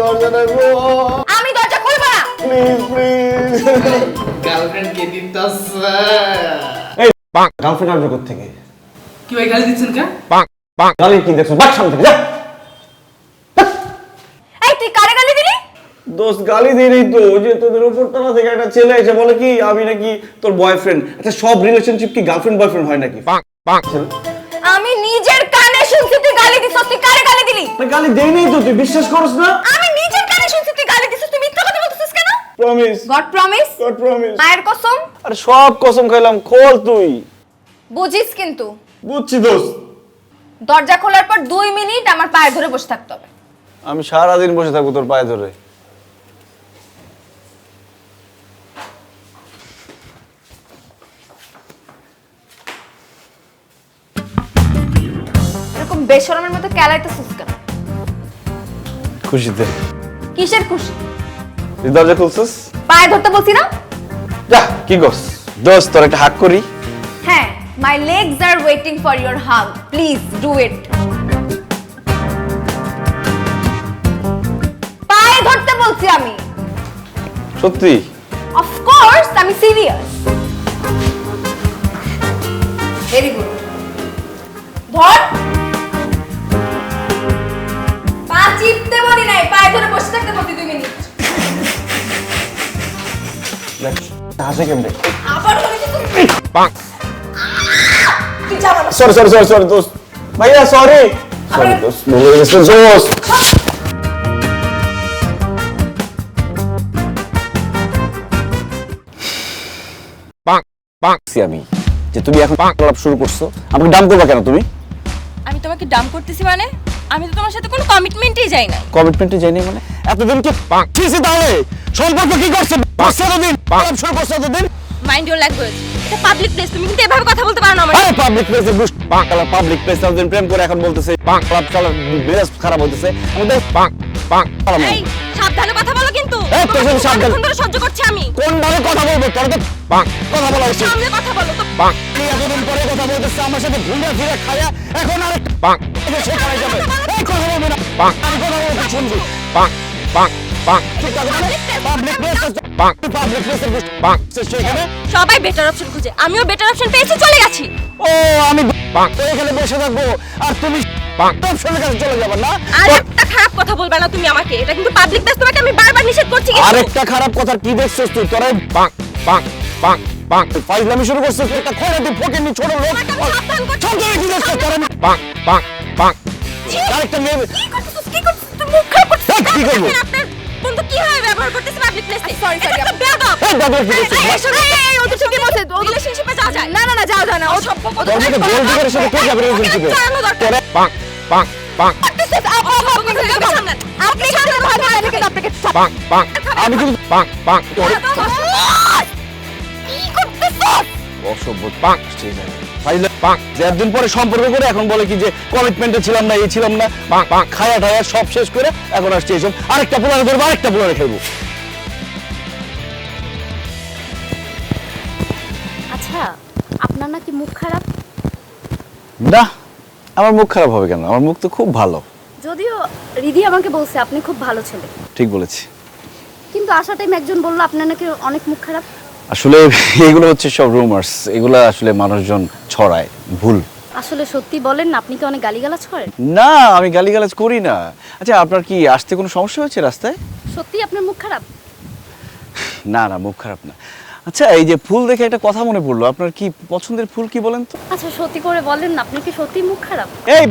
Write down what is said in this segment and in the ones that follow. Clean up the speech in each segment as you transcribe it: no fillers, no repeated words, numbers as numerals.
দরজা রাখো। আমি দরজা খুলবো না। Please please. গার্লফ্রেন্ড কে দিতেছে? এই গার্লফ্রেন্ড আসবে কোত্থেকে? কি ভাই গালি দিচ্ছেন কে? গালি কি দেখছো? বাট সামনে থেকে যা। এই তুই কারে গালি দিলি? দোস্ত গালি দিলি তো, ওই যে তোদের উপর তলা থেকে একটা ছেলে এসে বলে কি আমি নাকি তোর বয়ফ্রেন্ড। আচ্ছা সব রিলেশনশিপ কি গার্লফ্রেন্ড বয়ফ্রেন্ড হয় নাকি? আমি নিজের কানে শুনছি তুই গালি দিছিস। তুই কারে গালি দিলি? গালি দেই নাই তো, তুই বিশ্বাস করছ না? আমি নিজের কানে শুনছি তুই গালি দিছিস। তুই মিথ্যা কথা বলতেছিস কেন? Promise god promise? God promise. মায়ের কসম? আরে সব কসম খাইলাম, খোল তুই। বুঝিস কিন্তু বুঝছি দোস্ত। দরজা খোলার পর 2 মিনিট আমার পায়ে ধরে বসে থাকতে হবে। আমি সারাদিন বসে থাকবো তোর পায়ে ধরে। এরকম বেশরমের মতো কেলাইতেছিস কেন? খুশিতে। কিসের খুশি? তুই দরজা খুলছিস? পায়ে ধরতে বলছি না? যা কি করছ? দোস্ত তোর একটা হাক করি। হ্যাঁ, my legs are waiting for your hug. Please do it. পায়ে ধরতে বলছি আমি। সত্যি? Of course, আমি সিরিয়াস। Very good. ধর। পা চিপতে বলি নাই, পায়ে ধরে বসে থাকতে বলছি 2 মিনিট। দেখ হাসে কেমনে? আবার ধরে কিন্তু তুই যা বাবা। সরি সরি সরি সরি দোস্ত। ভাইয়া সরি। সরি দোস্ত, ভুলে গেছি দোস্ত। আমি যে তুমি এখন ক্লাব শুরু করছো, আমাকে ডাম করবা কেন তুমি? আমি তোমাকে ডাম করতেছি মানে? আমি তো তোমার সাথে কোনো কমিটমেন্টেই যাই না। কমিটমেন্টে যাইনি মানে? এতদিন কি কিসে তাহলে সম্পর্ক কি করছে? এতদিন ক্লাব শুরু করছো এতদিন? Mind your language. এটা পাবলিক প্লেস, তুমি কিন্তু এভাবে কথা বলতে পারো না আমার। আরে পাবলিক প্লেসে বুশ বাংলা পাবলিক প্লেস এতদিন প্রেম করে এখন বলতেছে ক্লাব চলা মেজাজ খারাপ হইতেছে। আমাদের এই সাবধানে কথা বলো কিন্তু। এই তো শুধু সাবধানে। কতক্ষণ ধরে সহ্য করছি আমি। কোন ভাবে কথা বলবো? তোর তো কথা বলা উচিত। সামনে কথা বলো তো। এই এতদিন পরে কথা বলতেছে আমার সাথে ঘুরে ফিরে খায়া এখন আর সে করা যাবে। এই কথা বলবি না। আমি কথা বলতে শুনবি। ঠিক আছে মানে পাবলিক প্লেস সেখানে সবাই বেটার অপশন খুঁজে, আমিও বেটার অপশন পেয়েছি, চলে গেছি। ও আমি তো এখানে বসে থাকবো আর তুমি অপশনের কাছে চলে যাবে না? আর একটা খারাপ কথা বলবে না তুমি আমাকে। এটা কিন্তু পাবলিক প্লেস, তোমাকে আমি বারবার নিষেধ করছি কিন্তু। আরেকটা খারাপ কথা কি দেখছিস তুই? তোরা ফাইজলামি শুরু করছিস। তুই একটা খয়রাতি ফকিন্নি ছোট লোক। সাবধান করছি। ছোট কি দেখছিস তোরা? আরেকটা মেয়ে কি করছিস? কি করছিস? তুমি মুখ খারাপ করছিস। কি করবো? আপনার বন্ধু কি ভাবে ব্যবহার করতেছে পাবলিক প্লেসে? Sorry sorry. বেয়াদব। এই বাবা কি করছিস? এই ওদের সঙ্গে বসে রিলেশনশিপে যাওয়া যায়? না না না, যাও যাও না। ও সব তোর মধ্যে গোল দিকের সাথে কে যাবে রিলেশনশিপে? তোরা আপনি সামনে ভালো আমি কিন্তু আপনাকে আমি কিন্তু তোরে কি করতেছিস? অসভ্য ফাইজলা যে একদিন পরে সম্পর্ক করে এখন বলে কি যে কমিটমেন্টে ছিলাম না, এই ছিলাম না, খায়া ঠায়া সব শেষ করে এখন আসছে এইসব। আরেকটা পোলারে ধরবো, আরেকটা পোলারে খেলবো। আচ্ছা, আপনার নাকি মুখ খারাপ? না, আমার মুখ খারাপ হবে কেন? আমার মুখ তো খুব ভালো। যদিও রিধি আমাকে বলছে আপনি খুব ভালো ছেলে, ঠিক বলেছি। কিন্তু আসার টাইম একজন বলল আপনার নাকি অনেক মুখ খারাপ। আসলে এগুলো হচ্ছে সব রুমার্স, এগুলো আসলে মানুষজন ছড়ায়, ভুল। আসলে সত্যি বলেন না, আপনি কি অনেক গালিগালাজ করেন? না, আমি গালিগালাজ করি না। আচ্ছা আপনার কি আসতে কোনো সমস্যা হয়েছে রাস্তায়? সত্যি আপনার মুখ খারাপ? না না, মুখ খারাপ না। আচ্ছা এই যে ফুল দেখে একটা কথা মনে পড়লো, আপনার কি পছন্দের ফুল কি বলেন তো? আচ্ছা সত্যি করে বলেন না, আপনার কি সত্যি মুখ খারাপ? এই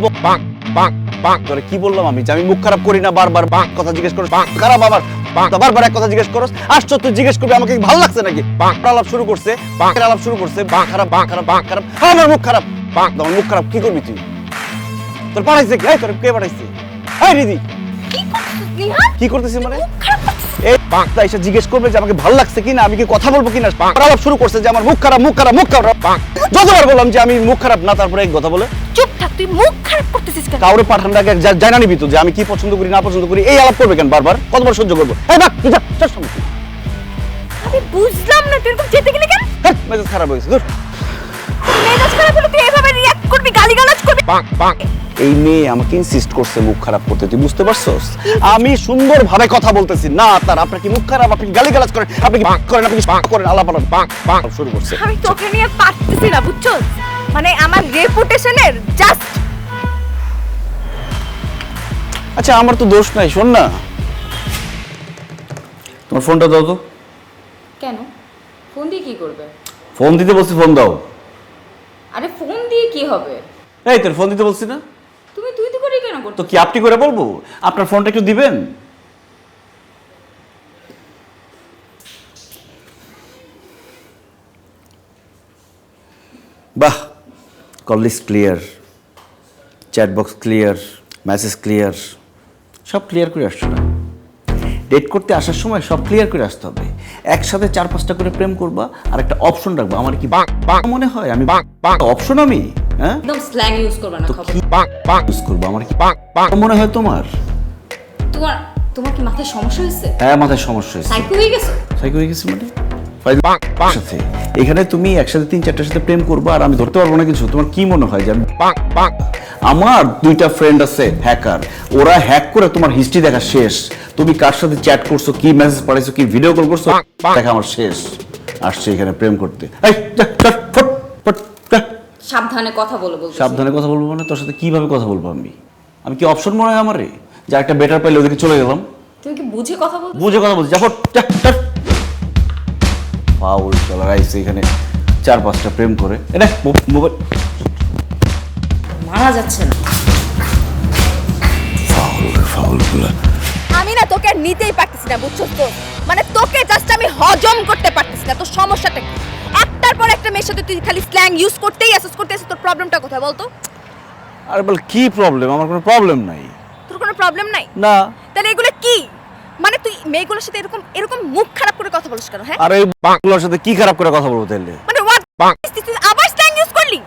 তোরে কি বললাম আমি যে আমি মুখ খারাপ করি না? বারবার কথা জিজ্ঞেস করো খারাপ, আবার বারবার এক কথা জিজ্ঞেস করো। আসছো তুই জিজ্ঞেস করবি আমাকে ভালো লাগছে নাকি? আলাপ শুরু করছে, আলাপ শুরু করছে, খারাপ খারাপ, আমার মুখ খারাপ। আমার মুখ খারাপ কি করবি তুই? তোর পাঠাইছে কি? তোর কে পাঠাইছে? এই রিদি কি করতেছিস নিহা? কি করতেছিস মানে? এই বাঁকটা এসে জিজ্ঞেস করবে যে আমাকে ভালো লাগছে কিনা, আমি কি কথা বলবো কিনা। আলাপ শুরু করছে যে আমার মুখ খারাপ মুখ খারাপ মুখ খারাপ। যতবার বললাম যে আমি মুখ খারাপ না, তারপরে এক কথা বলে চুপ থাক। তুই মুখ খারাপ করতেছিস কেন? কাউরে পাঠানটাকে জানা নিবি তো যে আমি কি পছন্দ করি না পছন্দ করি, এই আলাপ করবে কেন বারবার? কতবার সহ্য করবো? এই বাক তুই যা, চল সামনে। আমি বুঝলাম না তুই এরকম যেতে গেলে কেন? মেজাজ খারাপ হয়েছে, ধুর। মেজাজ খারাপ হলে তুই এভাবে রিঅ্যাক্ট করবি, গালিগালাজ করবি? এই মেয়ে আমাকে ইনসিস্ট করছে মুখ খারাপ করতে, তুই বুঝতে পারছস? আমি সুন্দরভাবে কথা বলতেছি না, তার আপনার কি মুখ খারাপ, আপনি গালিগালাজ করেন, আপনি কি বাঁক করেন, আপনি কি বাঁক করেন, আলাপ আলাপ বাঁক বাঁক শুরু করছে। আমি তোকে নিয়ে পারতেছি না, বুঝছো? মানে আমার রেপুটেশনের জাস্ট। আচ্ছা আমার তো দোষ নাই, শোন না, তোমার ফোনটা দাও তো। কেন? ফোন দিয়ে কি করবে? ফোন দিতে বলছি, ফোন দাও। আরে ফোন দিয়ে কি হবে? এই তোর ফোন দিতে বলছি না? তুমি তুই তো করে কেন করছো? তো কি আপনি করে বলবো? আপনার ফোনটা একটু দিবেন। বাহ, call list clear, chat box clear, message clear, সব ক্লিয়ার করে আসছো না? ডেট করতে আসার সময় সব ক্লিয়ার করে আসতে হবে। একসাথে 4-5টা করে প্রেম করবা আর একটা অপশন রাখবা। আমার কি মনে হয় আমি অপশন? আমি হ্যাঁ একদম স্ল্যাং ইউজ করবে না, তো খবর। কি ইউজ করবো? আমার কি মনে হয় তোমার? তোমার তোমার কি মাথায় সমস্যা হয়েছে? হ্যাঁ মাথায় সমস্যা হয়েছে। সাইকো হয়ে গেছো? সাইকো হয়ে গেছে মানে? সাথে এখানে তুমি একসাথে 3-4টার সাথে প্রেম করবা আর আমি ধরতে পারবো না কিছু? তোমার কি মনে হয় যে আমি আমার 2টা ফ্রেন্ড আছে হ্যাকার, ওরা হ্যাক করে তোমার হিস্ট্রি দেখা শেষ। তুমি কার সাথে চ্যাট করছো, কি মেসেজ পাঠাইছো, কি ভিডিও কল করছো, দেখা আমার শেষ। আসছে এখানে প্রেম করতে। এই যা, চট, ফট, ফট, যা। সাবধানে কথা বলো বলছো। সাবধানে কথা বলবো মানে তোর সাথে কিভাবে কথা বলবো? আমি কি অপশন মনে হয় আমারে যে একটা বেটার পাইলে ওদিকে চলে গেলাম? তুমি কি বুঝে কথা বলছো? বুঝে কথা বলছি, যা ফট, যা, চট। ফাউল চলা রাইছে এখানে 4-5টা প্রেম করে। এটা মোবাইল মারা যাচ্ছে না। ফাউলগুলা আমি না তোকে আর নিতেই পারতেছি না, বুঝছো তো? মানে তোকে জাস্ট আমি হজম করতে পারতেছি না। তোর সমস্যাটা কি? একটার পর একটা মেয়ের সাথে তুই খালি স্ল্যাং ইউজ করতেই আসিস। তোর প্রবলেমটা কোথায় বলতো? আরে বল কি প্রবলেম? আমার কোনো প্রবলেম নাই। তোর কোনো প্রবলেম নাই? না। তাহলে এগুলো কি? মানে তুই মেয়েগুলোর সাথে এরকম এরকম মুখ খারাপ করে কথা বলিস কেন? হ্যাঁ, আর এই বাংলার সাথে কি খারাপ করে কথা বলবো তাহলে? মানে তুই আবার স্ল্যাং ইউজ করলি?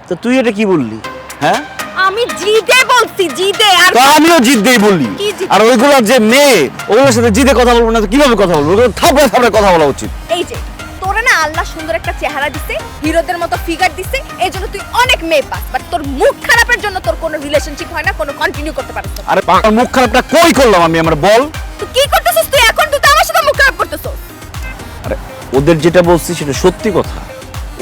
তো তুই এটা কি বললি? হ্যাঁ আমি জিদে বলছি, জিদে। আর তো আমিও জিদ দেই বললি। কি জিদ? আর ওইগুলো যে মেয়ে, ওগুলোর সাথে জিদে কথা বলবো না তো কিভাবে কথা বলবো? ওগুলো থাপড়ে থাপড়ে কথা বলা উচিত। এই যে তোরে না আল্লাহ সুন্দর একটা চেহারা দিছে, হিরোদের মতো ফিগার দিছে, এই জন্য তুই অনেক মেয়ে পাস। বাট তোর মুখ খারাপের জন্য তোর কোনো রিলেশনশিপ হয় না, কোনো কন্টিনিউ করতে পারছিস না। আরে মুখ খারাপটা কই করলাম আমি? আমার বল। তুই কি করতেছিস? তুই এখন তুই তো আমার সাথে মুখ খারাপ করতেছিস। আরে ওদের যেটা বলছি সেটা সত্যি কথা,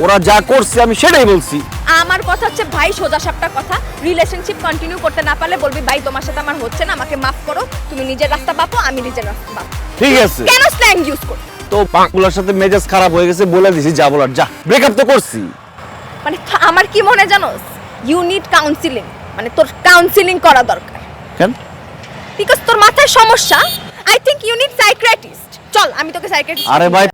ওরা যা করছে আমি সেটাই বলছি। আমার কথা হচ্ছে ভাই, সোজা সাপটা কথা, রিলেশনশিপ কন্টিনিউ করতে না পারলে বলবি ভাই তোমার সাথে আমার হচ্ছে না, আমাকে মাফ করো, তুমি নিজের রাস্তা পাবো, আমি নিজের রাস্তা পাবো। ঠিক আছে, কেন স্ল্যাং ইউজ কর? তো পাঁকুলার সাথে মেজাজ খারাপ হয়ে গেছে, বলে দিছি যা বলার যা, ব্রেকআপ তো করছি। মানে আমার কি মনে জানোস, ইউ নিড কাউন্সিলিং। মানে তোর কাউন্সিলিং করা দরকার, কেন? বিকজ তোর মাথায় সমস্যা। I think you need psychiatrist. চল আমি তোকে সাইকিয়াট্রিস্ট। আরে ভাই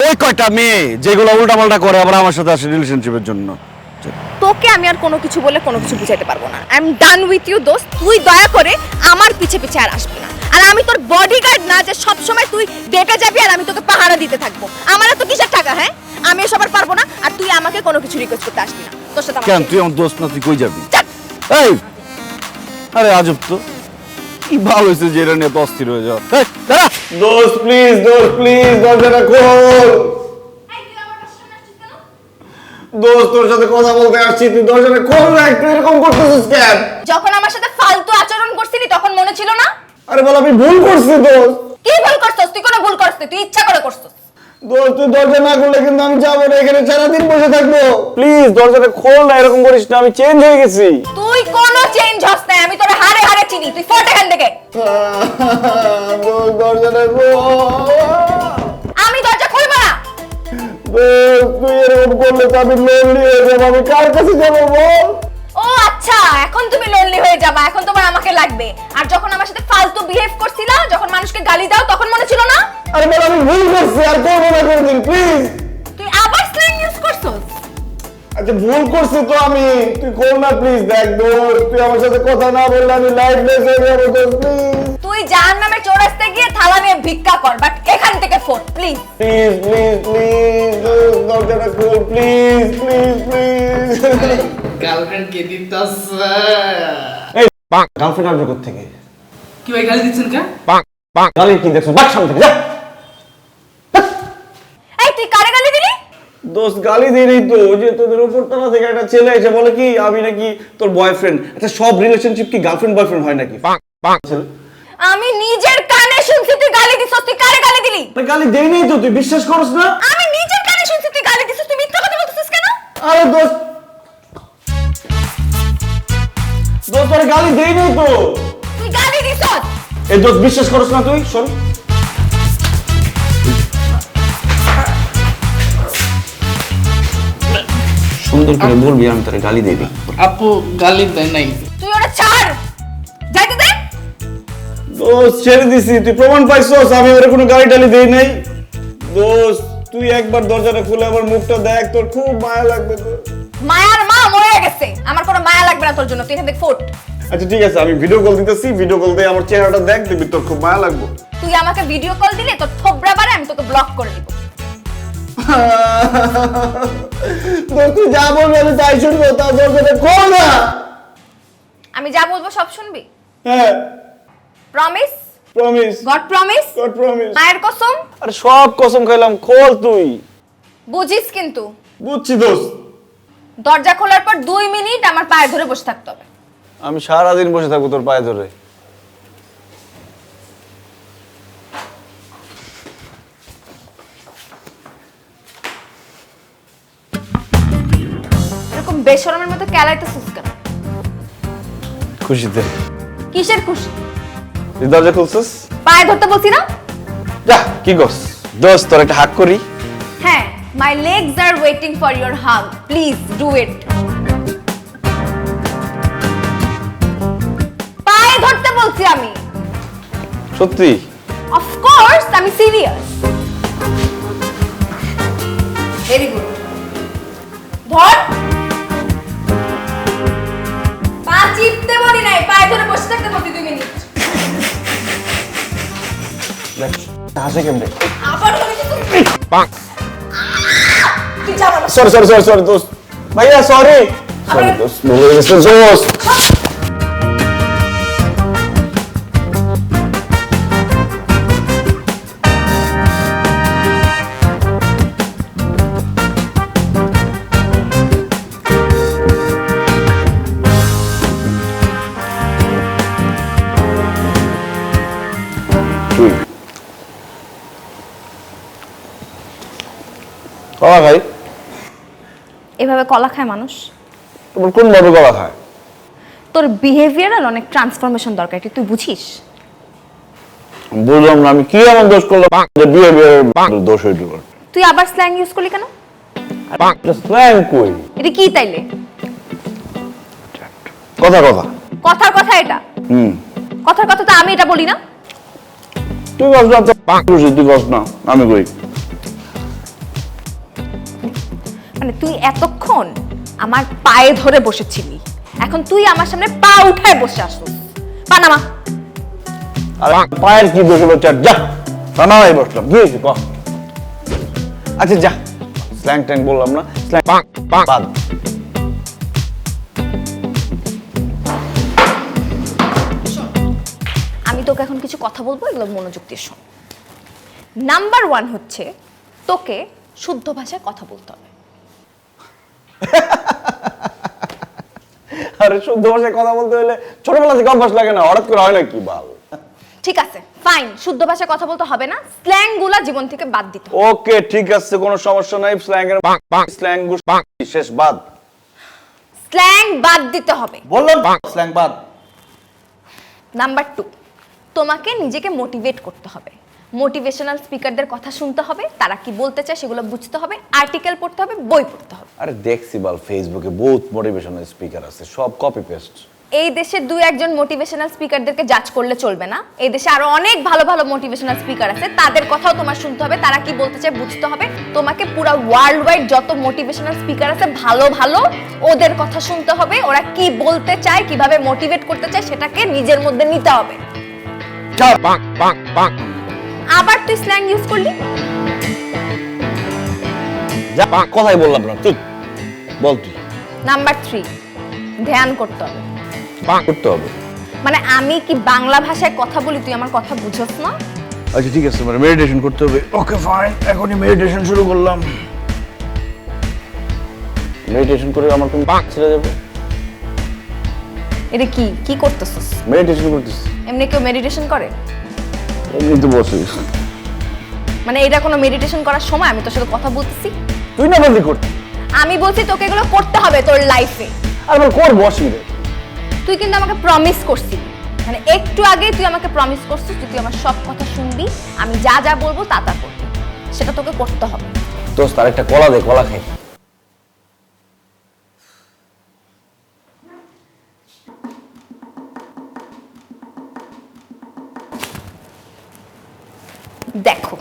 ওই কয়টা মেয়ে যেগুলো উল্টাপাল্টা করে আবার আমার সাথে আসে রিলেশনশিপের জন্য। তোকে আমি আর কোনো কিছু বলে কোনো কিছু বুঝাইতে পারবো না। I am done with you দোস্ত। তুই দয়া করে আমার পিছে পিছে আর আসবি না। আর আমি তোর বডিগার্ড না যে সব সময় তুই ডেটে যাবি আর আমি তোকে পাহারা দিতে থাকবো। আমার তো কিসের টাকা? হ্যাঁ, আমি এসব আর পারবো না। আর তুই আমাকে কোনো কিছু রিকোয়েস্ট করতে আসবি না। তোর সাথে কেন? তুই আমার দোস্ত না, তুই কই যাবি? চল। এই আরে আজব তো, কি ভালো হয়েছে যে এটা নিয়ে তো অস্থির হয়ে যাও। দোস্ত প্লিজ, দরজাটা খোল। দোস্ত তোর সাথে কথা বলতে আসছি, তুই দরজাটা খোল না। একটু এরকম করতেছিস কেন? যখন আমার সাথে ফালতু আচরণ করছিলি তখন মনে ছিল না? আরে বল আমি ভুল করছি দোস্ত। কি ভুল করছস? তুই কোনো ভুল করছিস? তুই ইচ্ছা করে করছস। দোস্ত তুই দরজা না খুললে কিন্তু আমি যাবো না, এখানে সারাদিন বসে থাকবো। প্লিজ দরজাটা খোল না, এরকম করিস না, আমি চেঞ্জ হয়ে গেছি। তুই কোনো চেঞ্জ হস না, আমি তোরে হারে হারে চিনি। তুই ফট এখান থেকে। দোস্ত দরজাটা খোল। আমি দরজা খুলবো না। দোস্ত তুই এরকম করলে তো আমি লোনলি হয়ে যাবো, আমি কার কাছে যাবো বল? ও আচ্ছা, এখন তুমি লোনলি হয়ে যাবা, এখন তোমার আমাকে লাগবে। আর যখন আমার সাথে ফালতু বিহেভ করছিলা, যখন মানুষকে গালি দাও, তখন মনে ছিল না? আরে বল আমি ভুল করছি, আর করবো না কোনদিন, প্লিজ। তুই আবার স্ল্যাং ইউজ করছস। আচ্ছা ভুল করছি তো আমি, তুই খোল না প্লিজ। দেখ দোস্ত তুই আমার সাথে কথা না বললে আমি লাইফলেস হয়ে যাবো দোস্ত, প্লিজ তুই জাহান্নামে চৌরাস্তায় গিয়ে থালা নিয়ে ভিক্ষা কর, বাট এখান থেকে ফোন প্লিজ। প্লিজ দরজাটা খোল, প্লিজ। গার্লফ্রেন্ড কে দিতেছে? এই গার্লফ্রেন্ড আসবে কোথা থেকে? কি ভাই গালি দিচ্ছেন কে? গালি কি দেখছো? বাক সামনে থেকে যা। এই তুই কারে গালি দিলি? দোস্ত গালি দিয়ে নেই তো, ওই যে তোদের উপরতলা থেকে একটা ছেলে এসে বলে কি আমি নাকি তোর বয়ফ্রেন্ড। আচ্ছা সব রিলেশনশিপ কি গার্লফ্রেন্ড বয়ফ্রেন্ড হয় নাকি? আমি নিজের কানে শুনছি তুই গালি দিছস, তুই কারে গালি দিলি? গালি দেই নেই তো, তুই বিশ্বাস করছ না? আমি নিজের কানে শুনছি তুই গালি দিছস, তুই মিথ্যা কথা বলতেছিস কেন? আরে দোস্ত তোরে গালি দেই নেই তো। তুই গালি দিছস। এই দোস্ত বিশ্বাস করছ না তুই? শোন সুন্দর করে বলবি আমি তোরে গালি দেই। আপু গালি দেয় নাই। তুই ওটা ছাড়, যাইতে দে। দোস্ত ছেড়ে দিছি, তুই প্রমাণ পাইছস আমি ওরে কোনো গালি টালি দেই নাই। দোস্ত তুই একবার দরজাটা খুলে আমার মুখটা দেখ, তোর খুব মায়া লাগবে তোর। মায়ার মা মরে গেছে, আমার কোনো মায়া লাগবে না তোর জন্য, তুই এখান থেকে ফোট। আচ্ছা ঠিক আছে, আমি ভিডিও কল দিতেছি, ভিডিও কল দিয়ে আমার চেহারাটা দেখ, দেখবি তোর খুব মায়া লাগবে। তুই আমাকে ভিডিও কল দিলে তোর থোবরা বারে আমি তোকে ব্লক করে দিব। তুই যা বলবি আমি তাই শুনবো, তা দরজাটা খোল না। আমি যা বলবো সব শুনবি? হ্যাঁ promise? Promise. God promise? God promise. মায়ের কসম? আরে সব কসম খাইলাম, খোল তুই। বুঝিস কিন্তু? বুঝছি দোস্ত। দরজা খোলার পর 2 মিনিট আমার পায়ে ধরে বসে থাকতে হবে। আমি সারাদিন বসে থাকবো তোর পায়ে ধরে। এরকম বেশরমের মতো কেলাইতেছিস কেন? খুশিতে। কিসের খুশি? তুই দরজা খুলছিস? পায়ে ধরতে বলছি না? যা কি করছ? দোস্ত তোর একটা হাক করি। হ্যাঁ, my legs are waiting for your hug. Please do it. পায়ে ধরতে বলছি আমি। সত্যি? Of course, আমি সিরিয়াস। Very good. ধর। পা চিপতে বলি নাই, পায়ে ধরে বসে থাকতে বলছি 2 মিনিট। দেখ হাসে কেমনে। আবার বলি তো পাক। তুই যা বাবা। সরি দোস্ত। ভাইয়া সরি। সরি দোস্ত, ভুলে গেছি দোস্ত। কলা খাই? এভাবে কলা খায় মানুষ? তোমার কোন ভাবে কলা খায়? তোর বিহেভিয়ারাল অনেক ট্রান্সফরমেশন দরকার, তুই বুঝিস? বুঝলাম না, আমি কি এমন দোষ করলাম যে বিহেভিয়ার দোষ হইল? তুই আবার স্ল্যাং ইউজ করলি কেন? স্ল্যাং কই? এটা কি তাইলে? কথার কথা এটা কথার কথা তো আমি এটা বলি না। তুই কস না তো খুশি, তুই কস না আমি কই। মানে তুই এতক্ষণ আমার পায়ে ধরে বসেছিলি, এখন তুই আমার সামনে পা উঠায় বসে আসছিস। পা নামা। আরে পায়ের কি দোষ হলো? চার যা নামাই বসলাম, গিয়েছি ক। আচ্ছা যা, স্ল্যাং ট্যাং বললাম না, স্ল্যাং বাদ। আমি তোকে এখন কিছু কথা বলবো, এগুলো মনোযোগ দিয়ে শোন। নাম্বার 1 হচ্ছে তোকে শুদ্ধ ভাষায় কথা বলতে হবে। আরে শুদ্ধ ভাষায় কথা বলতে হলে ছোটবেলা থেকে অভ্যাস লাগে না, হঠাৎ করে হয় না কি বাল। ঠিক আছে ফাইন, শুদ্ধ ভাষায় কথা বলতে হবে না, স্ল্যাং গুলা জীবন থেকে বাদ দিতে হবে। ওকে ঠিক আছে, কোনো সমস্যা নাই। স্ল্যাং এর স্ল্যাং শেষ বাদ। স্ল্যাং বাদ দিতে হবে বললাম, স্ল্যাং বাদ। নাম্বার 2, তোমাকে নিজেকে মোটিভেট করতে হবে। মোটিভেশনাল স্পিকারদের কথা শুনতে হবে, তারা কি বলতে চায় সেগুলো বুঝতে হবে, আর্টিকেল পড়তে হবে, বই পড়তে হবে। আরে দেখছি বাল ফেসবুকে বহুত মোটিভেশনাল স্পিকার আছে, সব কপি পেস্ট। এই দেশে 2-1 মোটিভেশনাল স্পিকারদেরকে জাজ করলে চলবে না, এই দেশে আরো অনেক ভালো ভালো মোটিভেশনাল স্পিকার আছে, তাদের কথাও তোমার শুনতে হবে, তারা কি বলতে চায় বুঝতে হবে। তোমাকে পুরো ওয়ার্ল্ড ওয়াইড যত মোটিভেশনাল স্পিকার আছে ভালো ভালো, ওদের কথা শুনতে হবে, ওরা কি বলতে চায়, কিভাবে মোটিভেট করতে চায় সেটাকে নিজের মধ্যে নিতে হবে। আবার তুই স্ল্যাং ইউজ করলি? যা কথাই বললাম না, তুই বল। তুই নাম্বার 3, ধ্যান করতে হবে। করতে হবে মানে আমি কি বাংলা ভাষায় কথা বলি, তুই আমার কথা বুঝছ না? আচ্ছা ঠিক আছে, মানে মেডিটেশন করতে হবে। ওকে ফাইন, এখনই মেডিটেশন শুরু করলাম। মেডিটেশন করে আমার কোন ছেড়ে যাবে? এটা কি কি করতেছিস? মেডিটেশন করতেছি। এমনি কেউ মেডিটেশন করে? এমনি তো বসে। মানে এটা কোনো মেডিটেশন করার সময়? আমি তোর সাথে কথা বলতেছি, তুই না বললি করতে। আমি বলছি তোকে এগুলো করতে হবে তোর লাইফে। আর বল কর বসি রে। তুই কিন্তু আমাকে প্রমিস করছিস, মানে একটু আগে তুই আমাকে প্রমিস করছিস তুই আমার সব কথা শুনবি, আমি যা যা বলবো তা তা করবি, সেটা তোকে করতে হবে। দোস্ত আর একটা কলা দে, কলা খাই। দেখো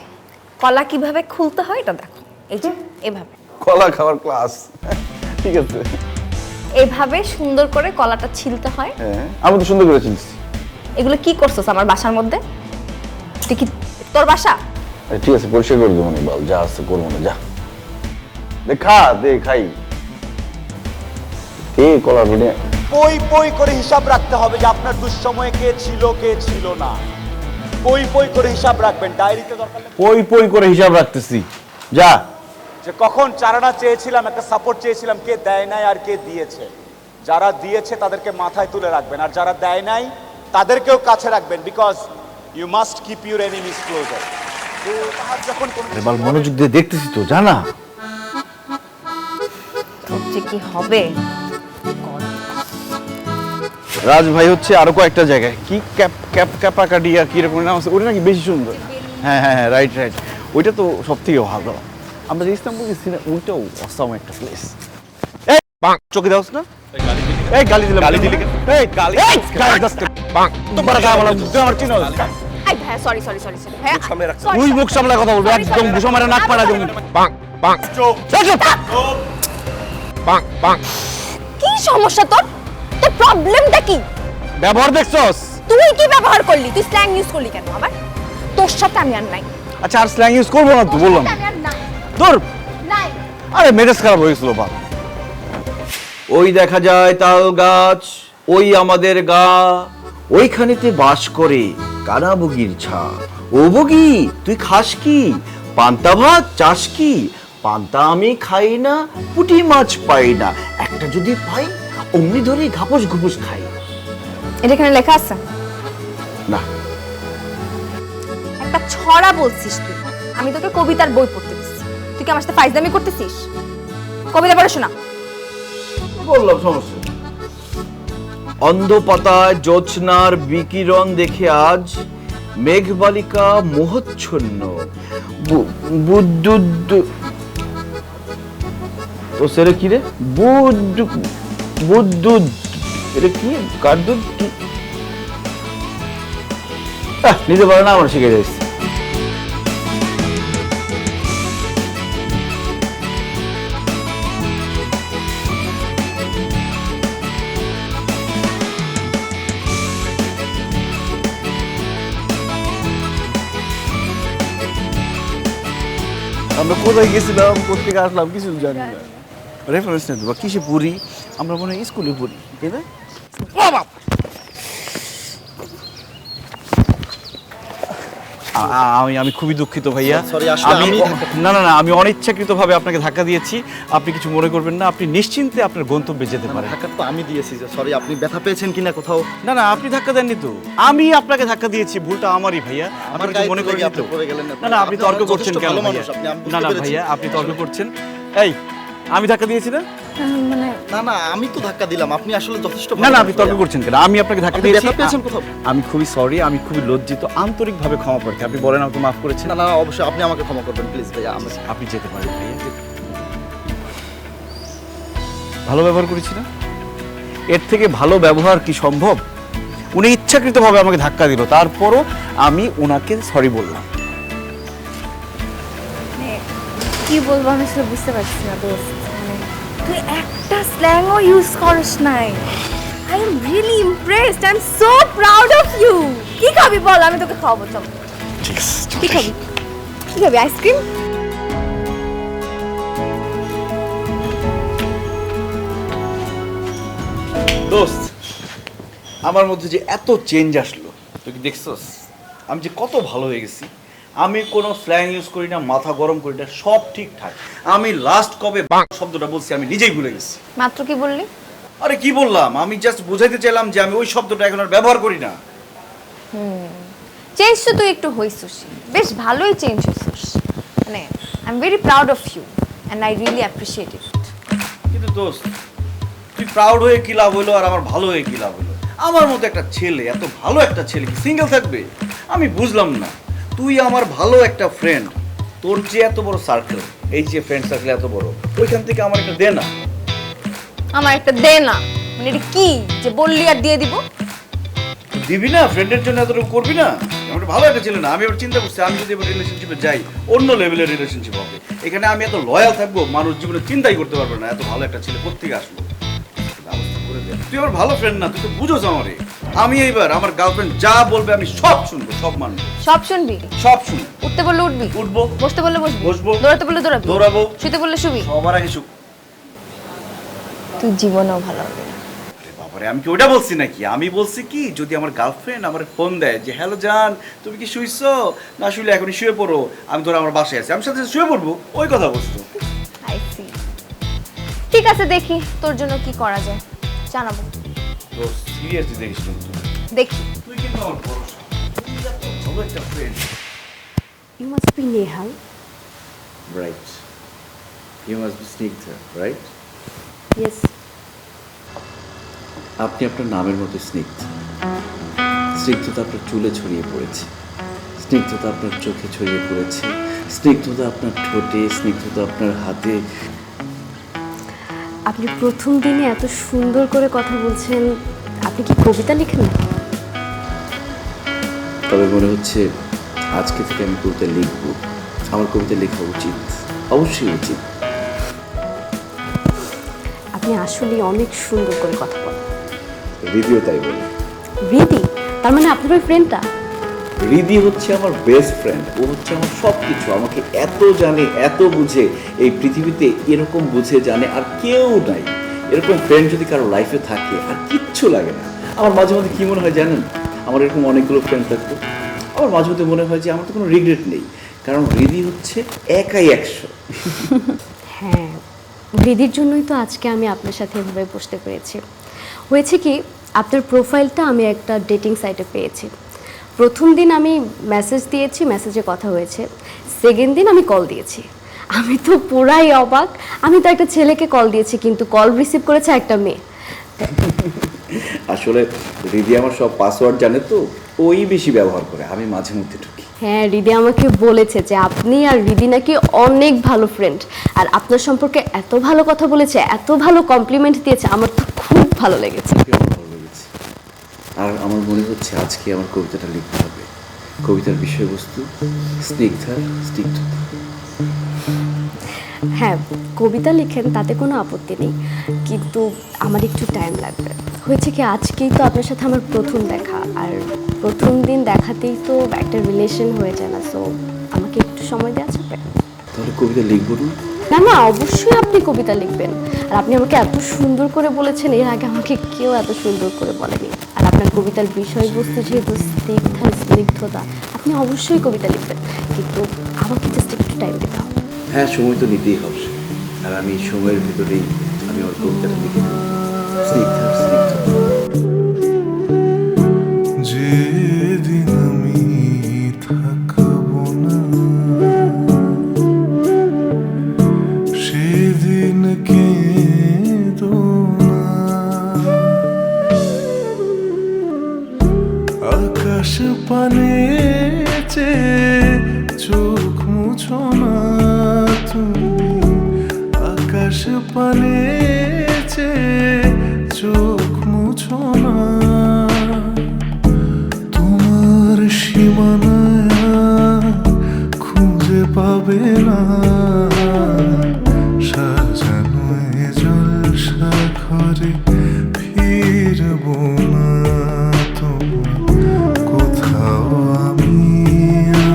কলা কিভাবে খুলতে হয় এটা দেখো, এই যে এভাবে কলা খাওয়ার ক্লাস। ঠিক আছে। এভাবে সুন্দর করে কলাটা ছিলতে হয়। হ্যাঁ আমি তো সুন্দর করে চিনছি। এগুলো কি করছস আমার বাসার মধ্যে? তুই কি তোর বাসা? ঠিক আছে পরিষ্কার করে দেবো না, বল যা আছে করবো না, যা দেখা দে খাই। কে কলা ভিড়ে পই পই করে হিসাব রাখতে হবে যে আপনার দুঃসময়ে কে ছিল না। পই পই করে হিসাব রাখবেন, ডায়েরিতে দরকার হলে পই পই করে হিসাব রাখতেছি, যা। যে কখন চারানা চেয়েছিলাম, একটা সাপোর্ট চেয়েছিলাম, কে দেয় নাই আর কে দিয়েছে। যারা দিয়েছে তাদেরকে মাথায় তুলে রাখবেন, আর যারা দেয় নাই তাদেরকেও কাছে রাখবেন, because you must keep your enemies closer. তো তাহার যখন কোনো আরে বল মনোযোগ দিয়ে দেখতেছি তো, জানা তোর যে কি হবে। রাজ ভাই হচ্ছে আরো কয়েকটা জায়গায় কি ক্যাপ ক্যাপ ক্যাপাকাডিয়া কি রকম নাম আছে, ওটা নাকি বেশি সুন্দর। হ্যাঁ হ্যাঁ হ্যাঁ, রাইট রাইট, ওইটা তো সব থেকে ভালো। আমরা যে ইস্তাম্বুল গেছি না, ওইটাও অসাম একটা প্লেস। এই বাং চোখে দাওস না, এই গালি দিলাম, গালি দিলি, এই গালি গালি দাস বাং তো বড় গাল বলা, তুই আমার চিনো? আই ভাই সরি ভাই তুই মুখ সামলায় কথা বলবি, একদম ঘুষো মারা নাক পাড়া জমি। বাং বাং চুপ চুপ বাং বাং। কি সমস্যা তোর? তোর প্রবলেমটা কি? ব্যবহার দেখছস? তুই কি ব্যবহার করলি? তুই স্ল্যাং ইউজ করলি কেন আবার? তোর সাথে আমি আর নাই। আচ্ছা আর স্ল্যাং ইউজ করবো না তো বললাম। আমি আর নাই। দূর, নাই। আরে মেজাজ খারাপ হয়ে গেছিল বাবা। ওই দেখা যায় তাল গাছ, ওই আমাদের গা, ওইখানেতে বাস করে কানা বগির ছা। ও বগি তুই খাস কি? পান্তা ভাত চাস কি? পান্তা আমি খাই না, পুঁটি মাছ পাই না, একটা যদি পাই অমনি ধরে ঘাপস ঘুপস খাই। এটা এখানে লেখা আছে? না একটা ছড়া বলছিস তুই, আমি তোকে কবিতার বই পড়তে দিচ্ছি, তুই কি আমার সাথে ফাইজলামি করতেছিস? কবিতা পড়ে শোনা। বললাম সমস্যা। অন্ধ পাতায় জ্যোৎস্নার বিকিরণ দেখে আজ মেঘবালিকা মোহচ্ছন্ন বুদ্ধ। তো সেটা কি রে? বুদ্ধ এটা কি? কার দুধ কি? নিতে পারে না, আমার শিখে যাচ্ছে। আমরা কোথায় গেছিলাম, কোথেকে আসলাম কিছু জানি না, রেফারেন্স নেই বা কিসে পড়ি, আমরা মনে হয় স্কুলে পড়ি, তাই না? আমি খুবই দুঃখিত ভাইয়া। Sorry, আসলে আমি আমি- না না না, আমি অনিচ্ছাকৃতভাবে আপনাকে ধাক্কা দিয়েছি, আপনি কিছু মনে করবেন না, আপনি নিশ্চিন্তে আপনার গন্তব্যে যেতে পারেন। ধাক্কা তো আমি দিয়েছি, সরি। আপনি ব্যথা পেয়েছেন কিনা কোথাও? না না, আপনি ধাক্কা দেননি তো, আমি আপনাকে ধাক্কা দিয়েছি, ভুলটা আমারই ভাইয়া, আপনি কিছু মনে করেন তো? পড়ে গেলেন না না, আপনি তর্ক করছেন কেন ভাইয়া? আমি বুঝতে না না পেরেছি। ভাইয়া, আপনি তর্ক করছেন। এই আমি ধাক্কা দিয়েছি না? না না, আমি তো ধাক্কা দিলাম, আপনি আসলে যথেষ্ট না না, আপনি তর্ক করছেন কেন? আমি আপনাকে ধাক্কা আপনি দিয়েছি। ব্যথা পেয়েছেন কোথাও? আমি খুবই সরি, আমি খুবই লজ্জিত, আন্তরিকভাবে ক্ষমা প্রার্থী। আপনি বলেন আমাকে মাফ করেছেন। না না, অবশ্যই আপনি আমাকে ক্ষমা করবেন প্লিজ ভাইয়া। আপনি যেতে পারেন ভাইয়া। ভালো ব্যবহার করেছি না? এর থেকে ভালো ব্যবহার কি সম্ভব? উনি ইচ্ছাকৃতভাবে আমাকে ধাক্কা দিল, তারপরও আমি ওনাকে সরি বললাম। কি বলবো আমি আসলে বুঝতে পারছি না দোস্ত, মানে তুই একটা স্ল্যাংও ইউজ করিস নাই। I am really impressed, I am so proud of you. কি খাবি বল, আমি তোকে খাওয়াবো। চল ঠিক আছে, কি খাবি? কি খাবি? আইসক্রিম? দোস্ত, আমার মধ্যে যে এত চেঞ্জ আসলো তুই কি দেখছস? আমি যে কত ভালো হয়ে গেছি, আমি কোনো স্ল্যাং ইউজ করি না, মাথা গরম করি না, সব ঠিকঠাক। আমি লাস্ট কবে বাং শব্দটা বলছি আমি নিজেই ভুলে গেছি। মাত্র কি বললি? আরে কি বললাম, আমি জাস্ট বোঝাইতে চাইলাম যে আমি ওই শব্দটা এখন আর ব্যবহার করি না। চেঞ্জ তো তুই একটু হইছিস, বেশ ভালোই চেঞ্জ হইছিস। মানে I am very proud of you and I really appreciate it. কিন্তু দোস্ত, তুই প্রাউড হয়ে কি লাভ হলো আর আমার ভালো হয়ে কি লাভ হলো? আমার মতো একটা ছেলে, এত ভালো একটা ছেলে কি সিঙ্গেল থাকবে? আমি বুঝলাম না। তুই আমার ভালো একটা ফ্রেন্ড, তোর যে এত বড় সার্কেল, এই যে ফ্রেন্ড সার্কেল এত বড়, ওইখান থেকে আমার একটা দে না। আমার একটা দে না মানে এটা কি যে বললি আর দিয়ে দিব? দিবি না? ফ্রেন্ডের জন্য এতটুকু করবি না? আমার ভালো একটা ছেলে না? আমি এবার চিন্তা করছি আমি যদি এবার রিলেশনশিপে যাই, অন্য লেভেলের রিলেশনশিপ হবে। এখানে আমি এত লয়াল থাকবো, মানুষ জীবনে চিন্তাই করতে পারবে না এত ভালো একটা ছেলে কোত্থেকে আসলো। ব্যবস্থা করে দে। তুই আমার ভালো ফ্রেন্ড না, তুই তো বুঝোস আমারে। আমি এইবার আমার গার্লফ্রেন্ড যা বলবে আমি সব শুনবো, সব মানবো, সব শুনবি? সব শুনবো। উঠতে বললে উঠবি, উঠবো। বসতে বললে বসবি, বসবো। দৌড়াতে বললে দৌড়াবি, দৌড়াবো। শুতে বললে শুবি। সবার আগে সুখ। তুই জীবনেও ভালো হবে না। বাবারে, আমি কি ওটা বলছি নাকি? আমি বলছি কি, যদি আমার গার্লফ্রেন্ড আমার ফোন দেয় যে হ্যালো জান তুমি কি শুইছো, না শুলে এখনই শুয়ে পড়ো, আমি ধরো আমার বাসায় আছি, আমি সাথে সাথে শুয়ে পড়বো, ওই কথা বলছো। I see. ঠিক আছে, দেখি তোর জন্য কি করা যায়, জানাবো। তো সিরিয়াসলি দেখিস কিন্তু। দেখি। তুই কিন্তু আমার ভরসা, তুই এত ভালো একটা friend. You must be Nehal. Right, you must be Snigdha, right? Yes. আপনি আপনার নামের মতো স্নিগ্ধ। স্নিগ্ধতা আপনার চুলে ছড়িয়ে পড়েছে, স্নিগ্ধতা আপনার চোখে ছড়িয়ে পড়েছে, স্নিগ্ধতা আপনার ঠোঁটে, স্নিগ্ধতা আপনার হাতে। আপনি প্রথম দিনে এত সুন্দর করে কথা বলছেন, আপনি কি কবিতা লিখেন না? তবে মনে হচ্ছে আজকে থেকে আমি কবিতা লিখব। আমার কবিতা লেখা উচিত, অবশ্যই উচিত। আপনি আসলে অনেক সুন্দর করে কথা বলেন। রিদিও তাই বলে। রিদি? তার মানে আপনার ওই ফ্রেন্ডটা? রিদি হচ্ছে আমার বেস্ট ফ্রেন্ড, ও হচ্ছে আমার সব কিছু। আমাকে এত জানে, এত বুঝে, এই পৃথিবীতে এরকম বুঝে জানে আর কেউ নাই। এরকম ফ্রেন্ড যদি কারো লাইফে থাকে আর কিচ্ছু লাগে না। আমার মাঝে মাঝে কী মনে হয় জানেন, আমার এরকম অনেকগুলো ফ্রেন্ড থাকতো, আমার মাঝে মধ্যে মনে হয় যে আমার তো কোনো রিগ্রেট নেই, কারণ রিদি হচ্ছে একাই 100। হ্যাঁ, রিদির জন্যই তো আজকে আমি আপনার সাথে এভাবে বসতে পেরেছি। হয়েছে কি, আপনার প্রোফাইলটা আমি একটা ডেটিং সাইটে পেয়েছি। প্রথম দিন আমি মেসেজ দিয়েছি, মেসেজে কথা হয়েছে। সেকেন্ড দিন আমি কল দিয়েছি। আমি তো পুরাই অবাক। আমি তো একটা ছেলেকে কল দিয়েছি, কিন্তু কল রিসিভ করেছে একটা মেয়ে। আসলে রিদি আমার সব পাসওয়ার্ড জানে, তো ওই বেশি ব্যবহার করে, আমি মাঝে মধ্যে ঢুকি। হ্যাঁ, রিদি আমাকে বলেছে যে আপনি আর রিদি নাকি অনেক ভালো ফ্রেন্ড, আর আপনার সম্পর্কে এত ভালো কথা বলেছে, এত ভালো কমপ্লিমেন্ট দিয়েছে, আমার তো খুব ভালো লেগেছে। আমার ভালো লেগেছে। আর আমার মনে হচ্ছে আজকে আমার কবিতাটা লিখতে হবে। কবিতার বিষয়বস্তু স্নিগ্ধার স্নিগ্ধতা। হ্যাঁ, কবিতা লিখেন, তাতে কোনো আপত্তি নেই, কিন্তু আমার একটু টাইম লাগবে। হয়েছে কি, আজকেই তো আপনার সাথে আমার প্রথম দেখা, আর প্রথম দিন দেখাতেই তো একটা রিলেশন হয়ে যায় না, সো আমাকে একটু সময় দেওয়া যাবে? তাহলে কবিতা লিখবো না? না না, অবশ্যই আপনি কবিতা লিখবেন। আর আপনি আমাকে এত সুন্দর করে বলেছেন, এর আগে আমাকে কেউ এত সুন্দর করে বলেনি। আর আপনার কবিতার বিষয়বস্তু যেহেতু স্নিগ্ধা, স্নিগ্ধতা, আপনি অবশ্যই কবিতা লিখবেন, কিন্তু আমাকে জাস্ট একটু টাইম দিতে হবে। হ্যাঁ, সময় তো নিতেই হবে, আর আমি সময়ের ভিতরেই আমি আমার কবিতাটা লিখে দেবো। স্নিগ্ধার স্নিগ্ধতা। যেদিন আমি থাকবো না, সেদিন কেঁদো না। আকাশ পানে চেয়ে চোখ মুছো না তুমি, আকাশ পানে চেয়ে চোখ মুছো না। তোমার সীমানায় খুঁজে পাবে না সাজানো এ জলসা ঘরে, ফিরবো না তোমার কোথাও আমি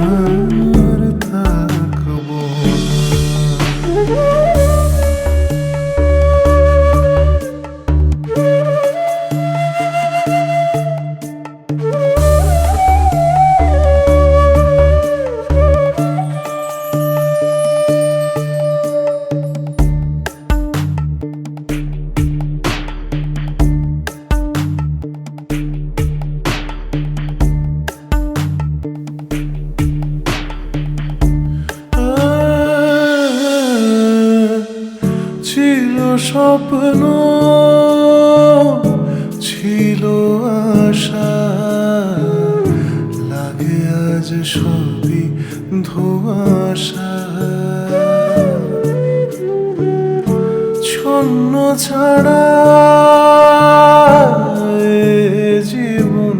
আর থাকবো না। স্বপ্ন ছিল আশা, লাগে আজ সবই ধোঁয়াশা। ছন্ন ছাড়া এ জীবন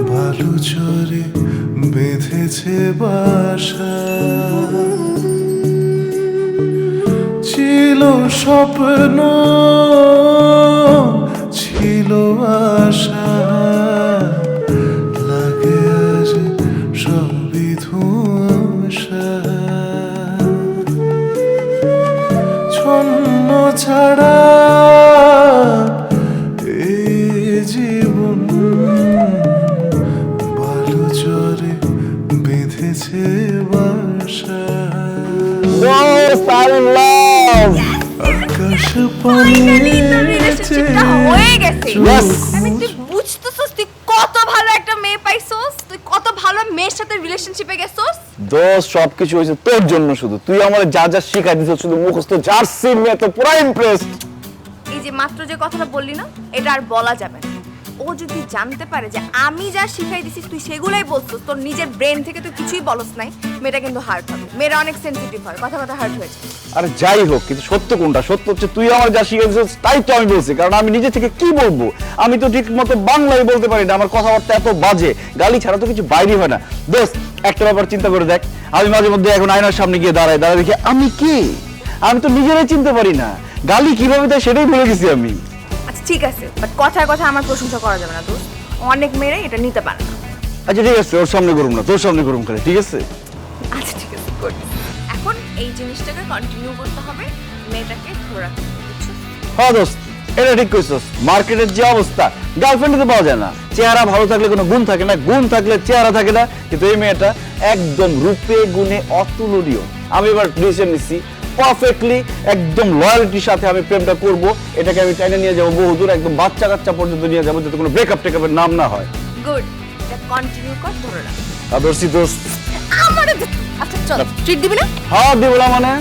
বালুচরে বেঁধেছে বাসা। ছিল স্বপ্ন ছিল আশা, লাগে আজ সবই ধোঁয়াশা। ছন্ন ছাড়া এই জীবন বালুচরে বেঁধেছে বাসা। Dost, I'm in love. Akash finally তোর রিলেশনশিপটা হয়ে গেছে। Yes. আমি তুই বুঝতেছস তুই কত ভালো একটা মেয়ে পাইছস, তুই কত ভালো মেয়ের সাথে রিলেশনশিপে গেছস। দোস্ত সবকিছু হয়েছে তোর জন্য শুধু। তুই আমার যা যা শিখাই দিছিস শুধু মুখস্থ জার্সি মেয়ে তো পুরো ইমপ্রেসড। এই যে মাত্র যে কথাটা বললি না, এটা আর বলা যাবে না। ও যদি জানতে পারে যে আমি যা শিখাই দিছিস তুই সেগুলাই বলছস, তোর নিজের ব্রেন থেকে তুই কিছুই বলস নাই, মেয়েটা কিন্তু হার্ট হবে। মেয়েরা অনেক সেনসিটিভ হয়, কথা কথা হার্ট হয়েছে। আরে যাই হোক, কিন্তু সত্য কোনটা? সত্য হচ্ছে তুই আমার যা শিখিয়েছিস তাই তো আমি বলছি, কারণ আমি নিজে থেকে কি বলবো? আমি তো ঠিক মতো বাংলাই বলতে পারি না, আমার কথাবার্তা এত বাজে, গালি ছাড়া তো কিছু বাইরে হয় না। দোস্ত একটা ব্যাপার চিন্তা করে দেখ, আমি মাঝে মধ্যে এখন আয়নার সামনে গিয়ে দাঁড়াই দেখি আমি কে? আমি তো নিজেরাই চিনতে পারি না, গালি কিভাবে দেয় সেটাই ভুলে গেছি আমি। আচ্ছা ঠিক আছে, বাট কথায় কথা আমার প্রশংসা করা যাবে না দোস্ত। অনেক মেয়েরাই এটা নিতে পারে না। আচ্ছা ঠিক আছে, ওর সামনে করুম না, তোর সামনে করুম খালি, ঠিক আছে? আচ্ছা ঠিক আছে, গুড। এখন এই জিনিসটাকে কন্টিনিউ করতে হবে, মেয়েটাকে ধরে রাখতে হবে, বুঝছো? হ্যাঁ দোস্ত, এটা ঠিক কইছস। মার্কেটের যে অবস্থা, গার্লফ্রেন্ড তো পাওয়া যায় না। চেহারা ভালো থাকলে কোনো গুণ থাকে না, গুণ থাকলে চেহারা থাকে না। কিন্তু এই মেয়েটা একদম রূপে গুণে অতুলনীয়। আমি এবার ডিসিশন নিচ্ছি, পারফেক্টলি একদম লয়ালিটির সাথে আমি প্রেমটা করব। এটাকে আমি টাইনে নিয়ে যাবো বহুদূর, একদম বাচ্চা কাচ্চা পর্যন্ত নিয়ে যাবো, যাতে কোনো ব্রেকআপ টেকআপের নাম না হয়। গুড, এটা কন্টিনিউ কর, ধরে রাখ। আদর্শী দোস্ত। আমারে আচ্ছা চল, ট্রিট দিবি না? হ্যাঁ দিব না মানে?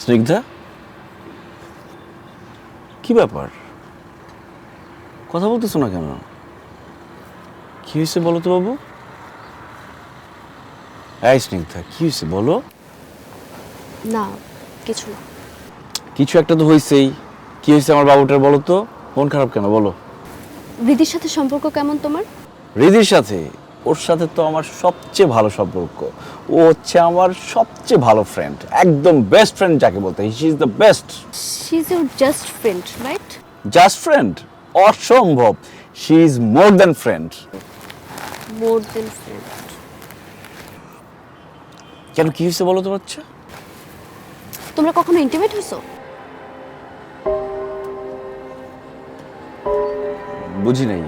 স্নিগ্ধা, কি ব্যাপার? কথা বলতেছো না কেন? কি হয়েছে বলো তো বাবু? এই স্নিগ্ধা, কি হয়েছে বলো? না কিছু না। কিছু একটা তো হয়েছেই। কি হয়েছে আমার বাবুটার বলো তো? মন খারাপ কেন বলো? রিদির সাথে সম্পর্ক কেমন তোমার? রিদির সাথে? ওর সাথে তো আমার সবচেয়ে ভালো সম্পর্ক। ও হচ্ছে আমার সবচেয়ে ভালো ফ্রেন্ড, একদম বেস্ট ফ্রেন্ড যাকে বলতে। She is the best. She is your just friend, right? Just friend? অসম্ভব। She is more than friend. More than friend? কেন, কি হয়েছে বলো তো বাচ্চা? তোমরা কখনো ইন্টিমেট হইছো? বুঝি নাই।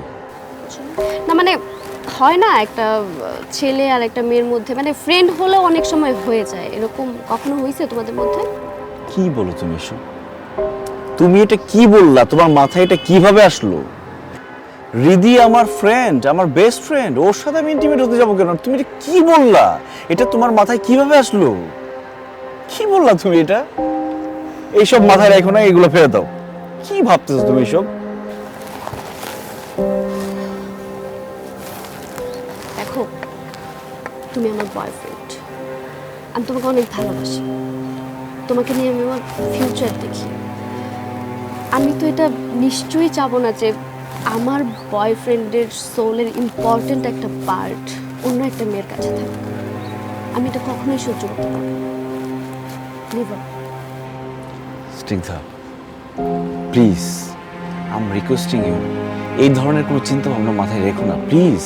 না মানে হয় না একটা ছেলে আর একটা মেয়ের মধ্যে, মানে ফ্রেন্ড হলেও অনেক সময় হয়ে যায়, এরকম কখনো হয়েছে তোমাদের মধ্যে? কি বলো তুমি এসব? তুমি এটা কি বললা? তোমার মাথায় এটা কিভাবে আসলো? রিদি আমার ফ্রেন্ড, আমার বেস্ট ফ্রেন্ড, ওর সাথে আমি ইন্টিমেট হতে যাবো কেন? তুমি এটা কি বললা? এটা তোমার মাথায় কিভাবে আসলো? কি বললা তুমি এটা? এইসব মাথায় রাখো না, এগুলো ফেলে দাও। কি ভাবতেছো তুমি এসব? দেখো, তুমি আমার বয়ফ্রেন্ড, আমি তোমাকে অনেক ভালোবাসি, তোমাকে নিয়ে আমি আমার ফিউচার দেখি। আমি তো এটা নিশ্চয়ই চাবো না যে আমার বয়ফ্রেন্ডের সোলের ইম্পর্ট্যান্ট একটা পার্ট অন্য একটা মেয়ের কাছে থাকে। আমি এটা কখনোই সহ্য করতে পারবো না। Never. Snigdha, please, I am requesting you, এই ধরনের কোনো চিন্তা ভাবনা মাথায় রেখো না প্লিজ।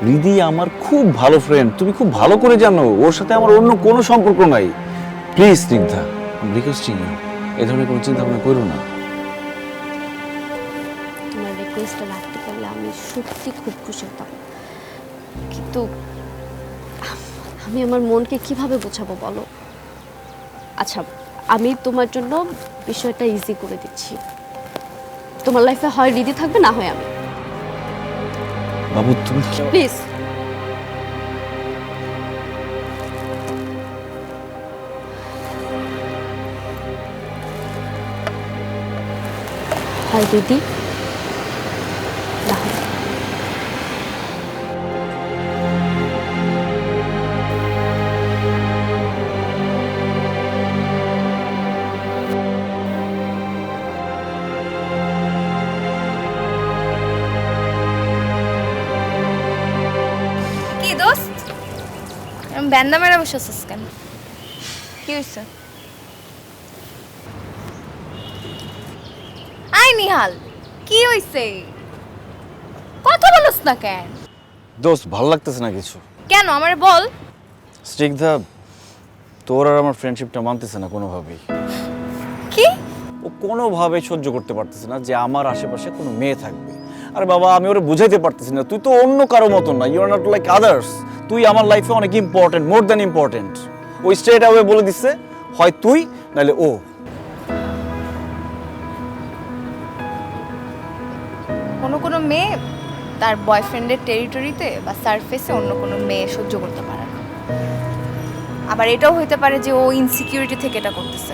রিদি আমার খুব ভালো ফ্রেন্ড, তুমি খুব ভালো করে জানো ওর সাথে আমার অন্য কোনো সম্পর্ক নাই। Please Snigdha, I am requesting you, এই ধরনের কোনো চিন্তা ভাবনা করো না। তোমার রিকোয়েস্টটা রাখতে পারলে আমি সত্যি খুব খুশি হতাম, কিন্তু আমি আমার মনকে কিভাবে বোঝাবো বলো? আচ্ছা, আমি তোমার জন্য বিষয়টা ইজি করে দিচ্ছি। তোমার লাইফে হয় রিদি থাকবে, না হয় আমি। বাবু তুমি প্লিজ। হয় রিদি, না হয় কি দোস্ত, ব্যান্দা মেরা বসে আছিস কেন? কি হয়েছে? আই নিহাল, কি হয়েছে? কথা বলস না কেন? দোস্ত ভালো লাগতেছে না কিছু। কেন আমারে বল। স্নিগ্ধা, তোর আর আমার ফ্রেন্ডশিপটা মানতেছে না কোনোভাবেই। কি? ও কোনোভাবে সহ্য করতে পারতেছে না যে আমার আশেপাশে কোনো মেয়ে থাকবে। আরে বাবা, আমি ওরে বুঝাইতে পারতেছি না, তুই তো অন্য কারো মতন না, you are not like others. তুই আমার লাইফে অনেক ইম্পর্টেন্ট, মোর দ্যান ইম্পর্টেন্ট। ওই স্ট্রেট অ্যাওয়ে বলে দিচ্ছে, হয় তুই নাহলে ও। কোনো কোনো মেয়ে তার বয়ফ্রেন্ডের টেরিটরিতে বা সারফেসে অন্য কোনো মেয়ে সহ্য করতে পারে না। আবার এটাও হইতে পারে যে ও ইনসিকিউরিটি থেকে এটা করতেছে।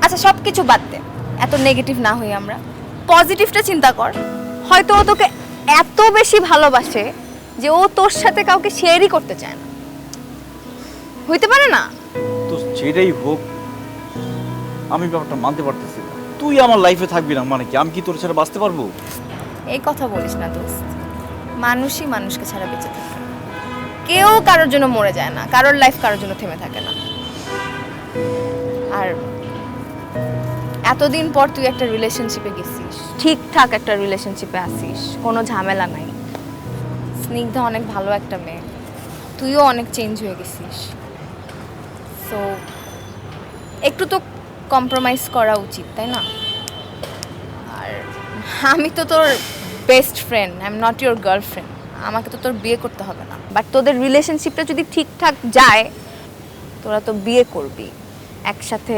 আচ্ছা, সব কিছু বাদ দে, এত নেগেটিভ না হই আমরা, পজিটিভটা চিন্তা কর। হয়তো ও তোকে এত বেশি ভালোবাসে যে ও তোর সাথে কাউকে শেয়ারই করতে চায় না। হইতে পারে না? তো যেটাই হোক, আমি ব্যাপারটা মানতে পারতেছি না। তুই আমার লাইফে থাকবি না মানে কি? আমি কি তোর ছাড়া বাঁচতে পারবো? এই কথা বলিস না দোস্ত, মানুষই মানুষকে ছাড়া বেঁচে থাকে। কেউ কারোর জন্য মরে যায় না, কারোর লাইফ কারোর জন্য থেমে থাকে না। আর এতদিন পর তুই একটা রিলেশনশিপে গেছিস, ঠিকঠাক একটা রিলেশনশিপে আসিস, কোনো ঝামেলা নাই। স্নিগ্ধা অনেক ভালো একটা মেয়ে, তুইও অনেক চেঞ্জ হয়ে গেছিস। সো একটু তো কম্প্রোমাইজ করা উচিত, তাই না? আর আমি তো তোর best friend, I am not your girlfriend. আমাকে তো তোর বিয়ে করতে হবে না, বাট তোদের রিলেশনশিপটা যদি ঠিকঠাক যায়, তোরা তো বিয়ে করবি, একসাথে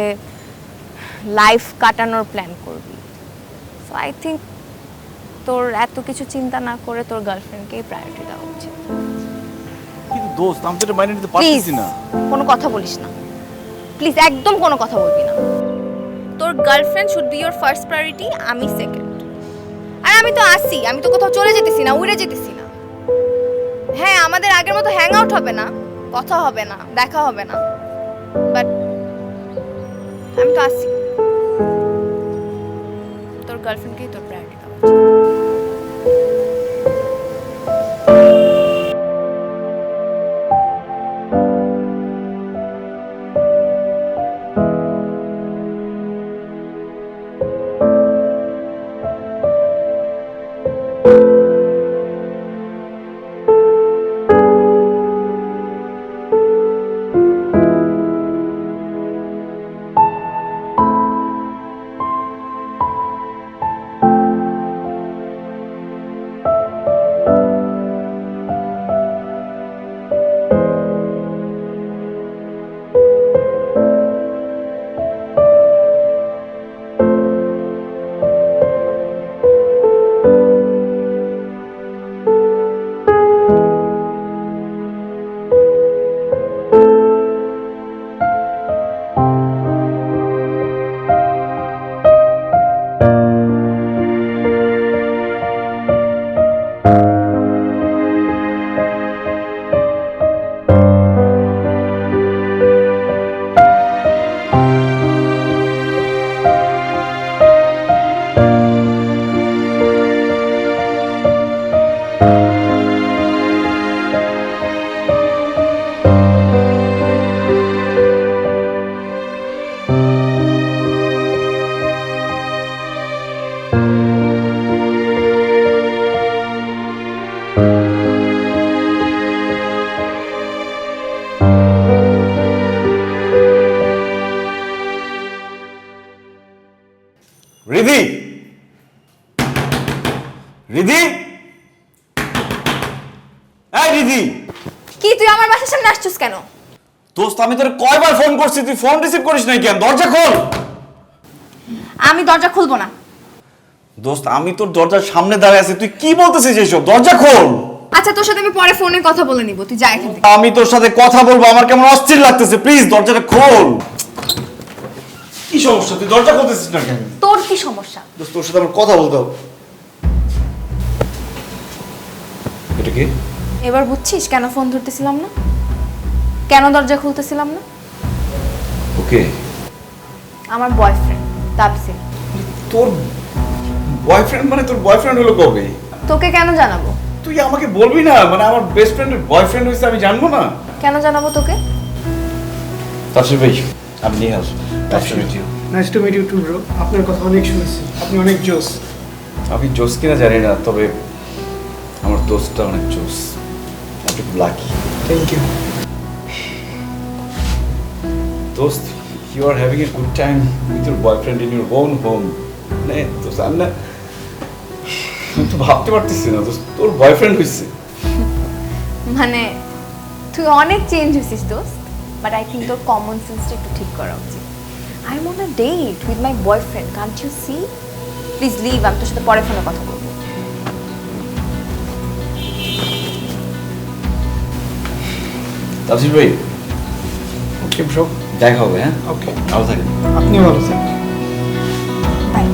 লাইফ কাটানোর প্ল্যান করবি। সো আই থিঙ্ক তোর এত কিছু চিন্তা না করে তোর গার্লফ্রেন্ডকেই প্রায়োরিটি দেওয়া উচিত। কিন্তু দোস্ত, আমি তো এটা মাইনে নিতে প্লিজ পারতেছি না। কোনো কথা বলিস না, প্লিজ একদম কোনো কথা বলবি না। তোর girlfriend should be your first priority, আমি সেকেন্ড। আর আমি তো আসি, আমি তো কোথাও চলে যেতেছি না, উড়ে যেতেছি না। হ্যাঁ, আমাদের আগের মতো হ্যাং আউট হবে না, কথা হবে না, দেখা হবে না, বাট আমি তো আসি। তোর গার্লফ্রেন্ডকেই তোর প্রায়োরিটি দেওয়া উচিত। রিধি, রিধি, এই রিধি, কি তুই আমার বাসার সামনে আসছিস কেন? দোস্ত আমি তোর কয়বার ফোন করছি, তুই ফোন রিসিভ করিস নাই কেন? দরজা খোল। আমি দরজা খুলবো না। দোস্ত আমি তোর দরজার সামনে দাঁড়িয়ে আছি, তুই কি বলতেছিস এসব? দরজা খোল। আচ্ছা তোর সাথে আমি পরে ফোনে কথা বলে নিব, তুই যা এখান থেকে। আমি তোর সাথে কথা বলবো, আমার কেমন অস্থির লাগতেছে, প্লিজ দরজাটা খোল। কি সমস্যা, তুই দরজা খুলতেছিস না কেন? তোর কি সমস্যা? দোস্ত তোর সাথে আমার কথা বলতে হবে। এটা কি? এবার বুঝছিস কেন ফোন ধরতেছিলাম না, কেন দরজা খুলতেছিলাম না? ওকে, আমার বয়ফ্রেন্ড তাপসির। তোর বয়ফ্রেন্ড মানে তোর বয়ফ্রেন্ড হলো কবে? তোকে কেন জানাবো? তুই আমাকে বলবি না, মানে আমার বেস্ট ফ্রেন্ডের বয়ফ্রেন্ড হইছে আমি জানবো না? কেন জানাবো তোকে? তাপসির ভাই, আমি নিয়ে আসবো। তাপসির ভাই, nice to meet you too bro. আপনার কথা অনেক শুনেছি, আপনি অনেক জোস। আমি জোস কিনা জানি না, তবে আমার দোস্তটা অনেক জোস। আপনি খুব লাকি। Thank you. দোস্ত, you are having a good time with your boyfriend in your own home. মানে দোস্ত আমি না, আমি তো ভাবতে পারতেছি না দোস্ত, তোর বয়ফ্রেন্ড হয়েছে। মানে তুই অনেক চেঞ্জ হয়েছিস দোস্ত, বাট আই থিঙ্ক তোর কমন সেন্সটা একটু ঠিক করা উচিত। I want a date with my boyfriend, can't you see? Please leave, আমি তোর সাথে পরে ফোনে কথা বলবো। তাপসির ভাই, ওকে ব্রো, দেখা হবে। হ্যাঁ, ওকে, ভালো থাকেন। আপনি ভালো আছেন? বাই।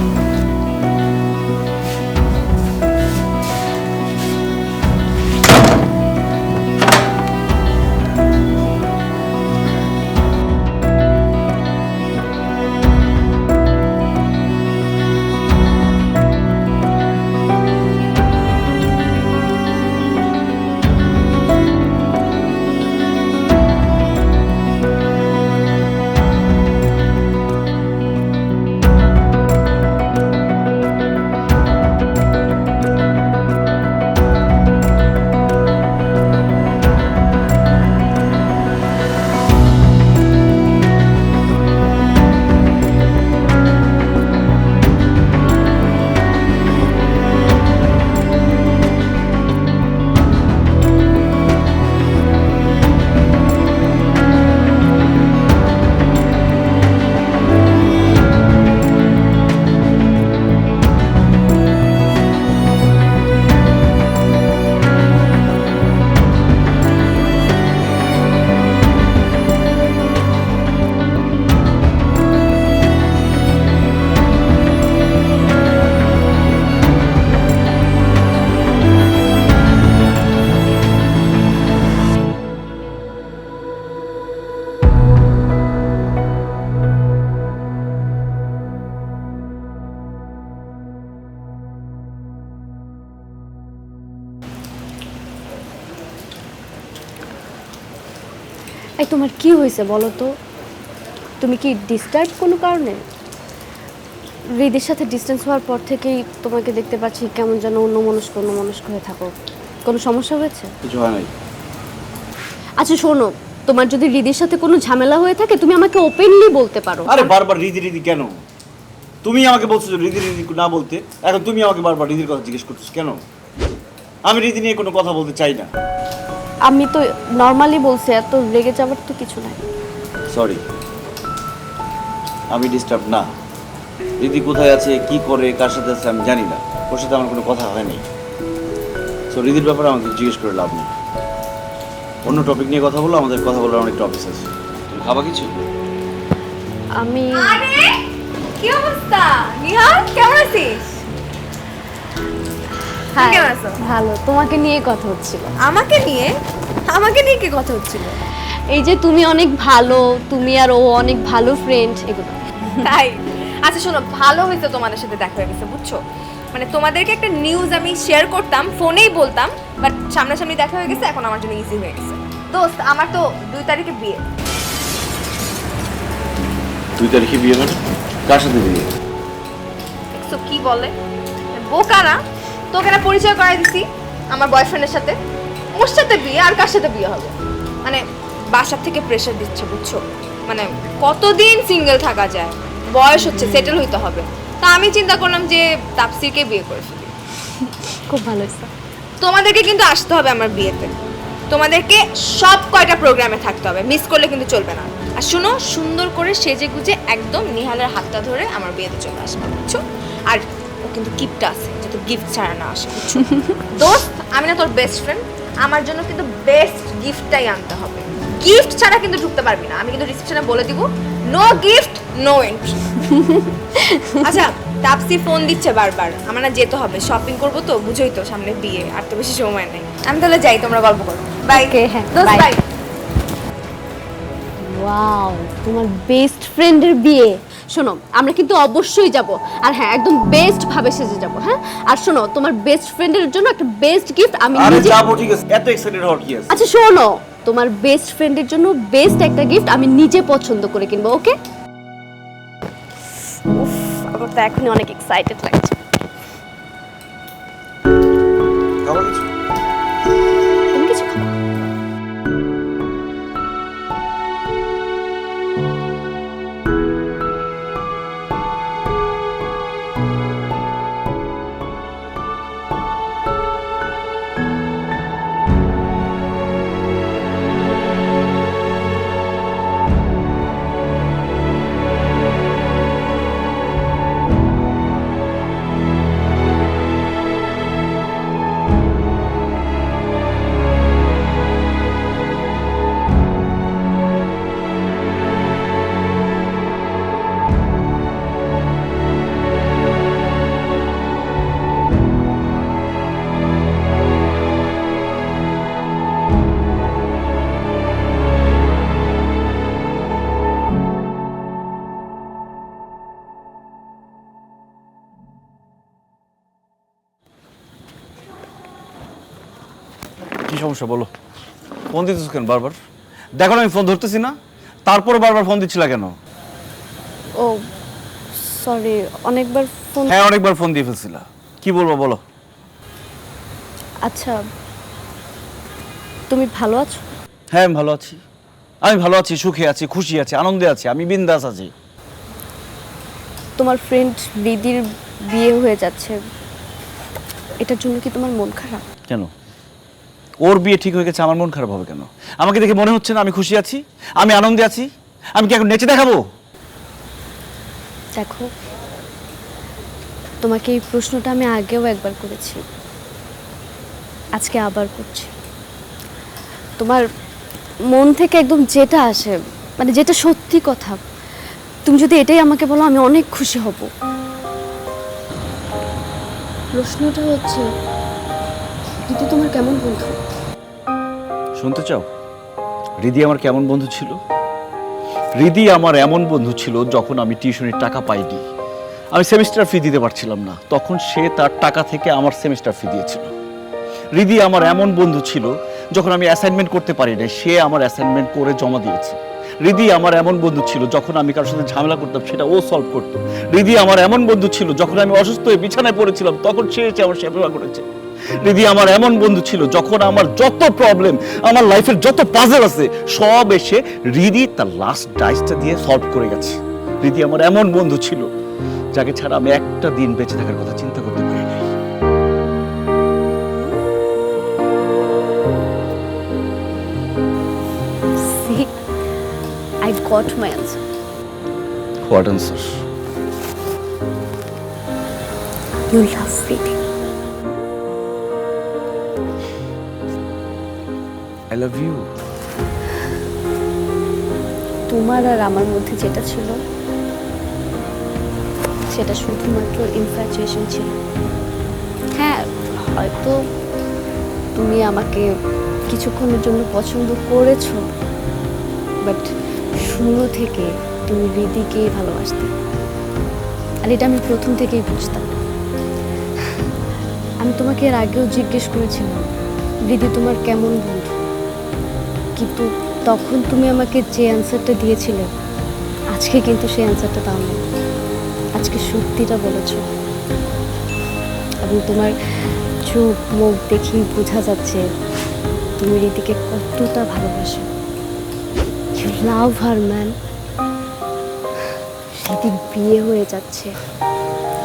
এই তোমার কি হয়েছে বলো তো? তুমি কি ডিস্টার্ব কোনো কারণে? হৃদের সাথে ডিস্টেন্স হওয়ার পর থেকেই তোমাকে দেখতে পাচ্ছি কেমন যেন অন্যমনস্ক হয়ে থাকো। কোনো সমস্যা হয়েছে? কিছু হয় নাই। আচ্ছা শোনো, তোমার যদি হৃদের সাথে কোনো ঝামেলা হয়ে থাকে তুমি আমাকে ওপেনলি বলতে পারো। আরে বারবার রিদি রিদি কেন? তুমি আমাকে বলছো যে রিদি রিদি না বলতে, এখন তুমি আমাকে বারবার রিদির কথা জিজ্ঞেস করছিস কেন? আমি রিদি নিয়ে কোনো কথা বলতে চাই না। আমি তো নর্মালি বলছি, এত রেগে যাবার তো কিছু নাই। সরি, আমি ডিস্টার্ব না। রিদি কোথায় আছে, কি করে, কার সাথে আছে আমি জানি না, ওর সাথে আমার কোনো কথা হয়নি। সো রিদির ব্যাপারে আমাকে জিজ্ঞেস করে লাভ নেই। অন্য টপিক নিয়ে কথা বলো, আমাদের কথা বলার অনেক টপিক আছে। তুমি খাবা কিছু? আমি আরে কি অবস্থা নিহাল, কেমন আছিস? হ্যাঁ, কেমন আছো? ভালো। তোমাকে নিয়ে কথা হচ্ছিল। আমাকে নিয়ে? আমাকে নিয়ে কি কথা হচ্ছিল? এই যে তুমি অনেক ভালো, তুমি আর ও অনেক ভালো ফ্রেন্ড, এগুলো। তাই? আচ্ছা শোনো, ভালো হয়েছে তোমাদের সাথে দেখা হয়ে গেছে, বুঝছো? মানে তোমাদেরকে একটা নিউজ আমি শেয়ার করতাম, ফোনেই বলতাম, বাট সামনাসামনি দেখা হয়ে গেছে, এখন আমার জন্য ইজি হয়ে গেছে। দোস্ত, আমার তো 2 তারিখে বিয়ে। 2 তারিখে বিয়ে মানে? কার সাথে বিয়ে? দেখছো কি বলে, বোকা না? তোকে না পরিচয় করাই দিছি আমার বয়ফ্রেন্ডের সাথে, ওর সাথে বিয়ে, আর কার সাথে বিয়ে হবে? মানে বাসা থেকে প্রেশার দিচ্ছে, বুঝছো? মানে কতদিন সিঙ্গেল থাকা যায়, বয়স হচ্ছে, সেটেল হইতে হবে। তা আমি চিন্তা করলাম যে তাপসিরকে বিয়ে করে ফেলি। খুব ভালো হয়েছে। তোমাদেরকে কিন্তু আসতে হবে আমার বিয়েতে। তোমাদেরকে সব কয়টা প্রোগ্রামে থাকতে হবে, মিস করলে কিন্তু চলবে না। আর শুনো, সুন্দর করে সেজে গুজে একদম নিহালের হাতটা ধরে আমার বিয়েতে চলে আসবে, বুঝছো? আর ও কিন্তু গিফট আছে, যাতে গিফট ছাড়া না আসে, বুঝছো? দোস্ত, আমি না তোর বেস্ট ফ্রেন্ড, আমার জন্য কিন্তু বেস্ট গিফটটাই আনতে হবে। গিফট ছাড়া কিন্তু ঢুকতে পারবি না, আমি কিন্তু রিসেপশনে বলে দিব, নো গিফট নো এন্ট্রি। আচ্ছা, তাপসি ফোন দিচ্ছে বারবার, আমার না যেতে হবে, শপিং করবো তো, বুঝোই তো সামনে বিয়ে, আর তো বেশি সময় নেই। আমি তাহলে যাই, তোমরা গল্প করো। বাই। Okay, হ্যাঁ, দোস্ত, bye. বাই। ওয়াও, তোমার বেস্ট ফ্রেন্ডের বিয়ে। শোনো, আমরা কিন্তু অবশ্যই যাব, আর হ্যাঁ একদম বেস্ট ভাবে সেজে যাব। হ্যাঁ, আর শোনো, তোমার বেস্ট ফ্রেন্ডের জন্য একটা বেস্ট গিফট আমি আরে নিজে। যাবো, ঠিক আছে, এত এক্সাইটেড হওয়ার কি আছে? আচ্ছা শোনো, তোমার বেস্ট ফ্রেন্ডের জন্য বেস্ট একটা গিফট আমি নিজে পছন্দ করে কিনবো, ওকে? উফ, আমার তো এখনই অনেক এক্সাইটেড লাগছে। খাবার কিছু? তুমি কিছু খাবো? কি সমস্যা বলো? ফোন দিতেছ কেন বারবার? দেখো না আমি ফোন ধরতেছি না, তারপরে বারবার ফোন দিচ্ছিলা কেন? ও সরি, অনেকবার ফোন। হ্যাঁ, অনেকবার ফোন দিয়ে ফেলছিলা। কি বলবো বলো? আচ্ছা, তুমি ভালো আছো? হ্যাঁ, আমি ভালো আছি। আমি ভালো আছি, সুখে আছি, খুশি আছি, আনন্দে আছি, আমি বিন্দাস আছি। তোমার ফ্রেন্ড রিদির বিয়ে হয়ে যাচ্ছে, এটার জন্য কি তোমার মন খারাপ? কেন? ওর বিয়ে ঠিক হয়ে গেছে, আমার মন খারাপ হবে কেন? আমাকে দেখে মনে হচ্ছে না আমি খুশি আছি, আমি আনন্দে আছি? আমি কি এখন নেচে দেখাবো? দেখো, তোমাকে এই প্রশ্নটা আমি আগেও একবার করেছি, আজকে আবার করছি। তোমার মন থেকে একদম যেটা আসে, মানে যেটা সত্যি কথা, তুমি যদি এটাই আমাকে বলো, আমি অনেক খুশি হব। প্রশ্নটা হচ্ছে, রিদি তোমার কেমন বন্ধু? শুনতে চাও রিদি আমার কেমন বন্ধু ছিল? রিদি আমার এমন বন্ধু ছিল, যখন আমি টিউশনির টাকা পাইনি, আমি সেমিস্টার ফি দিতে পারছিলাম না, তখন সে তার টাকা থেকে আমার সেমিস্টার ফি দিয়েছিল। রিদি আমার এমন বন্ধু ছিল, যখন আমি অ্যাসাইনমেন্ট করতে পারি না, সে আমার অ্যাসাইনমেন্ট করে জমা দিয়েছে। রিদি আমার এমন বন্ধু ছিল, যখন আমি কারোর সাথে ঝামেলা করতাম সেটা ও সলভ করতো। রিদি আমার এমন বন্ধু ছিল, যখন আমি অসুস্থ হয়ে বিছানায় পড়েছিলাম, তখন সে এসে আমার সেবা করেছে। রিদি আমার এমন বন্ধু ছিল, যখন আমার যত প্রবলেম, আমার লাইফের যত পাজল আছে, সব এসে রিদি তার লাস্ট ডাইসটা দিয়ে সলভ করে গেছে। রিদি আমার এমন বন্ধু ছিল, যাকে ছাড়া আমি একটা দিন বেঁচে থাকার কথা চিন্তা করতে পারি নাই। See, I got my answer. What answer? You love Ridhi. I love you. তোমার আর আমার মধ্যে যেটা ছিল, সেটা শুধুমাত্র ইনফ্যাচুয়েশন ছিল। হ্যাঁ, হয়তো তুমি আমাকে কিছুক্ষণের জন্য পছন্দ করেছো, বাট শুরু থেকে তুমি রিদিকেই ভালোবাসতে, আর এটা আমি প্রথম থেকেই বুঝতাম। আমি তোমাকে এর আগেও জিজ্ঞেস করেছিলাম, রিদি তোমার কেমন বন্ধু, কিন্তু তখন তুমি আমাকে যে অ্যান্সারটা দিয়েছিলে, আজকে কিন্তু সেই অ্যান্সারটা দাও না। আজকে সত্যিটা বলেছো, এবং তোমার চোখ মুখ দেখেই বোঝা যাচ্ছে তুমি রিদিকে কতটা ভালোবাসো। You love her man. রিদির বিয়ে হয়ে যাচ্ছে,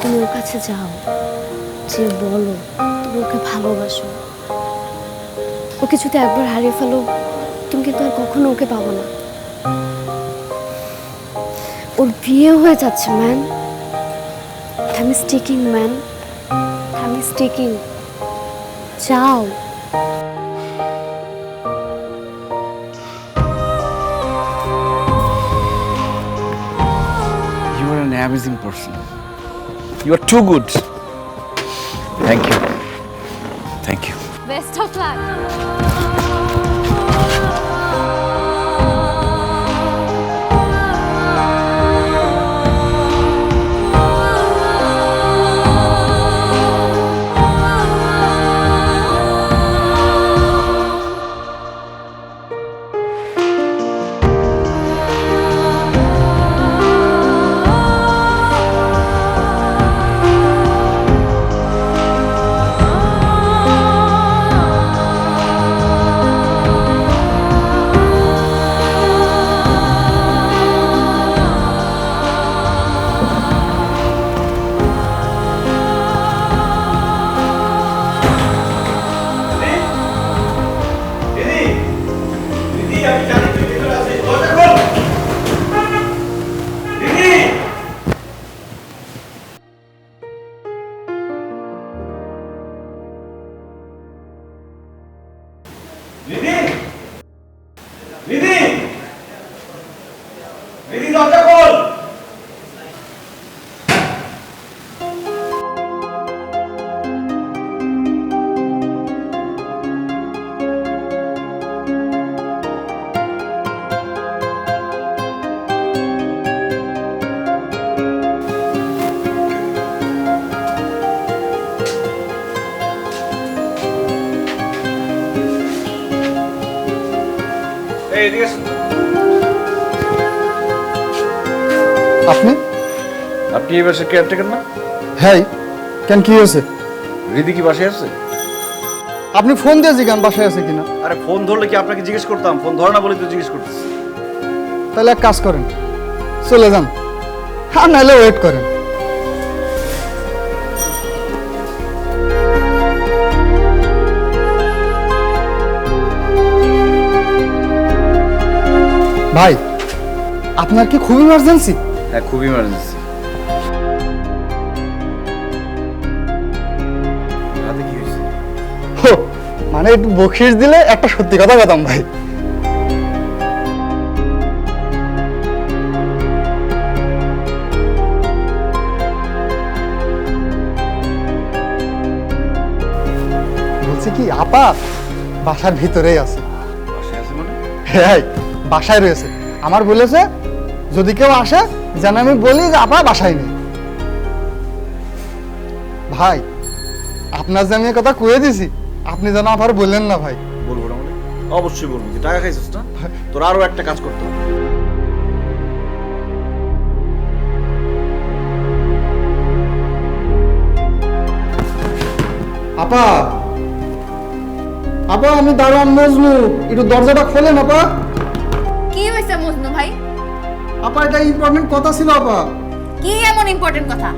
তুমি ওর কাছে যাও, যে বলো তুমি ওকে ভালোবাসো, ওকে ওকে যদি একবার হারিয়ে ফেলো তুমি কিন্তু আর কখনো ওকে পাবো না। ওর বিয়ে হয়ে যাচ্ছে man. Time is ticking man, time is ticking. যাও। You are an amazing person. You are too good. Thank you. Thank you. Best of luck. আপনি? আপনি এই বাসার কেয়ারটেকার না? হ্যাঁ, কেন কি হয়েছে? রিদি কি বাসায় আছে? আপনি ফোন দিয়ে জিজ্ঞান বাসায় আছে কিনা। আরে ফোন ধরলে কি আপনাকে জিজ্ঞেস করতাম? ফোন ধরে না বলে তো জিজ্ঞেস করতেছি। তাহলে এক কাজ করেন, চলে যান, আর নাহলে ওয়েট করেন। ভাই, আপনার কি খুব ইমার্জেন্সি? হ্যাঁ, খুব ইমার্জেন্সি। রাতে কি হয়েছে? মানে একটু বকশিস দিলে একটা সত্যি কথা বলতাম ভাই। বলছি কি, আপা বাসার ভিতরেই আছে। বাসায় আছে মানে? হ্যাঁ, বাসায় রয়েছে। আমার বলেছে যদি কেউ আসে যেন আমি বলি যে আপা বাসায় নেই। ভাই, আপনার যে আমি এ কথা কয়ে দিছি, আপনি যেন আবার বললেন না ভাই। বলবো না মানে? অবশ্যই বলবো। তুই টাকা খাইছিস না? তোর আরো একটা কাজ করতে হবে। আপা, আপা আমি দারোয়ান মজনু, একটু দরজাটা খোলেন আপা। কি হয়েছে মজনু ভাই? আপা এটা ইম্পর্টেন্ট কথা ছিল আপা। কি এমন ইম্পর্টেন্ট কথা?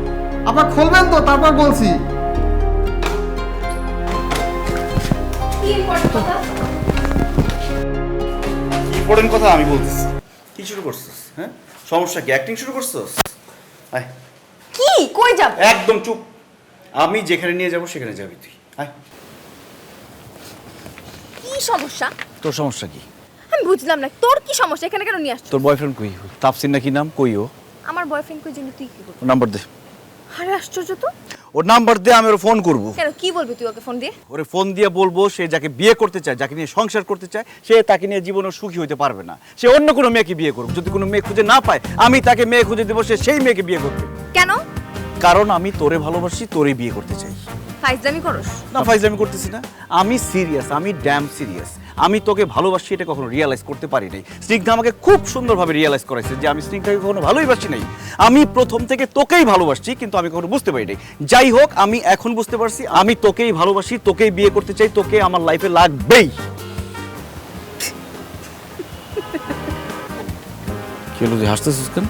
আপা খুলবেন তো, তারপর বলছি। কি ইম্পর্টেন্ট কথা? ইম্পর্টেন্ট কথা আমি বলতেছি। কি শুরু করছিস? হ্যাঁ, সমস্যা কি? অ্যাক্টিং শুরু করছিস? আয়। কি কই যাব? একদম চুপ। আমি যেখানে নিয়ে যাব সেখানে যাবি তুই। আয়। কি সমস্যা? তোর সমস্যা কি? আমি বুঝলাম না, তোর কি সমস্যা? এখানে কেন নিয়ে আসছিস? তোর বয়ফ্রেন্ড কই? তাফসির নাকি নাম? কই ও? আমার বয়ফ্রেন্ড কই জেনে তুই কি করবি? ওর নাম্বার দে। আরে আশ্চর্য তো। ওর নাম্বার দে, আমি ওর ফোন করব। কেন, কি বলবি তুই ওকে ফোন দিয়ে? ওরে ফোন দিয়ে বলবো সে যাকে বিয়ে করতে চায়, যাকে নিয়ে সংসার করতে চায়, সে তাকে নিয়ে জীবনে সুখী হতে পারবে না। সে অন্য কোনো মেয়েকে বিয়ে করুক। যদি কোনো মেয়ে খুঁজে না পায়, আমি তাকে মেয়ে খুঁজে দেবো, সে সেই মেয়েকে বিয়ে করবে। কেন? কারণ আমি তোরে ভালোবাসি, তোরে বিয়ে করতে চাই। ফাইজলামি করস? না, ফাইজলামি করতেছি না। আমি সিরিয়াস, আমি ড্যাম সিরিয়াস। আমি তোকে ভালোবাসি এটা কখনো রিয়েলাইজ করতে পারি নাই। স্নিগ্ধা আমাকে খুব সুন্দরভাবে রিয়েলাইজ করেছে যে আমি স্নিগ্ধাকে কখনো ভালোবাসি নাই। আমি প্রথম থেকে তোকেই ভালোবাসছি, কিন্তু আমি কখনো বুঝতে পারি নাই। যাই হোক, আমি এখন বুঝতে পারছি আমি তোকেই ভালোবাসি, তোকেই বিয়ে করতে চাই, তোকে আমার লাইফে লাগবেই। কি হলো, তুই হাসতেছিস কেন?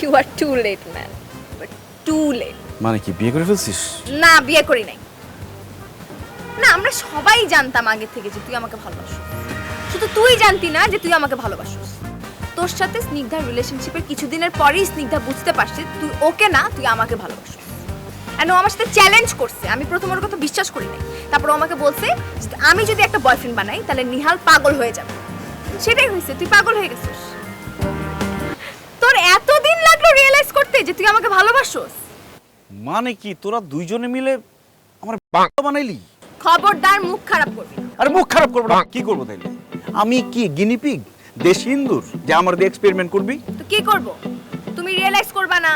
You are too late, man. But too late. মানে কি বিয়ে করে ফেলছিস? না, বিয়ে করি নাই। না, আমরা সবাই জানতাম আগে থেকে যে তুই আমাকে ভালোবাসিস। শুধু তুই জানতি না যে তুই আমাকে ভালোবাসিস। তোর সাথে স্নিগ্ধার রিলেশনশিপের কিছুদিনের পরেই স্নিগ্ধা বুঝতে পারছে তুই ওকে না, তুই আমাকে ভালোবাসিস। আর ও আমার সাথে চ্যালেঞ্জ করছে। আমি প্রথম ওর কথা বিশ্বাস করি নাই। তারপর ও আমাকে বলছে যে আমি যদি একটা বয়ফ্রেন্ড বানাই তাহলে নিহাল পাগল হয়ে যাবে। সেটাই হয়েছে, তুই পাগল হয়ে গেছিস। তোর এতদিন লাগলো রিয়েলাইজ করতে যে তুই আমাকে ভালোবাসিস। মানে কি তোরা দুইজনে মিলে আমার বাঁকা বানাইলি? খবরদার মুখ খারাপ করবি না। আরে মুখ খারাপ করবো না, কি করবো তাইলে? আমি কি গিনিপিগ, দেশি ইন্দুর যে আমার দিয়ে এক্সপেরিমেন্ট করবি? তো কি করব? তুমি রিয়েলাইজ করবা না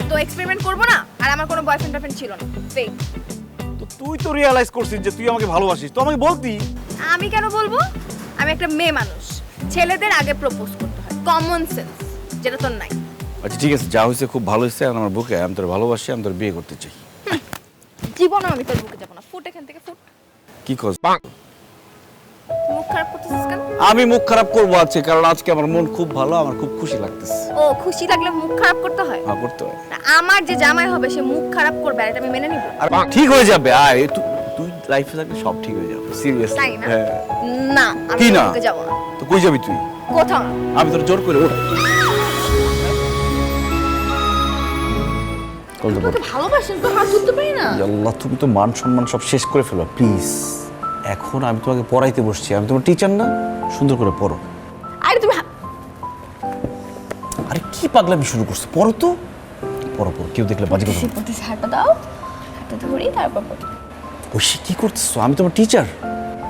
তো এক্সপেরিমেন্ট করব না। আর আমার কোনো বয়ফ্রেন্ড টয়ফ্রেন্ড ছিল না। ফেক। তো তুই তো রিয়েলাইজ করছিস যে তুই আমাকে ভালোবাসিস, তো আমাকে বলতি। আমি কেন বলবো? আমি একটা মেয়ে মানুষ, ছেলেদের আগে প্রপোজ করতে হয়, কমন সেন্স, যেটা তোর নাই। আচ্ছা ঠিক আছে, যা হয়েছে খুব ভালো হয়েছে। এখন আমার বুকে আমি তোর ভালোবাসি, আমি তোর বিয়ে করতে চাই। জীবনে আমি তোর বুকে যাবো না। ফুট এখান থেকে, ফুট। কি কস? মুখ খারাপ করতেছিস কেন? আমি মুখ খারাপ করবো আজকে, কারণ আজকে আমার মন খুব ভালো, আমার খুব খুশি লাগতেছে। ও, খুশি লাগলে মুখ খারাপ করতে হয়? হ্যাঁ, করতে হয়। না, আমার যে জামাই হবে সে মুখ খারাপ করবে, আর এটা আমি মেনে নিব। আর ঠিক হয়ে যাবে। আয় তুই লাইফে থাকলে সব ঠিক হয়ে যাবে, সিরিয়াসলি। তাই না? না, আমি কি তোর না? বুকে যাবো না। তো কই যাবি তুই? কোথাও না। আমি তোর জোর করে ওঠ। তোকে ভালোবাসেন তো হাত ধরতে পারি না। আল্লাহ, তুমি তো মান সম্মান সব শেষ করে ফেলো প্লিজ। এখন আমি তোমাকে পড়াইতে বসছি, আমি তোমার টিচার না? সুন্দর করে পড়ো। আরে তুমি আরে কি পাগলামি শুরু করছো? পড়ো তো, পড়ো পড়ো, কেউ দেখলে বাজে কথা। পড়তেছি, হাতটা দাও, হাতটা ধরি, তারপর পড়ো। ওই সে কি করতেছো? আমি তোমার টিচার।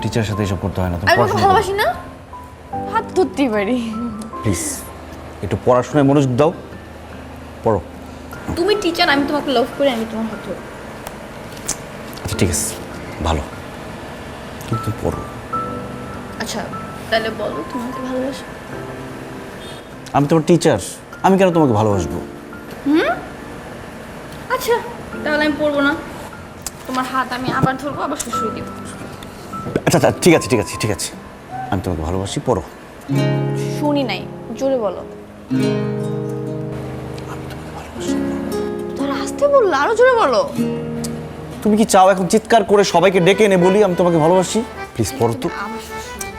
টিচারের সাথে এসব করতে হয় না। তুমি আমি তোকে পড়াশোনা ভালোবাসি না, হাত ধরতেই পারি। প্লিজ একটু পড়াশোনায় মনোযোগ দাও, পড়ো। তুমি টিচার, আমি তোমাকে লাভ করি, আমি তোমার হাত ধরি। আচ্ছা ঠিক আছে, ভালো, কিন্তু পড়ো। আচ্ছা তাহলে বলো, তোমাকে ভালোবাসো? আমি তোমার টিচার, আমি কেন তোমাকে ভালোবাসবো? আচ্ছা তাহলে আমি পড়বো না। তোমার হাত আমি আবার ধরবো, আবার শুশুই দিব। আচ্ছা আচ্ছা ঠিক আছে ঠিক আছে ঠিক আছে, আমি তোমাকে ভালোবাসি, পড়ো। শুনি নাই, জোরে বলো। তোর আসতে বললো, আরো জোরে বলো। তুমি কি চাও এখন চিৎকার করে সবাইকে ডেকে এনে বলি আমি তোমাকে ভালোবাসি? প্লিজ পড়ো তো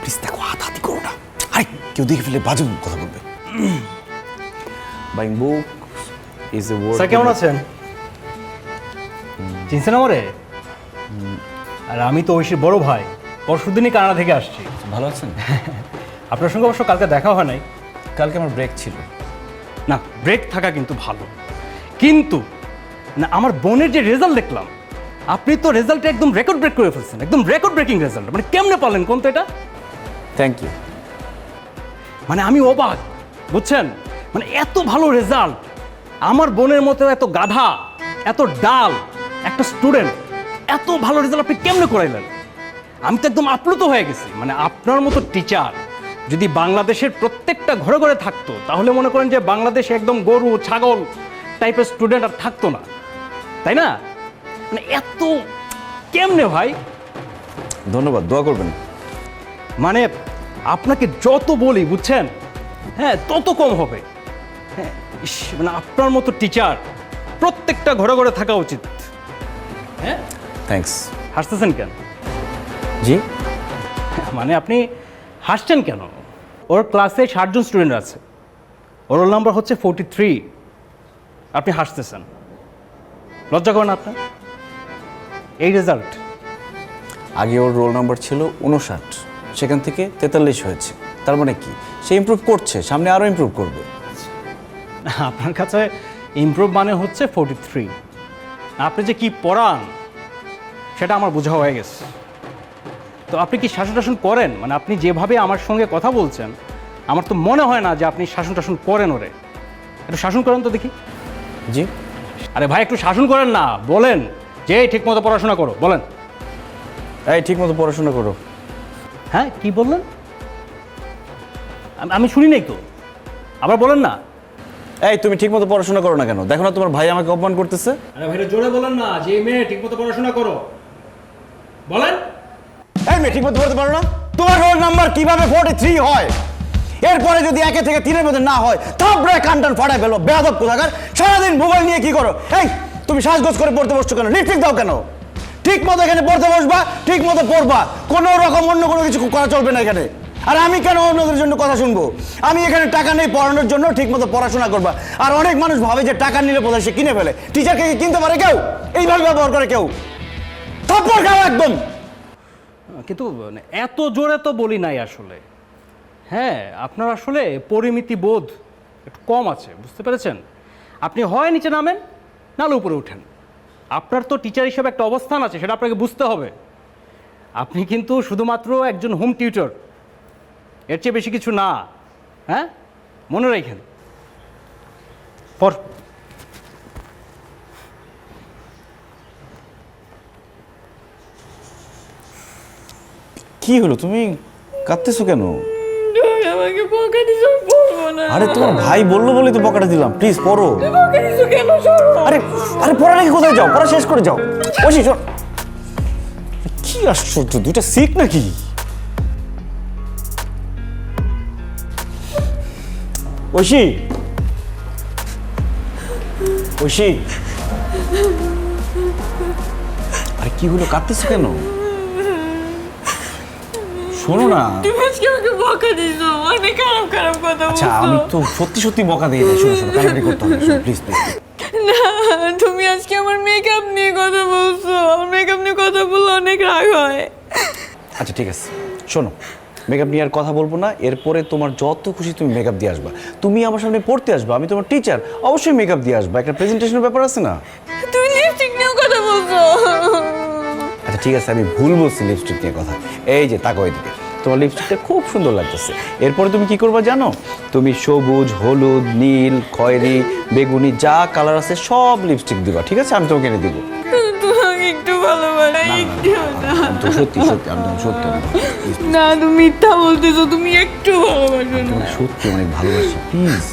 প্লিজ। দেখো হাতাহাতি করো না, আরে কেউ দেখে ফেলে বাজে কথা বলবে। Buying book is a word. Sir কেমন আছেন? চিনছেন আমারে? আর আমি তো ঐশীর বড় ভাই, পরশুদিনই কানাডা থেকে আসছি। ভালো আছেন? আপনার সঙ্গে অবশ্য কালকে দেখা হয় নাই। কালকে আমার ব্রেক ছিল। না, ব্রেক থাকা কিন্তু ভালো, কিন্তু না আমার বোনের যে রেজাল্ট দেখলাম, আপনি তো রেজাল্টে একদম রেকর্ড ব্রেক করে ফেলছেন, একদম রেকর্ড ব্রেকিং রেজাল্ট। মানে কেমনে পারলেন কোন তো এটা? Thank you. মানে আমি অবাক, বুঝছেন? মানে এত ভালো রেজাল্ট, আমার বোনের মতো এত গাধা, এত ডাল একটা স্টুডেন্ট এত ভালো রেজাল্ট আপনি কেমনে করাইলেন? আমি তো একদম আপ্লুত হয়ে গেছি। মানে আপনার মতো টিচার যদি বাংলাদেশের প্রত্যেকটা ঘরে ঘরে থাকতো, তাহলে মনে করেন যে বাংলাদেশে একদম গরু ছাগল টাইপের স্টুডেন্ট আর থাকতো না, তাই না? মানে এত কেমনে ভাই? ধন্যবাদ, দোয়া করবেন। মানে আপনাকে যত বলি, বুঝছেন, হ্যাঁ তত কম হবে। হ্যাঁ, মানে আপনার মতো টিচার প্রত্যেকটা ঘরে ঘরে থাকা উচিত। হ্যাঁ, থ্যাঙ্কস। হাসতেছেন কেন? জি মানে আপনি হাসছেন কেন? ওর ক্লাসে 60 জন স্টুডেন্ট আছে, ওর রোল নাম্বার হচ্ছে 43, আপনি হাসতেছেন, লজ্জা করেন আপনার? এই রেজাল্ট। আগে ওর রোল নাম্বার ছিল 59, সেখান থেকে 43 হয়েছে। তার মানে কি, সে ইমপ্রুভ করছে, সামনে আরও ইমপ্রুভ করবে। আপনার কাছে ইমপ্রুভ মানে হচ্ছে 43। আপনি যে কি পড়ান সেটা আমার বোঝা হয়ে গেছে। তো আপনি কি শাসন টাসন করেন? মানে আপনি যেভাবে আমার সঙ্গে কথা বলছেন, আমার তো মনে হয় না যে আপনি শাসন টাসন করেন ওরে। একটু শাসন করেন তো দেখি। জি। আরে ভাই একটু শাসন করেন না, বলেন যে ঠিক মতো পড়াশোনা করো, বলেন। এই ঠিক মতো পড়াশোনা করো। হ্যাঁ কি বললেন? আমি শুনি নাই তো, আবার বলেন না। এই তুমি ঠিক মতো পড়াশোনা করো না কেন? দেখো না তোমার ভাই আমাকে অপমান করতেছে। আরে ভাইরা জোরে বলেন না যে এই মেয়ে ঠিক মতো পড়াশোনা করো, বলেন। এই মেয়ে ঠিক মতো পড়তে পারো না? তোমার রোল নাম্বার কিভাবে 43 হয়? এরপরে যদি 1 থেকে 3 এর মধ্যে না হয়, থাপড়ে কানটান ফাটাই ফেলো, বেয়াদব কোথাকার। সারাদিন মোবাইল নিয়ে কি করো? এই তুমি সাজগোজ করে পড়তে বসছো কেন? লিপস্টিক দাও কেন? ঠিক মতো এখানে পড়তে বসবা, ঠিক মতো পড়বা, কোনো রকম অন্য কোনো কিছু করা চলবে না এখানে। আর আমি কেন অন্যদের জন্য কথা শুনবো? আমি এখানে টাকা নেই পড়ানোর জন্য, ঠিক মতো পড়াশোনা করবা। আর অনেক মানুষ ভাবে যে টাকা নিলে বোধহয় সে কিনে ফেলে। টিচারকে কি কিনতে পারে কেউ? এইভাবে ব্যবহার করে কেউ? থাপ্পড় খাও একদম। কিন্তু এত জোরে তো বলি নাই আসলে। হ্যাঁ, আপনার আসলে পরিমিতি বোধ একটু কম আছে, বুঝতে পেরেছেন? আপনি হয় নিচে নামেন, নাহলে উপরে উঠেন। আপনার তো টিচার হিসেবে একটা অবস্থান আছে, সেটা আপনাকে বুঝতে হবে। আপনি কিন্তু শুধুমাত্র একজন হোম টিউটর, এর চেয়ে বেশি কিছু না। হ্যাঁ, মনে রাখেন। পর কি হলো, তুমি কাঁদতেছো কেন? আমাকে বকা দিছো, পড়বো না। আরে তোমার ভাই বললো বলেই তো বকাটা দিলাম, প্লিজ পড়ো। বকা দিছো কেন? সরো। আরে আরে পড়া নাকি কোথায় যাও? পড়া শেষ করে যাও। ওশি শোন, কি আশ্চর্য, দুইটা সিক নাকি? ওশি ওশি, আরে কি হলো, কাঁদতেছো কেন? শোনো না। তুমি আজকে আমাকে বকা দিছো, অনেক খারাপ খারাপ কথা বলছো। আচ্ছা আমি তো সত্যি সত্যি বকা দিই না। শোনো শোনো, কান্নাকাটি করতে হবে, প্লিজ প্লিজ। না, তুমি আজকে আমার মেকআপ নিয়ে কথা বলছো। আমার মেকআপ নিয়ে কথা বললে অনেক রাগ হয়। আচ্ছা ঠিক আছে, শোনো, মেকআপ নিয়ে আর কথা বলবো না। এরপরে তোমার যত খুশি তুমি মেকআপ দিয়ে আসবা। তুমি আমার সামনে পড়তে আসবা, আমি তোমার টিচার, অবশ্যই মেকআপ দিয়ে আসবা। একটা প্রেজেন্টেশনের ব্যাপার আছে না? তুমি লিপস্টিক নিয়েও কথা বলছো। আচ্ছা ঠিক আছে, আমি ভুল বলছি লিপস্টিক নিয়ে কথা। এই যে তাকো এদিকে, তোমার লিপস্টিকটা খুব সুন্দর লাগতেছে। এরপরে তুমি কি করবা জানো? তুমি সবুজ, হলুদ, নীল, খয়েরি, বেগুনি যা কালার আছে সব লিপস্টিক দিবা, ঠিক আছে? আমি তোমাকে এনে দিব। তোমাকে একটু ভালোবাসা, একটু না। আমি তো সত্যি সত্যি, আমি তোমাকে সত্যি না, তুমি মিথ্যা বলতেছো। তুমি একটু ভালোবাসো না। তোমাকে সত্যি অনেক ভালোবাসি, প্লিজ।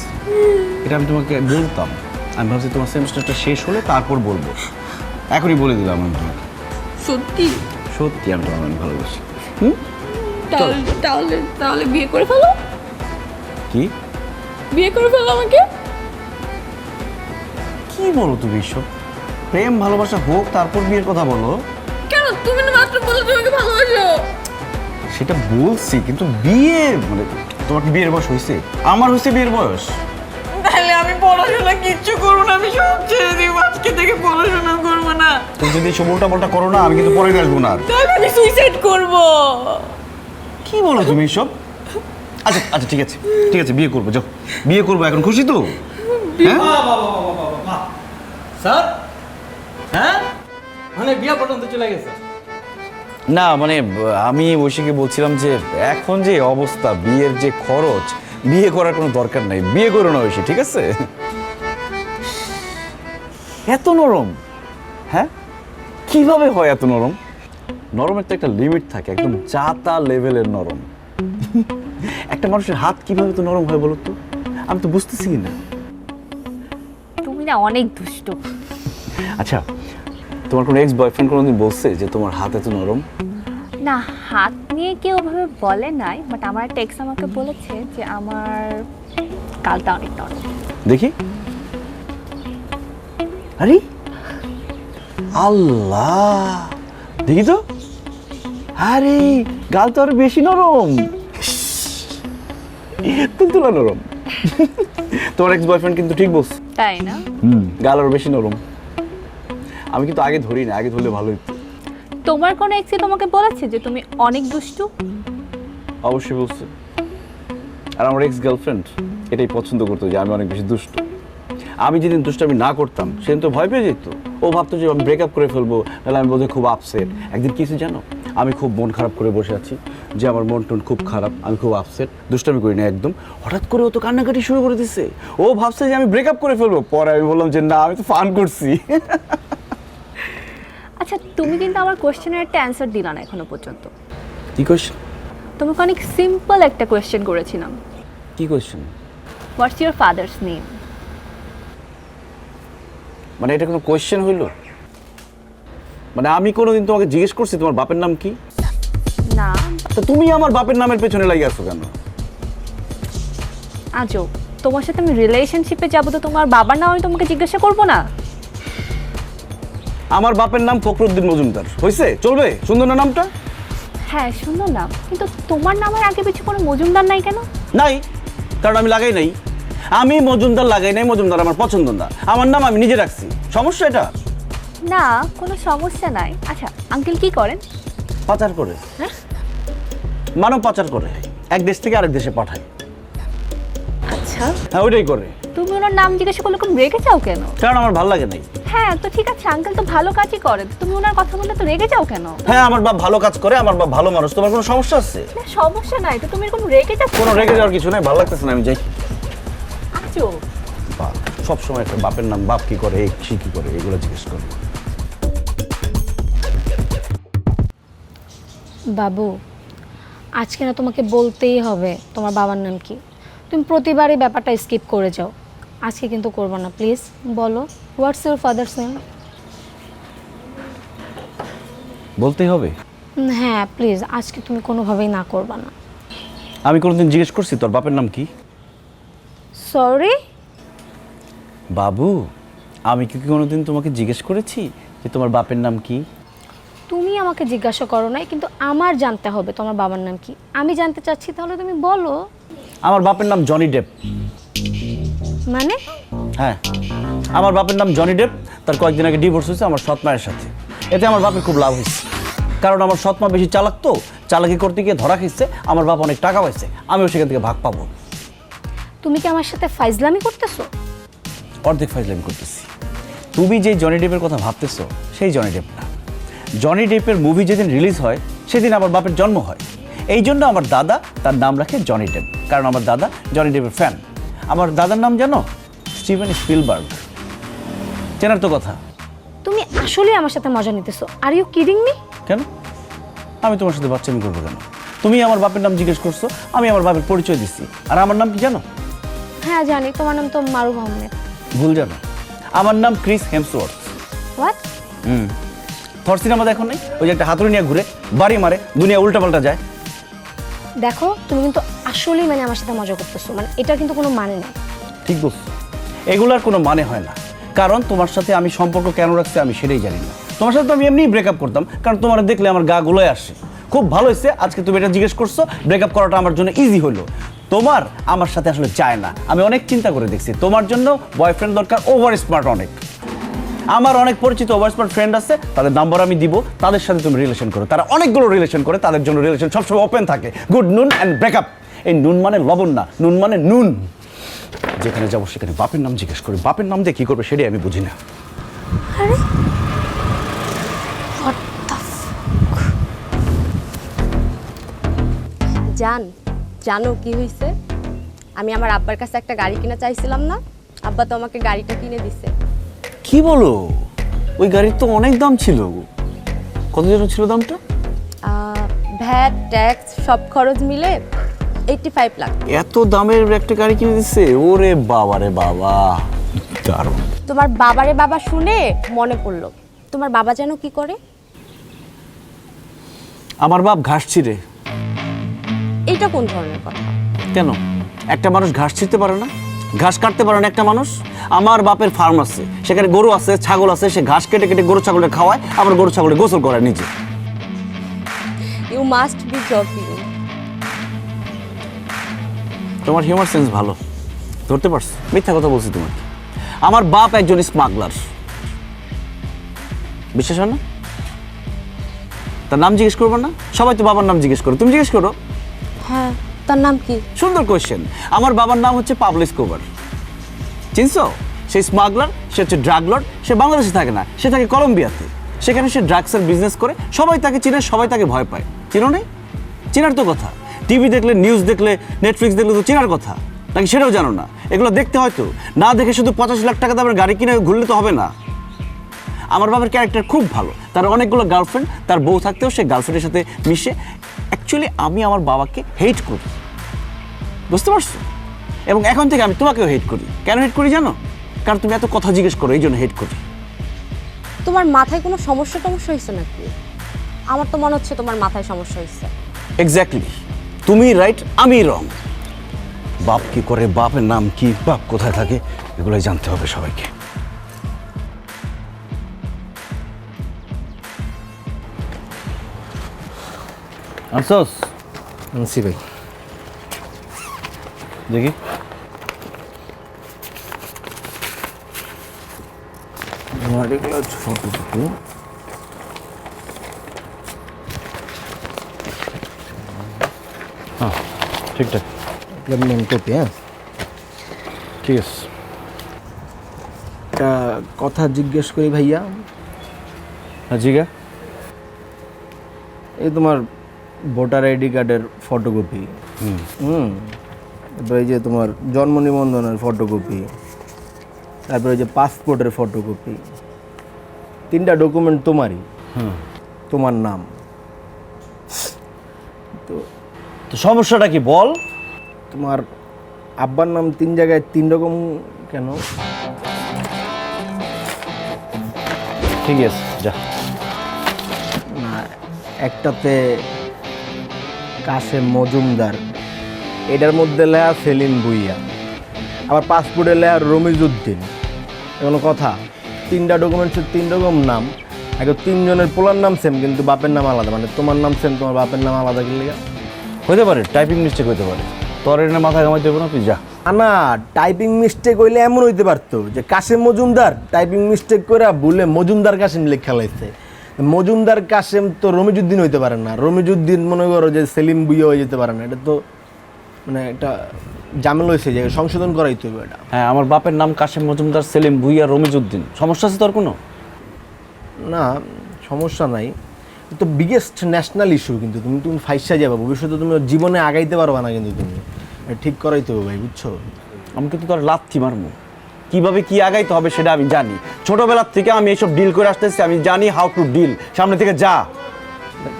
এটা আমি তোমাকে বলতাম, আমি ভাবছি তোমার সেমিস্টারটা শেষ হলে তারপর বলবো। এখনই বলে দিলাম আমি তোমাকে। সত্যি? সত্যি আমি তোমাকে অনেক ভালোবাসি। তাহলে তাহলে তাহলে বিয়ে করে ফেলো। কি বিয়ে করে ফেলো আমাকে। কি বলো তুমি এসব? প্রেম ভালোবাসা হোক তারপর বিয়ের কথা বলো। কেন? তুমি না মাত্র বলে তোমাকে ভালোবাসো। সেটা বলছি, কিন্তু বিয়ে মানে তোমার কি বিয়ের বয়স হয়েছে? আমার হয়েছে বিয়ের বয়স। তাহলে আমি পড়াশোনা কিচ্ছু করবো না, আমি সব ছেড়ে দিব। আজকে থেকে পড়াশোনা করবো না। তুমি যদি এসব উল্টা পাল্টা করো না, আমি কিন্তু পরে আসবো না। তাহলে আমি সুইসাইড করবো। কি বলো তুমি এসব? আচ্ছা আচ্ছা ঠিক আছে, ঠিক আছে, বিয়ে করবো, যাও বিয়ে করবো। এখন খুশি তো? হ্যাঁ স্যার, হ্যাঁ, মানে বিয়া পর্যন্ত চলে গেছে। না মানে আমি ঐশীকে বলছিলাম যে এখন যে অবস্থা, বিয়ের যে খরচ, বিয়ে করার কোনো দরকার নাই। বিয়ে করো না ঐশী, ঠিক আছে? এত নরম? হ্যাঁ, কিভাবে হয় এত নরম? নরমের তো একটা লিমিট থাকে, একদম জাতা লেভেলের নরম। একটা মানুষের হাত কিভাবে তো নরম হয় বলো তো? আমি তো বুঝতেছি না। তুমি না অনেক দুষ্ট। আচ্ছা, তোমার কোনো এক্স বয়ফ্রেন্ড কোনোদিন বলছে যে তোমার হাত এত নরম? না, হাত নিয়ে কেউ ওভাবে বলে নাই, বাট আমার একটা এক্স আমাকে বলেছে যে আমার গালটা অনেক নরম। দেখি। আরে আল্লাহ, দেখি তো। আরে গাল তো আরো বেশি নরম, তুলতুলা নরম। তোমার এক্স বয়ফ্রেন্ড কিন্তু ঠিক বলছে। তাই না? গাল আরো বেশি নরম। আমি কিন্তু আগে ধরি না, আগে ধরলে ভালো হতো। তোমার কোন এক্সে তোমাকে বলেছে যে তুমি অনেক দুষ্টু? অবশ্যই বলছে। আর আমার এক্স গার্লফ্রেন্ড এটাই পছন্দ করতো যে আমি অনেক বেশি দুষ্ট। আমি যেদিন দুষ্টামি না করতাম সেদিন তো ভয় পেয়ে যেত। ও ভাবতো যে আমি ব্রেকআপ করে ফেলবো, তাহলে আমি বোধহয় খুব আপসেট। একদিন কিছু জানো, আমি খুব মন খারাপ করে বসে আছি যে আমার মন টন খুব খারাপ, আমি খুব আপসেট, দুষ্টামি করি না একদম। হঠাৎ করে ও তো কান্নাকাটি শুরু করে দিছে। ও ভাবছে যে আমি ব্রেকআপ করে ফেলবো। পরে আমি বললাম যে না, আমি তো ফান করছি। আচ্ছা, তুমি কিন্তু আমার কোশ্চেনের একটা অ্যান্সার দিলা না এখনো পর্যন্ত। কি কোশ্চেন? তোমাকে অনেক সিম্পল একটা কোশ্চেন করেছিলাম। কি question? What's your father's name? মানে এটা কোনো কোশ্চেন হইল? মানে আমি কোনোদিন তোমাকে জিজ্ঞেস করছি তোমার বাপের নাম কি? না। তো তুমি আমার বাপের নামের পেছনে লাগে আছো কেন? আজব, তোমার সাথে আমি রিলেশনশিপে যাবো তো তোমার বাবার নাম আমি তোমাকে জিজ্ঞাসা করবো না? আমার বাপের নাম ফখরুদ্দিন মজুমদার, হয়েছে? চলবে? সুন্দর না নামটা? হ্যাঁ সুন্দর নাম, কিন্তু তোমার নামের আগে পিছু কোনো মজুমদার নাই কেন? নাই, কারণ আমি লাগাই নাই। আমি মজুমদার লাগাই নাই, মজুমদার আমার পছন্দ না, আমার নাম আমি নিজে রাখছি। সমস্যা এটা? না, কোনো সমস্যা নাই। আচ্ছা আঙ্কেল কি করেন? পাচার করে, মানব পাচার করে, এক দেশ থেকে আরেক দেশে পাঠায়। আচ্ছা হ্যাঁ ওইটাই করে। তুমি ওনার নাম জিজ্ঞাসা করলে কোন রেগে যাও কেন? কারণ আমার ভালো লাগে নাই। হ্যাঁ তো ঠিক আছে, আঙ্কেল তো ভালো কাজই করে, তুমি ওনার কথা বললে তো রেগে যাও কেন? হ্যাঁ আমার বাপ ভালো কাজ করে, আমার বাপ ভালো মানুষ। তোমার কোনো সমস্যা আছে? না সমস্যা নাই, তো তুমি এরকম রেগে যাও? কোনো রেগে যাওয়ার কিছু নাই, ভালো লাগতেছে না, আমি যাই। আচ্ছা বাপ সবসময় একটা বাপের নাম, বাপ কি করে, সে কি করে, এগুলো জিজ্ঞেস করে। বাবু, আজকে না তোমাকে বলতেই হবে তোমার বাবার নাম কি। তুমি প্রতিবারই ব্যাপারটা স্কিপ করে যাও, আজকে কিন্তু করবো না। প্লিজ বলো, হোয়াটস ইউর ফাদার্স নেম? বলতেই হবে? হ্যাঁ প্লিজ, আজকে তুমি কোনোভাবেই না করবা না। আমি কোনোদিন জিজ্ঞেস করছি তোর বাপের নাম কি? সরি বাবু, আমি কি কোনোদিন তোমাকে জিজ্ঞেস করেছি যে তোমার বাপের নাম কি? তুমি আমাকে জিজ্ঞাসা করো নাই, কিন্তু আমার জানতে হবে তোমার বাবার নাম কি। আমি জানতে চাচ্ছি, তাহলে তুমি বলো। আমার বাপের নাম জনি ডেপ। মানে? হ্যাঁ, আমার বাপের নাম জনি ডেপ। তার কয়েকদিন আগে ডিভোর্স হয়েছে আমার সৎ মায়ের সাথে। এতে আমার বাপের খুব লাভ হয়েছে, কারণ আমার সৎ মা বেশি চালাক, তো চালাকি করতে গিয়ে ধরা খেয়েছে। আমার বাপ অনেক টাকা পাইছে, আমিও সেখান থেকে ভাগ পাবো। তুমি কি আমার সাথে ফাইজলামি করতেছো? অর্ধেক ফাইজলামি করতেছি। তুমি যে জনি ডেপের কথা ভাবতেছো সেই জনি ডেপ না। জনি ডেপের মুভি যেদিন রিলিজ হয় সেদিন আমার বাপের জন্ম হয়। এই জন্য আমার দাদা তার নাম রাখে জনি ডেপ, কারণ আমার দাদা জনি ডেপের ফ্যান। আমার দাদার নাম জানো? Steven Spielberg. চেনার তো কথা। তুমি আসলে আমার সাথে মজা নিতেছো? Are you kidding me? কেন? আমি তোমার সাথে বাচ্চামি করবো কেন? তুমি আমার বাপের নাম জিজ্ঞেস করছো, আমি আমার বাপের পরিচয় দিচ্ছি। আর আমার নাম কি জানো? হ্যাঁ জানি, তোমার নাম তো মারুফ আহমেদ। ভুল জানো, আমার নাম Chris Hemsworth. What? Thor cinema দেখো নাই? ওই যে একটা হাতুড়ি নিয়ে ঘুরে বাড়ি মারে, দুনিয়া উল্টাপাল্টা যায়। দেখো তুমি কিন্তু আসলেই মানে আমার সাথে মজা করতেছো, মানে এটা কিন্তু কোনো মানে নেই। ঠিক বলছো, এগুলার কোনো মানে হয় না। কারণ তোমার সাথে আমি সম্পর্ক কেন রাখছি আমি সেটাই জানি না। তোমার সাথে তো আমি এমনিই ব্রেকআপ করতাম, কারণ তোমার দেখলে আমার গা গুলোয় আসে। খুব ভালো হয়েছে আজকে তুমি এটা জিজ্ঞেস করছো, ব্রেকআপ করাটা আমার জন্য ইজি হলো। তোমার আমার সাথে আসলে চায় না। আমি অনেক চিন্তা করে দেখছি, তোমার জন্য বয়ফ্রেন্ড দরকার ওভার স্মার্ট অনেক। আমার অনেক পরিচিত ওভার স্মার্ট ফ্রেন্ড আছে, তাদের নাম্বার আমি দিব, তাদের সাথে তুমি রিলেশন করো। তারা অনেকগুলো রিলেশন করে, তাদের জন্য রিলেশন সবসময় ওপেন থাকে। গুড নুন অ্যান্ড ব্রেকআপ। এই নুন মানে লবণ না, নুন মানে নুন। যেখানে যাবো সেখানে বাপের নাম জিজ্ঞেস করি, বাপের নাম দিয়ে কী করবে সেটাই আমি বুঝি না। জানো কি হয়েছে? আমি আমার আব্বার কাছে একটা গাড়ি কিনা চাইছিলাম না, আব্বা তো আমাকে গাড়িটা কিনে দিছে। কি বলো? ওই গাড়ির তো অনেক দাম ছিল। কত যেন ছিল দামটা? ভ্যাট ট্যাক্স সব খরচ মিলে 85 লাখ। এত দামের একটা গাড়ি কিনে দিচ্ছে? ওরে বাবা রে বাবা, দারুণ। তোমার বাবারে বাবা শুনে মনে পড়লো, তোমার বাবা যেন কি করে? আমার বাপ ঘাস ছিঁড়ে। এইটা কোন ধরনের কথা? কেন, একটা মানুষ ঘাস ছিঁড়তে পারে না? ঘাস কাটতে পারে না একটা মানুষ? আমার বাপের ফার্ম আছে, সেখানে গরু আছে, ছাগল আছে, সে ঘাস কেটে কেটে গরু ছাগলকে খাওয়ায়, আবার গরু ছাগলকে গোসল করে নিজে। You must be joking. তোমার হিউমার সেন্স ভালো, ধরতে পারছো? মিথ্যা কথা বলছি তোমাকে। আমার বাপ একজন স্মাগলার, বিশ্বাস হয় না? তার নাম জিজ্ঞেস করবো না? সবাই তো বাবার নাম জিজ্ঞেস করো, তুমি জিজ্ঞেস করো। হ্যাঁ, তার নাম কি? সুন্দর কোয়েশ্চেন। আমার বাবার নাম হচ্ছে পাবলো এসকোবার। চিনছো? সে স্মাগলার, সে হচ্ছে ড্রাগ লর্ড। সে বাংলাদেশে থাকে না, সে থাকে কলম্বিয়াতে। সেখানে সে ড্রাগসের বিজনেস করে, সবাই তাকে চিনে, সবাই তাকে ভয় পায়। চিনো নেই? চেনার তো কথা। টিভি দেখলে, নিউজ দেখলে, নেটফ্লিক্স দেখলে তো চেনার কথা, নাকি সেটাও জানো না? এগুলো দেখতে হয়তো না, দেখে শুধু 85 লাখ টাকা দামের গাড়ি কিনে ঘুরলে তো হবে না। আমার বাবার ক্যারেক্টার খুব ভালো, তার অনেকগুলো গার্লফ্রেন্ড, তার বউ থাকতেও সে গার্লফ্রেন্ডের সাথে মিশে। অ্যাকচুয়ালি আমি আমার বাবাকে হেট করি, বুঝতে পারছো? এবং এখন থেকে আমি তোমাকেও হেট করি। কেন হেট করি জানো? কারণ তুমি এত কথা জিজ্ঞেস করো, এই জন্য হেট করি। তোমার মাথায় কোনো সমস্যা হয়েছে নাকি? আমার তো মনে হচ্ছে তোমার মাথায় সমস্যা হয়েছে। এক্স্যাক্টলি, তুমি রাইট, আমি রং। বাপ কি করে, বাপের নাম কি, বাপ কোথায় থাকে, এগুলোই জানতে হবে সবাইকে। আনছস? আনছি ভাই। দেখি। আমার এগুলো ফটো কপি। হ্যাঁ ঠিকঠাক, মেন কপি। হ্যাঁ, ঠিক আছে। একটা কথা জিজ্ঞেস করি ভাইয়া। হ্যাঁ জিগা। এই তোমার ভোটার আইডি কার্ডের ফটোকপি, তারপরে এই যে তোমার জন্ম নিবন্ধনের ফটোকপি, তারপরে এই যে পাসপোর্টের ফটোকপি, 3টা ডকুমেন্ট তোমারই, তোমার নাম। তো সমস্যাটা কি বল? তোমার আব্বার নাম 3 জায়গায় 3 রকম কেন? ঠিক আছে যা। না, একটাতে কাশেম মজুমদার, এটার মধ্যে লেয়া সেলিম ভুইয়া, আবার পাসপোর্টে লেয়া রমিজউদ্দিন। কোনো কথা? 3টা ডকুমেন্টসের 3 রকম নাম, আগে 3 জনের পোলার নাম সেম কিন্তু বাপের নাম আলাদা, মানে তোমার নাম সেম তোমার বাপের নাম আলাদা কি লেগা? হতে পারে টাইপিং মিস্টেক হতে পারে, তোর এনে মাথা ঘামাই দেবো না, তুই যা। না, টাইপিং মিস্টেক হইলে এমন হইতে পারতো যে কাশেম মজুমদার টাইপিং মিস্টেক করে ভুলে মজুমদার কাশেম লেখা লাইছে। মজুমদার কাশেম তো রমিজউদ্দিন হইতে পারে না, রমিজউদ্দিন মনে করো যে সেলিম বুইয়া হয়ে যেতে পারে না। এটা তো মানে একটা ঝামেলা হয়েছে, যে সংশোধন করাইতে হবে এটা। হ্যাঁ, আমার বাপের নাম কাশেম মজুমদার, সেলিম ভুইয়া, রমিজউদ্দিন। সমস্যা আছে তোর কোনো? না, সমস্যা নাই, তো বিগেস্ট ন্যাশনাল ইস্যু। কিন্তু তুমি ফাইসা যাবে, ভবিষ্যতে তুমি জীবনে আগাইতে পারবা না, কিন্তু তুমি এটা ঠিক করাইতে হবে ভাই, বুঝছো? আমি কিন্তু তোর লাথি মারবো, কিভাবে কি আগাইতে হবে সেটা আমি জানি। ছোটবেলার থেকে আমি এইসব ডিল করে আসতেছি, আমি জানি হাউ টু ডিল। সামনে থেকে যা।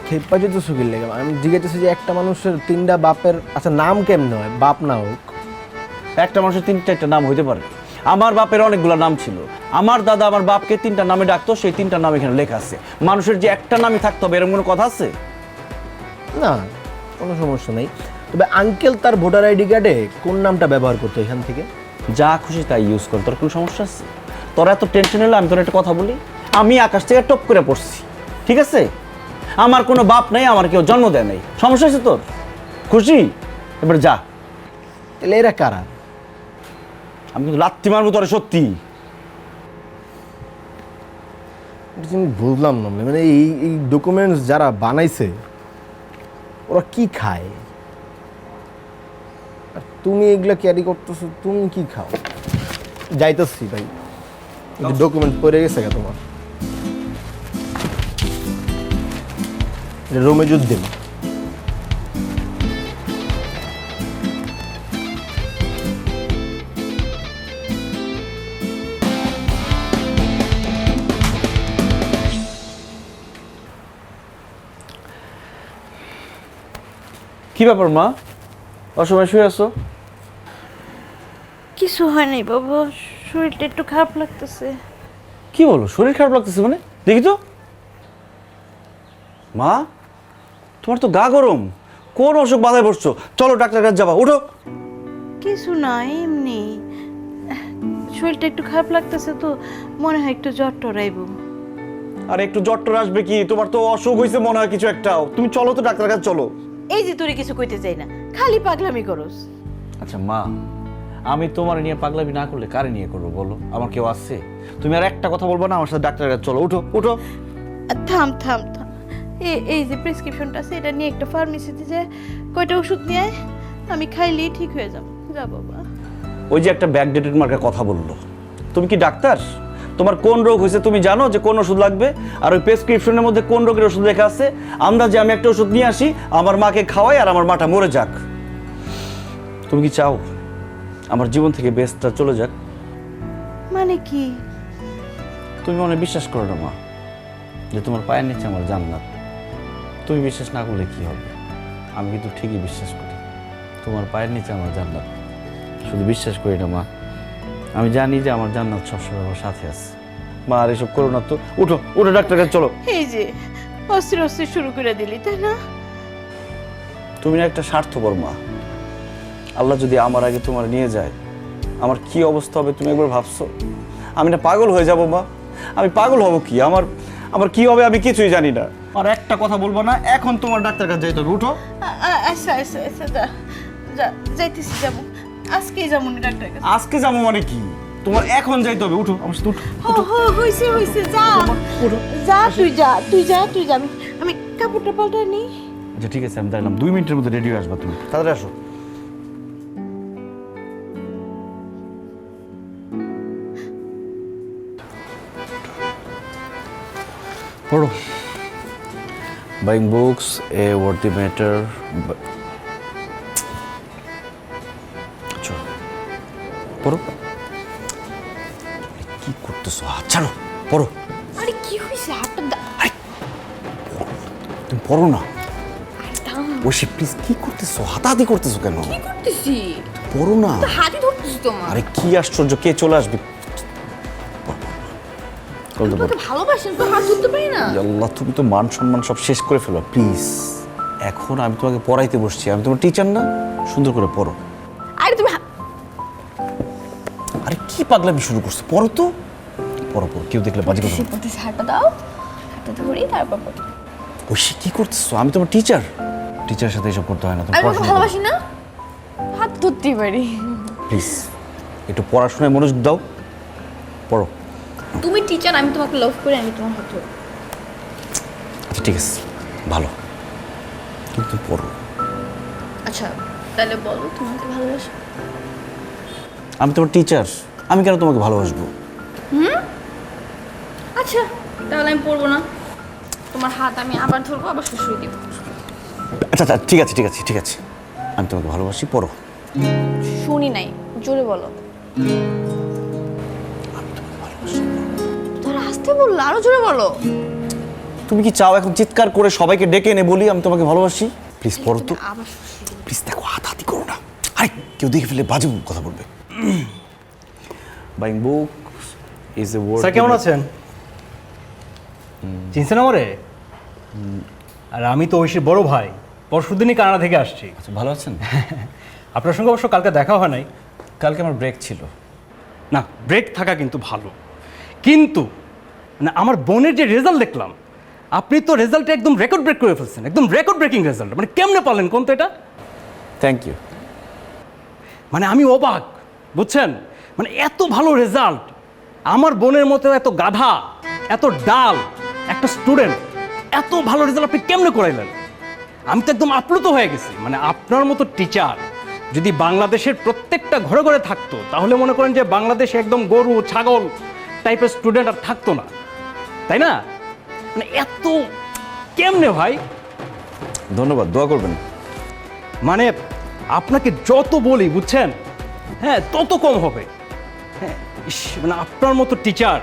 খেপা যেত সুখীর লেগে আমি জিজ্ঞেস যে একটা মানুষের 3টা বাপের আচ্ছা নাম কেমনে হয়? বাপ না হোক, একটা মানুষের 3-4টা নাম হইতে পারে। আমার বাপের অনেকগুলো নাম ছিল। আমার দাদা আমার বাপকে 3টা নামে ডাকতো, সেই 3টা নাম এখানে লেখা আছে। মানুষের যে একটা নামই থাকতে হবে এরকম কোনো কথা আছে? না কোনো সমস্যা নেই। তবে আঙ্কেল তার ভোটার আইডি কার্ডে কোন নামটা ব্যবহার করতো এখান থেকে? যা খুশি তাই ইউজ কর, তোর কোনো সমস্যা আছে? তোর এত টেনশন হলে আমি তোর একটা কথা বলি, আমি আকাশ থেকে টপ করে পড়ছি, ঠিক আছে? আমার কোনো বাপ নেই, আমার কেউ জন্ম দেয় নাই। সমস্যা আছে তোর? খুশি? এবার যা। তাহলে এরা কারা? আমি কিন্তু লাত্তি মারবো তোরে, সত্যি। বুঝলাম না, মানে এই ডকুমেন্টস যারা বানাইছে ওরা কি খায়? আর তুমি এগুলা ক্যারি করতেছো, তুমি কি খাও? যাইতেছি ভাই, ডকুমেন্ট পড়ে গেছে গা তোমার। রমিজউদ্দিন। কি ব্যাপার মা, অসময় শুয়ে আছো? কিছু হয় নাই বাবা, শরীরটা একটু খারাপ লাগতেছে। কি বলো, শরীর খারাপ লাগতেছে মানে? দেখি তো। মা, তোমার তো গা গরম, কোন অসুখ বাধায় পড়ছো? চলো ডাক্তার কাছে যাবা, উঠো। কিছু না, এমনি শরীরটা একটু খারাপ লাগতেছে তো, মনে হয় একটু জ্বর টর আইব। আর একটু জ্বর টর আসবে কি, তোমার তো অসুখ হয়েছে মনে হয় কিছু একটা। তুমি চলো তো ডাক্তার কাছে, চলো। এই যে তোরে কিছু কইতে চাই না, খালি পাগলামি করস। আচ্ছা মা, আমি তোমার নিয়ে পাগলামি না করলে কারে নিয়ে করবো বলো? আমার কেউ আছে? তুমি আর একটা কথা বলবো না, আমার সাথে ডাক্তারের কাছে চলো, উঠো উঠো। থাম থাম থাম, এই যে প্রেসক্রিপশনটা আছে এটা নিয়ে একটা ফার্মেসিতে যে কয়টা ওষুধ নিয়ে আয়, আমি খাইলেই ঠিক হয়ে যাব। যা বাবা। ওই যে একটা ব্যাকডেটেড মার্কা কথা বললো, তুমি কি ডাক্তার? তোমার কোন রোগ হয়েছে তুমি জানো যে কোন ওষুধ লাগবে? আর ওই প্রেসক্রিপশনের মধ্যে কোন রোগের ওষুধ লেখা আছে? আমরা যে আমি একটা ওষুধ নিয়ে আসি, আমার মাকে খাওয়াই আর আমার মাটা মরে যাক। তুমি কি চাও আমার জীবন থেকে বেস্টটা চলে যাক? মানে কি? তুমি মনে বিশ্বাস করো না মা যে তোমার পায়ের নিচে আমার জান্নাত? তুমি বিশ্বাস না করলে কি হবে, আমি কিন্তু ঠিকই বিশ্বাস করি তোমার পায়ের নিচে আমার জান্নাত। শুধু বিশ্বাস করি না মা, আমি জানি যে আমার জান্নাত সবসময় আমার সাথে আছে। মা আর এসব করো না তো, উঠো উঠো ডাক্তার কাছে চলো। এই যে অস্থির অস্থির শুরু করে দিলি, তাই না? তুমি না একটা স্বার্থপর মা। আল্লাহ যদি আমার আগে তোমার নিয়ে যায়, আমার কি অবস্থা হবে তুমি একবার ভাবছো? আমি না পাগল হয়ে যাব মা, আমি পাগল হব কি? আমার কি হবে আমি কিছুই জানি না। আর একটা কথা বলবো না, এখন তোমার ডাক্তার কাছে যাইতে হবে, উঠো। আচ্ছা আচ্ছা আচ্ছা যা যা যাইতেছি, যাবো আজকেই যাবো না ডাক্তার কাছে। আজকে যাবো মানে কি, তোমার এখন যাইতে হবে, উঠো আমার সাথে, উঠো। হইছে হইছে, যা যা তুই যা তুই যা তুই যা, আমি কাপড়টা পাল্টাই নি। আচ্ছা ঠিক আছে, আমি দাঁড়ালাম, 2 মিনিটের মধ্যে রেডি হয়ে আসবা তুমি, তাড়াতাড়ি আসো। পড়ো। Buying books, a worthy matter. চলো পড়ো। কি করতেছো? হাত ছাড়ো, পড়ো। আরে কি হইছে? হাতটা তুমি পড়ো না। ওশি প্লিজ, কি করতেছো? হাতাহাতি করতেছো কেন? কি করতেছি? পড়ো না। তো হাতই ধরতেছি তোমার। আরে কি আশ্চর্য, কে চলে আসবে? তোকে ভালোবাসেন তো হাত ধরতে পারি না। আল্লাহ, তুমি তো মান সম্মান সব শেষ করে ফেলো প্লিজ। এখন আমি তোমাকে পড়াইতে বসছি, আমি তোমার টিচার না? সুন্দর করে পড়ো। আরে তুমি আরে কি পাগলামি শুরু করছো? পড়ো তো, পড়ো পড়ো, কেউ দেখলে বাজে কথা। পড়তেছি, হাতটা দাও, হাতটা ধরি তারপর পড়ো। ওশি কি করতেছো? আমি তোমার টিচার, টিচারের সাথে এসব করতে হয় না। তুমি আমি তোকে পড়াশোনা ভালোবাসি না, হাত ধরতেই পারি। প্লিজ একটু পড়াশোনায় মনোযোগ দাও, পড়ো। তুমি টিচার, আমি তোমাকে লাভ করি, আমি তোমার হাত ধরি। আচ্ছা ঠিক আছে, ভালো, কিন্তু পড়ো। আচ্ছা তাহলে বলো, তুমি আমাকে ভালোবাসো? আমি তোমার টিচার, আমি কেন তোমাকে ভালোবাসবো? আচ্ছা তাহলে আমি পড়বো না, তোমার হাত আমি আবার ধরবো, আবার শুশুই দিব। আচ্ছা আচ্ছা ঠিক আছে ঠিক আছে ঠিক আছে, আমি তোমাকে ভালোবাসি, পড়ো। শুনি নাই, জোরে বলো। তোরা আসতে বললো, আরো জোরে বলো। তুমি কি চাও এখন চিৎকার করে সবাইকে ডেকে এনে বলি আমি তোমাকে ভালোবাসি? প্লিজ পড়ো তো, আবার প্লিজ। দেখো হাতাহাতি করো না, আরে কেউ দেখে ফেলে বাজে কথা বলবে। Buying book is a word. Sir কেমন আছেন? চিনছেন আমারে? আর আমি তো ঐশীর বড় ভাই, পরশুদিনই কানাডা থেকে আসছি। আচ্ছা ভালো আছেন? আপনার সঙ্গে অবশ্য কালকে দেখা হয় নাই। কালকে আমার ব্রেক ছিল। না, ব্রেক থাকা কিন্তু ভালো, কিন্তু মানে আমার বোনের যে রেজাল্ট দেখলাম, আপনি তো রেজাল্টে একদম রেকর্ড ব্রেক করে ফেলছেন, একদম রেকর্ড ব্রেকিং রেজাল্ট। মানে কেমনে পারলেন কোন তো এটা? Thank you. মানে আমি অবাক, বুঝছেন? মানে এত ভালো রেজাল্ট, আমার বোনের মতো এত গাধা, এত ডাল একটা স্টুডেন্ট, এত ভালো রেজাল্ট আপনি কেমনে করাইলেন? আমি তো একদম আপ্লুত হয়ে গেছি। মানে আপনার মতো টিচার যদি বাংলাদেশের প্রত্যেকটা ঘরে ঘরে থাকতো, তাহলে মনে করেন যে বাংলাদেশে একদম গরু ছাগল টাইপের স্টুডেন্ট আর থাকতো না, তাই না? মানে এত কেমনে ভাই? ধন্যবাদ, দোয়া করবেন। মানে আপনাকে যত বলি, বুঝছেন, হ্যাঁ তত কম হবে। হ্যাঁ ইস, মানে আপনার মতো টিচার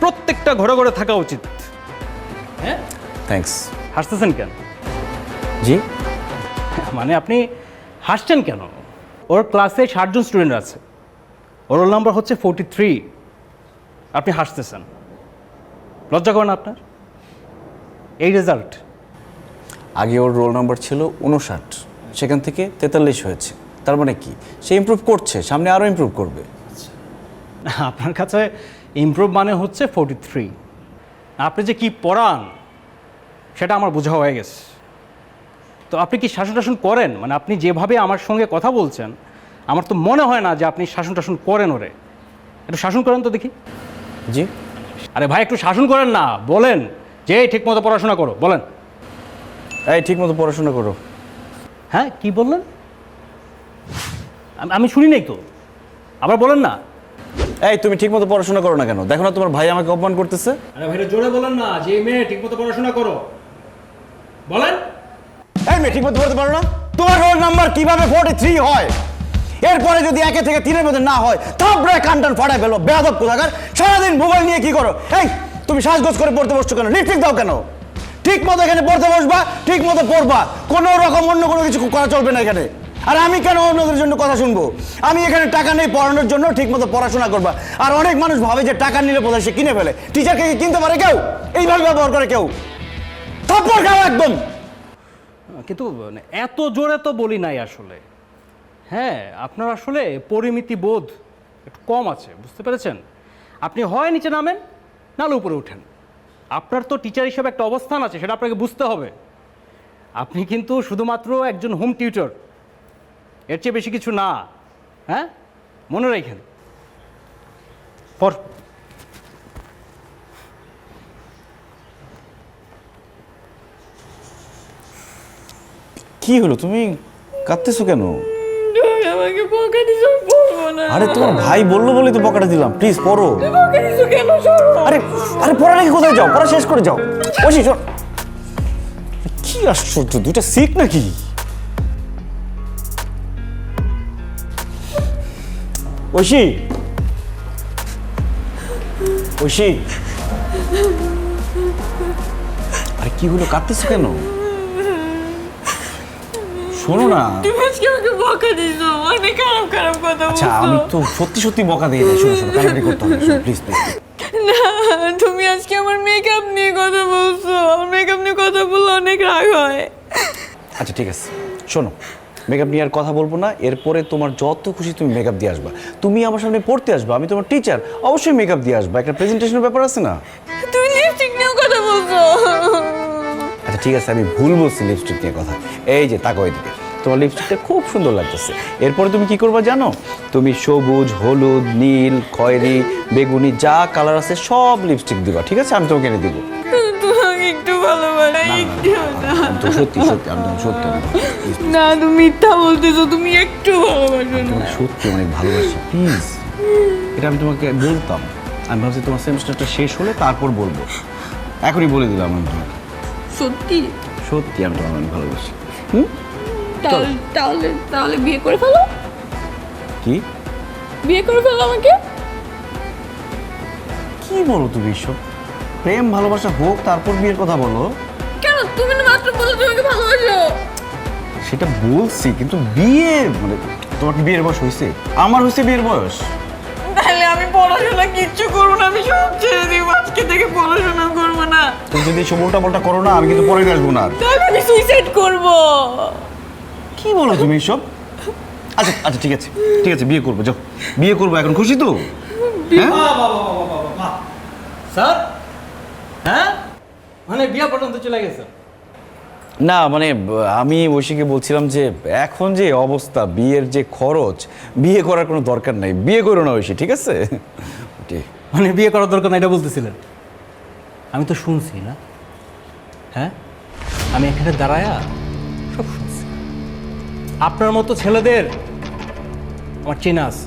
প্রত্যেকটা ঘরে ঘরে থাকা উচিত। হ্যাঁ থ্যাঙ্কস। হাসতেছেন কেন? জি মানে আপনি হাসছেন কেন? ওর ক্লাসে 60 জন স্টুডেন্ট আছে, ওর রোল নাম্বার হচ্ছে 43, আপনি হাসতেছেন, লজ্জা করেন আপনার? এই রেজাল্ট। আগে ওর রোল নাম্বার ছিল 59, সেখান থেকে 43 হয়েছে। তার মানে কি, সে ইমপ্রুভ করছে, সামনে আরও ইমপ্রুভ করবে। আপনার কাছে ইমপ্রুভ মানে হচ্ছে 43। আপনি যে কি পড়ান সেটা আমার বোঝা হয়ে গেছে। তো আপনি কি শাসন টাসন করেন? মানে আপনি যেভাবে আমার সঙ্গে কথা বলছেন, আমার তো মনে হয় না যে আপনি শাসন টাসন করেন ওরে। একটু শাসন করেন তো দেখি। জি আরে ভাই একটু শাসন করেন না, বলেন যে ঠিক মতো পড়াশোনা করো, বলেন। এই ঠিক মতো পড়াশোনা করো। হ্যাঁ কি বললেন? আমি শুনি নাই তো, আবার বলেন না। এই তুমি ঠিক মতো পড়াশোনা করো না কেন? দেখো না তোমার ভাই আমাকে অপমান করতেছে। আরে ভাইরা জোরে বলেন না যে মেয়ে ঠিক মতো পড়াশোনা করো, বলেন। এই মেয়ে ঠিক মতো পড়তে পারো না? তোমার রোল নাম্বার কিভাবে 43 হয়? এরপরে যদি 1 থেকে 3 মধ্যে না হয়, থাপড়ায় কানটান ফাটায় ফেলো, বেয়াদব কোথাকার। সারাদিন মোবাইল নিয়ে কি করো? এই তুমি সাজগোজ করে পড়তে বসছো কেন? লিপস্টিক দাও কেন? ঠিক মতো এখানে পড়তে বসবা, ঠিক মতো পড়বা, কোনো রকম অন্য কোনো কিছু করা চলবে না এখানে। আর আমি কেন অন্যদের জন্য কথা শুনবো? আমি এখানে টাকা নেই পড়ানোর জন্য, ঠিক মতো পড়াশোনা করবা। আর অনেক মানুষ ভাবে যে টাকা নিলে বোধহয় সে কিনে ফেলে। টিচারকে কি কিনতে পারে কেউ? এইভাবে ব্যবহার করে কেউ? থাপ্পড় খাও একদম। কিন্তু এত জোরে তো বলি নাই আসলে। হ্যাঁ আপনার আসলে পরিমিতি বোধ একটু কম আছে, বুঝতে পেরেছেন? আপনি হয় নিচে নামেন, নাহলে উপরে উঠেন। আপনার তো টিচার হিসেবে একটা অবস্থান আছে, সেটা আপনাকে বুঝতে হবে। আপনি কিন্তু শুধুমাত্র একজন হোম টিউটর, এর চেয়ে বেশি কিছু না। হ্যাঁ, মনে রাখেন। পর কি হলো, তুমি কাঁদতেছো কেন? আমাকে বকা দিছো, পড়বো না। আরে তোমার ভাই বললো বলেই তো বকাটা দিলাম, প্লিজ পড়ো। বকা দিছো কেন? আরে আরে পড়া রেখে কোথায় যাও? পড়া শেষ করে যাও। ঐশী শোন, কি আশ্চর্য, দুইটা সিক নাকি? ঐশী, ঐশী, আরে কি হলো, কাঁদতেছো কেন? শোনো না। তুমি আজকে আমাকে বকা দিছো, অনেক খারাপ খারাপ কথা বলছো। আচ্ছা আমি তো সত্যি সত্যি বকা দিই না। শোনো শোনো, কান্নাকাটি করতে হবে, প্লিজ প্লিজ। না, তুমি আজকে আমার মেকআপ নিয়ে কথা বলছো। আমার মেকআপ নিয়ে কথা বললে অনেক রাগ হয়। আচ্ছা ঠিক আছে, শোনো, মেকআপ নিয়ে আর কথা বলবো না। এরপরে তোমার যত খুশি তুমি মেকআপ দিয়ে আসবা। তুমি আমার সামনে পড়তে আসবা, আমি তোমার টিচার, অবশ্যই মেকআপ দিয়ে আসবা। একটা প্রেজেন্টেশনের ব্যাপার আছে না? তুমি লিপস্টিক নিয়েও কথা বলছো। আচ্ছা ঠিক আছে, আমি ভুল বলছি লিপস্টিক নিয়ে কথা। এই যে তাকো এদিকে, তোমার লিপস্টিকটা খুব সুন্দর লাগতেছে। এরপরে তুমি কি করবা জানো? তুমি সবুজ, হলুদ, নীল, খয়েরি, বেগুনি যা কালার আছে সব লিপস্টিক দিবা, ঠিক আছে? আমি তোমাকে এনে দিব। তোমাকে একটু ভালোবাসি, একটু না। আমি তো সত্যি সত্যি, আমি তোমাকে সত্যি না, তুমি মিথ্যা বলতেছো, তুমি একটু ভালোবাসো না। তোমাকে সত্যি অনেক ভালোবাসি, প্লিজ। এটা আমি তোমাকে বলতাম, আমি ভাবছি তোমার সেমিস্টারটা শেষ হলে তারপর বলবো। এখনই বলে দিলাম আমি তোমাকে। সত্যি? সত্যি আমি তোমাকে অনেক ভালোবাসি। তাহলে তাহলে তাহলে বিয়ে করে ফেলো। কি বিয়ে করে ফেলো আমাকে। কি বলো তুমি এসব? প্রেম ভালোবাসা হোক, তারপর বিয়ের কথা বলো। কেন? তুমি না মাত্র বলে তুমি আমাকে ভালোবাসো। সেটা বলছি, কিন্তু বিয়ে মানে তোমার কি বিয়ের বয়স হয়েছে? আমার হয়েছে বিয়ের বয়স। তাহলে আমি পড়াশোনা কিচ্ছু করবো না, আমি সব ছেড়ে দিব। আজকে থেকে পড়াশোনা করবো না। তুমি যদি এসব উল্টা করো না, আমি কিন্তু পরে আসবো না। তাহলে আমি সুইসাইড করবো। কি বলো তুমি এসব? আচ্ছা আচ্ছা ঠিক আছে, ঠিক আছে, বিয়ে করবো, যাও বিয়ে করবো। এখন খুশি তো? হ্যাঁ স্যার, হ্যাঁ, মানে বিয়া পর্যন্ত চলে গেছে? না মানে আমি ঐশীকে বলছিলাম যে এখন যে অবস্থা, বিয়ের যে খরচ, বিয়ে করার কোনো দরকার নাই। বিয়ে করো না ঐশী, ঠিক আছে? মানে বিয়ে করার দরকার না এটা বলতেছিলেন? আমি তো শুনছি না, হ্যাঁ, আমি এখানে দাঁড়ায়া সব শুনছি। আপনার মতো ছেলেদের আমার চেনা আছে।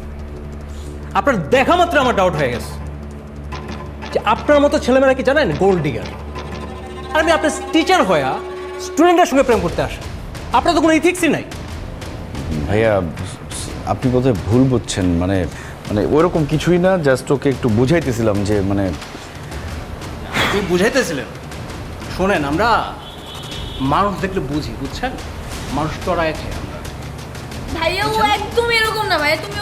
আপনার দেখা মাত্র আমার ডাউট হয়ে গেছে যে আপনার মতো ছেলেমেয়েরা কি জানেন গোল্ড ডিগার। আর আমি আপনার টিচার হয়ে স্টুডেন্টের সঙ্গে প্রেম করতে আসেন, আপনার তো কোনো ইথিক্সই নাই। ভাইয়া আপনি বোধহয় ভুল বুঝছেন। মানে মানে ওরকম কিছুই না, জাস্ট ওকে একটু বুঝাইতেছিলাম যে মানে। তুই বুঝাইতেছিলেন? শোনেন, আমরা মানুষ দেখলে বুঝি, বুঝছেন? মানুষ চড়ায় খেয়ে আমরা। ভাইয়া ও একদম এরকম না ভাইয়া, তুমি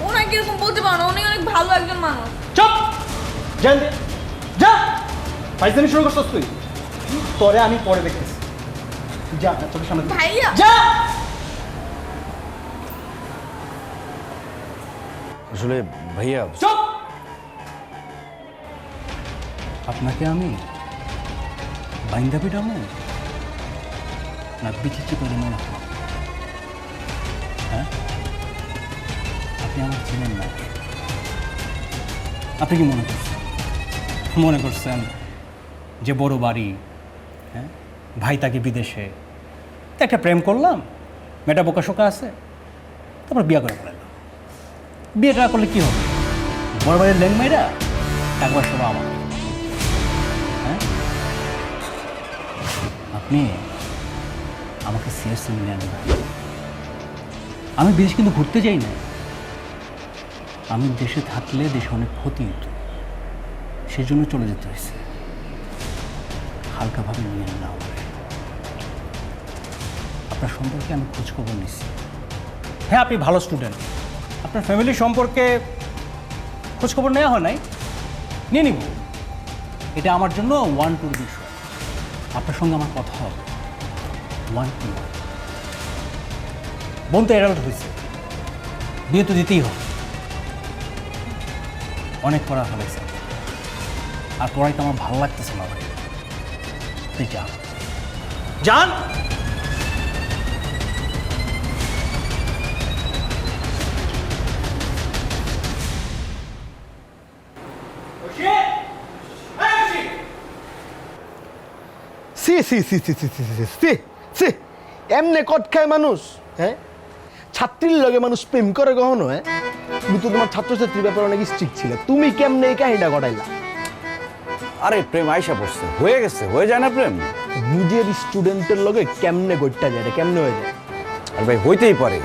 ওনাকে এরকম বলতে পারো না। উনি অনেক ভালো একজন মানুষ। চুপ! যান দে, যা! ফাইজলামি শুরু করছিস তুই? তোরে আমি পরে দেখতেছি। যা, তোর সামনে ভাইয়া যা! আসলে ভাইয়া চুপ! আপনাকে আমি বাইন্দা পিটামো না বিচিত্র করে মনে হয়? হ্যাঁ, আপনি আমার চিনেন না। আপনি কি মনে করছেন যে বড় বাড়ি, হ্যাঁ, ভাই তাকে বিদেশে, একটা প্রেম করলাম, মেয়েটা বোকাশোকা আছে, তারপর বিয়ে করে ফেলাম। বিয়েটা করলে কি হবে? বড় বাড়ির ল্যাংমাইরা একবার সব আমার। হ্যাঁ, আপনি আমাকে সিরিয়াসলি নেন না। আমি বিদেশ কিন্তু ঘুরতে যাই না। আমি দেশে থাকলে দেশে অনেক ক্ষতি হতো, সেজন্য চলে যেতে হয়েছে। হালকাভাবে নিয়ে না আমাকে। আপনার সম্পর্কে আমি খোঁজখবর নিচ্ছি। হ্যাঁ, আপনি ভালো স্টুডেন্ট, আপনার ফ্যামিলি সম্পর্কে খোঁজখবর নেওয়া হয় নাই, নিয়ে নিব। এটা আমার জন্য 1-2 বিষয়। আপনার সঙ্গে আমার কথা হবে 1-2। বোন তো অ্যাডাল্ট হয়েছে, বিয়ে তো দিতেই হবে। অনেক পড়া ফেলেছে, আর পড়াইতে আমার ভালো লাগতেছে না ভাই। তুই যা জান। সি সি সি সি সি সি সি সি সি এমনে কট খায় মানুষ, হ্যাঁ? ছাত্রীর লগে মানুষ প্রেম করে কখনো? হ্যাঁ, তুমি তো তোমার ছাত্রছাত্রীর ব্যাপারে অনেক স্ট্রিক্ট ছিল, তুমি কেমনে এই কাহিনীটা ঘটাইলা? আরে প্রেম আইসা পড়ছে, হয়ে গেছে, হয়ে যায় না প্রেম? নিজের স্টুডেন্টের লগে কেমনে গড়টা যায়, এটা কেমনে হয়ে যায়? আর ভাই হইতেই পারে,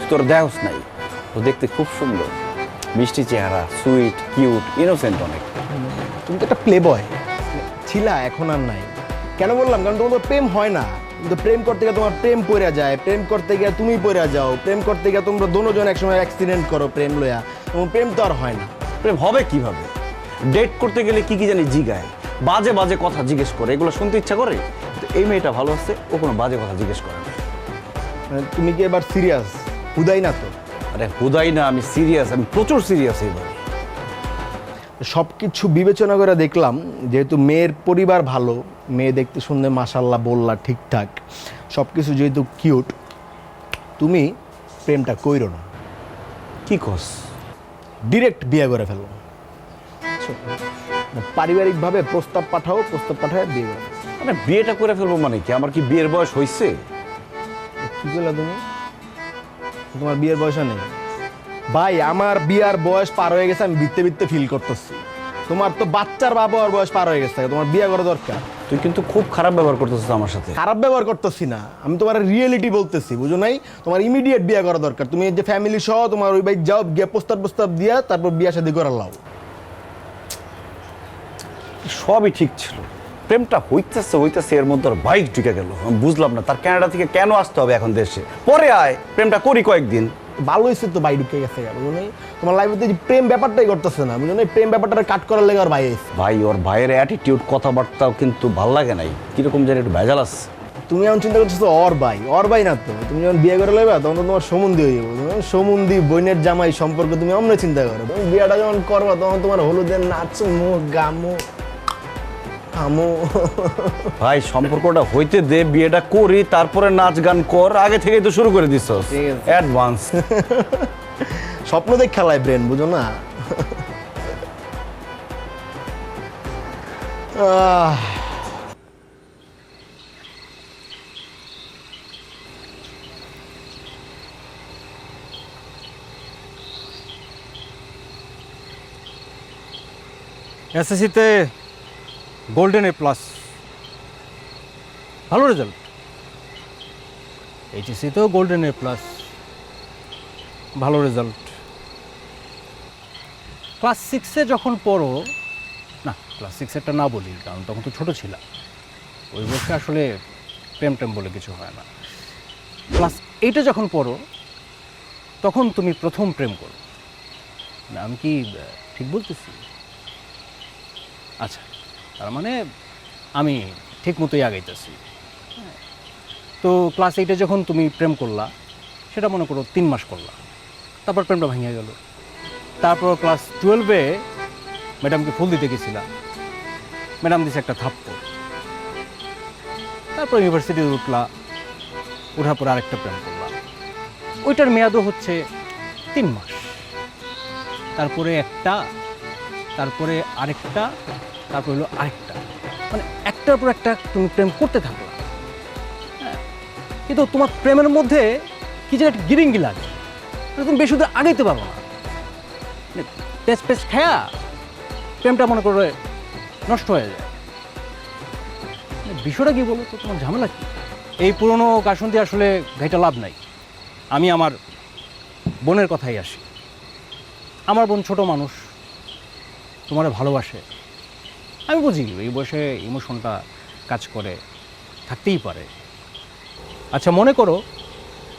তোর দেহস নাই, ও দেখতে খুব সুন্দর, মিষ্টি চেহারা, সুইট, কিউট, ইনোসেন্ট অনেক। তুমি তো একটা প্লে বয় ছিলা, এখন আর নাই। কেন বললাম? কারণ তোমার প্রেম হয় না, কিন্তু প্রেম করতে গিয়ে তোমার প্রেম পড়ে যায়, প্রেম করতে গিয়ে তুমি পড়ে যাও, প্রেম করতে গিয়ে তোমরা দোনোজন একসময় অ্যাক্সিডেন্ট করো প্রেম লইয়া, তোমার প্রেম তো আর হয় না। প্রেম হবে কিভাবে? ডেট করতে গেলে কি কি জানি জিগায়, বাজে বাজে কথা জিজ্ঞেস করে, এগুলো শুনতে ইচ্ছা করে। কিন্তু এই মেয়েটা ভালো আছে, ও কোনো বাজে কথা জিজ্ঞেস করে না। মানে তুমি কি এবার সিরিয়াস? হুদাই না তো? আরে হুদাই না, আমি সিরিয়াস, আমি প্রচুর সিরিয়াস এবার। সব কিছু বিবেচনা করে দেখলাম, যেহেতু মেয়ের পরিবার ভালো, মেয়ে দেখতে শুনতে মাশাল্লাহ বললা ঠিকঠাক, সব কিছু যেহেতু কিউট, তুমি প্রেমটা কইরো না। কি কস? ডিরেক্ট বিয়ে করে ফেলো। পারিবারিকভাবে প্রস্তাব পাঠাও, প্রস্তাব পাঠায় বিয়ে করো। মানে বিয়েটা করে ফেলবো মানে কি? আমার কি বিয়ের বয়স হয়েছে? কি বললা তুমি? তোমার বিয়ের বয়স নেই ভাই, আমার বিয়ার বয়স পার হয়ে গেছে, আমি বিত্তে বিত্তে ফিল করতেছি। তোমার তো বাচ্চার বাবার বয়স পার হয়ে গেছে, তোমার বিয়ে করা দরকার। তুই কিন্তু খুব খারাপ ব্যবহার করতেছিস আমার সাথে। খারাপ ব্যবহার করতেছি না, আমি তোমার রিয়েলিটি বলতেছি, বুঝো নাই? তোমার ইমিডিয়েট বিয়ে করা দরকার। তুমি যে ফ্যামিলি সহ তোমার ওই বাইক যাও, গিয়ে প্রস্তাব দিয়া তারপর বিয়ে শাদী করে লাও। সবই ঠিক ছিল, প্রেমটা হইতেছে এর মধ্যে আর বাইক ঢুকে গেল। আমি বুঝলাম না তার কানাডা থেকে কেন আসতে হবে এখন দেশে। পরে আয়, প্রেমটা করি কয়েকদিন। ভালো হয়েছে তো ভাই ঢুকে গেছে, বুঝো নাই? তোমার লাইফে যে প্রেম ব্যাপারটাই করতেছে না, বুঝো নাই? প্রেম ব্যাপারটা কাট করার লেগে আর ভাই এসে। ভাই ওর ভাইয়ের অ্যাটিটিউড, কথাবার্তাও কিন্তু ভাল লাগে নাই, কিরকম যেন একটু ভেজাল আছে। তুমি এখন চিন্তা করছো ওর ভাই না তো। তুমি যখন বিয়ে করে লইবা তখন তো তোমার সমুন্দি হয়ে যাবো। তুমি সমুন্দি বোনের জামাই সম্পর্কে তুমি অমনে চিন্তা করো। তুমি বিয়েটা যখন করবা তখন তোমার হলুদের নাচো মুখ গামো আমো। ভাই সম্পর্কটা হইতে দে, বিয়েটা করি, তারপরে নাচ গান কর। আগে থেকেই তো শুরু করে দিছ অ্যাডভান্স। স্বপ্ন দেখ খেলায় ব্রেন, বুঝো না? এসএসসিতে গোল্ডেন এ প্লাস, ভালো রেজাল্ট। এইচএসসিতেও গোল্ডেন এ প্লাস, ভালো রেজাল্ট। ক্লাস 6-এ যখন পড়ো, না ক্লাস 6-এরটা না বলি, কারণ তখন তো ছোটো ছিলাম, ওই বয়সে আসলে প্রেম টেম বলে কিছু হয় না। ক্লাস 8-এ যখন পড়ো তখন তুমি প্রথম প্রেম করো না? আমি কি ঠিক বলতেছি? আচ্ছা, তার মানে আমি ঠিক মতোই আগাইতেছি। তো ক্লাস 8-এ যখন তুমি প্রেম করলা, সেটা মনে করো 3 মাস করলা, তারপর প্রেমটা ভেঙে গেল। তারপর ক্লাস 12-এ ম্যাডামকে ফুল দিতে গেছিলাম, ম্যাডাম দিছে একটা থাপ্পড়। তারপর ইউনিভার্সিটিতে উঠলা, ওঠার পর আরেকটা প্রেম করলা, ওইটার মেয়াদও হচ্ছে 3 মাস। তারপরে একটা, তারপরে আরেকটা, তারপর হলো আরেকটা, মানে একটার পর একটা তুমি প্রেম করতে থাকলা। হ্যাঁ, কিন্তু তোমার প্রেমের মধ্যে কি যে একটা গিরিঙ্গি লাগে, তুমি বেশি দূর আগাইতে পারবো না। পেস পেস খেয়া প্রেমটা মনে করে নষ্ট হয়ে যায়। বিষয়টা কি বলো তো, তোমার ঝামেলা কি? এই পুরনো কাশন দিয়ে আসলে ঘাইটা লাভ নাই। আমি আমার বোনের কথাই আসি। আমার বোন ছোট মানুষ, তোমার ভালোবাসে। আমি বুঝি এই বয়সে ইমোশনটা কাজ করে, থাকতেই পারে। আচ্ছা মনে করো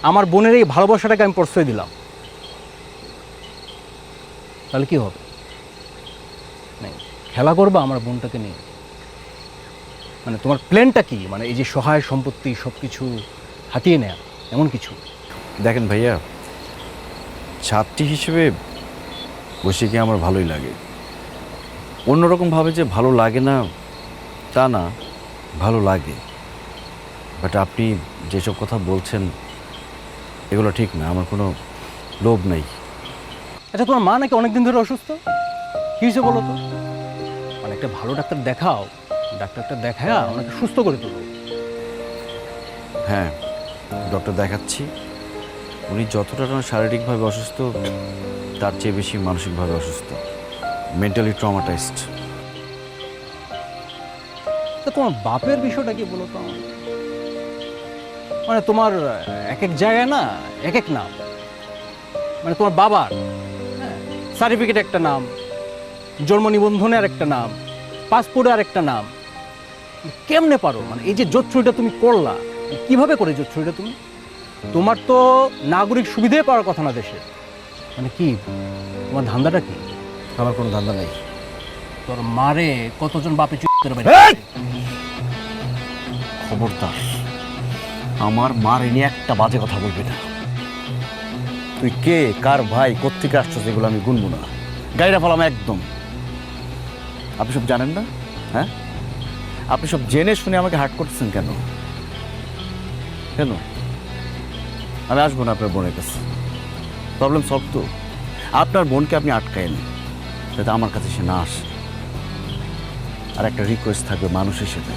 আমার বোনের এই ভালোবাসাটাকে আমি প্রশ্রয় দিলাম, তাহলে কি হবে? নেই, খেলা করবা আমার বোনটাকে নিয়ে? মানে তোমার প্ল্যানটা কি? মানে এই যে সহায় সম্পত্তি সব কিছু হাতিয়ে নেয়া, এমন কিছু? দেখেন ভাইয়া, ছাত্রী হিসেবে বসে কি আমার ভালোই লাগে, অন্যরকমভাবে যে ভালো লাগে না তা না, ভালো লাগে। বাট আপনি যেসব কথা বলছেন এগুলো ঠিক না, আমার কোনো লোভ নেই। আচ্ছা, তোমার মা নাকি অনেকদিন ধরে অসুস্থ, কী হয়েছে বলো তো? মানে একটা ভালো ডাক্তার দেখাও, ডাক্তারটা দেখায়া ওনাকে সুস্থ করে তোলো। হ্যাঁ, ডক্টর দেখাচ্ছি। উনি যতটা না শারীরিকভাবে অসুস্থ তার চেয়ে বেশি মানসিকভাবে অসুস্থ, মেন্টালি ট্রমাটাইজড। তা তোমার বাপের বিষয়টা কি বলো তো আমার? মানে তোমার এক এক জায়গায় না এক এক নাম। মানে তোমার বাবার সার্টিফিকেট একটা নাম, জন্ম নিবন্ধনে আর একটা নাম, পাসপোর্টে আর একটা নাম। কেমনে পারো? মানে এই যে জোচ্ছুরিটা তুমি করলা, কিভাবে করে জোচ্ছুরিটা তুমি? তোমার তো নাগরিক সুবিধাই পাওয়ার কথা না দেশে। মানে কি তোমার ধান্দাটা কি? আমার কোনো ধান্দা নেই। তোর মারে কতজন বাপে খবরদার আমার মার এনে একটা বাজে কথা বলবি না। তুই কে, কার ভাই, কোত্থেকে আসছিস এগুলো আমি গুনবো না। গাড়িটা ফেলাম একদম। আপনি সব জানেন না? হ্যাঁ, আপনি সব জেনে শুনে আমাকে হার্ট করতেছেন কেন? কেন? আমি আসবো না আপনার বোনের কাছে। প্রবলেম সলভ তো। আপনার বোনকে আপনি আটকায়েন যাতে আমার কাছে সে না আসে। আর একটা রিকোয়েস্ট থাকবে মানুষ হিসেবে,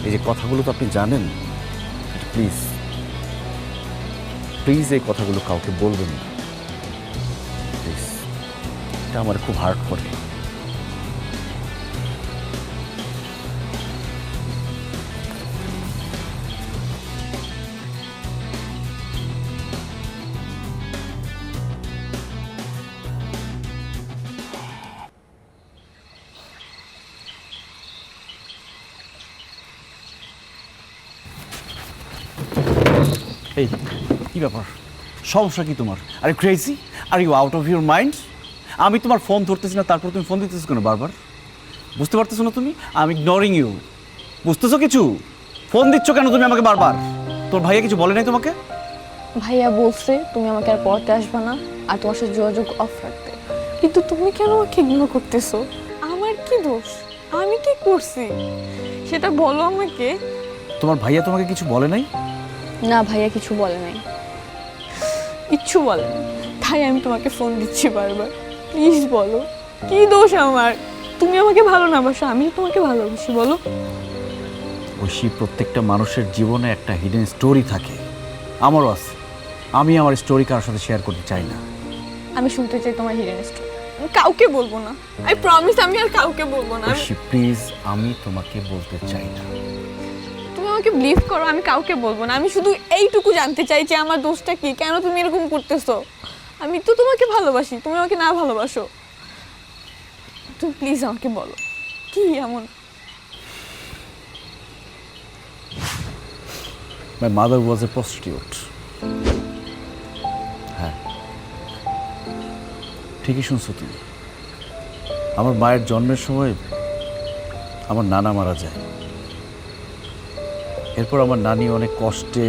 এই যে কথাগুলো তো আপনি জানেন, প্লিজ প্লিজ এই কথাগুলো কাউকে বলবেন না প্লিজ। এটা আমার খুব হার্ট করে। এই কি ব্যাপার, সমস্যা কি তোমার? আরে crazy, are you out of your mind? আমি তোমার ফোন ধরতেছি না, তারপর তুমি ফোন দিতেছো কেন বারবার? বুঝতে পারতেছো না তুমি? I am ignoring you. বুঝতেছো কিছু? ফোন দিচ্ছ কেন তুমি আমাকে বারবার? তোর ভাইয়া কিছু বলে নাই তোমাকে? ভাইয়া বলছে তুমি আমাকে আর পড়াতে আসবে না আর তোমার সাথে যোগাযোগ অফ রাখতে, কিন্তু তুমি কেন আমাকে ইগনোর করতেছো? আমার কি দোষ? আমি কি করছি সেটা বলো আমাকে। তোমার ভাইয়া তোমাকে কিছু বলে নাই? না, ভাইয়া কিছু বলে নাই, কিচ্ছু বলে না, তাই আমি তোমাকে ফোন দিচ্ছি বারবার। প্লিজ বলো কি দোষ আমার? তুমি আমাকে ভালো না বাসো, আমি তোমাকে ভালোবাসি, বলো। ঐশী, প্রত্যেকটা মানুষের জীবনে একটা হিডেন স্টোরি থাকে, আমারও আছে। আমি আমার স্টোরি কারোর সাথে শেয়ার করতে চাই না। আমি শুনতে চাই তোমার হিডেন স্টোরি, কাউকে বলবো না, আই প্রমিস আমি আর কাউকে বলবো না। ঐশী প্লিজ, আমি তোমাকে বলতে চাই না। তুমি আমাকে বিলিভ করো, আমি কাউকে বলবো না। আমি শুধু এইটুকু জানতে চাই যে আমার দোষটা কি, কেন তুমি এরকম করতেছো? আমি তো তোমাকে ভালোবাসি, তুমি আমাকে না ভালোবাসো। তুমি প্লিজ আমাকে বলো কি এমন? My mother was a prostitute. হ্যাঁ, ঠিকই শুনছো তুমি। আমার মায়ের জন্মের সময় আমার নানা মারা যায়। এরপর আমার নানি অনেক কষ্টে,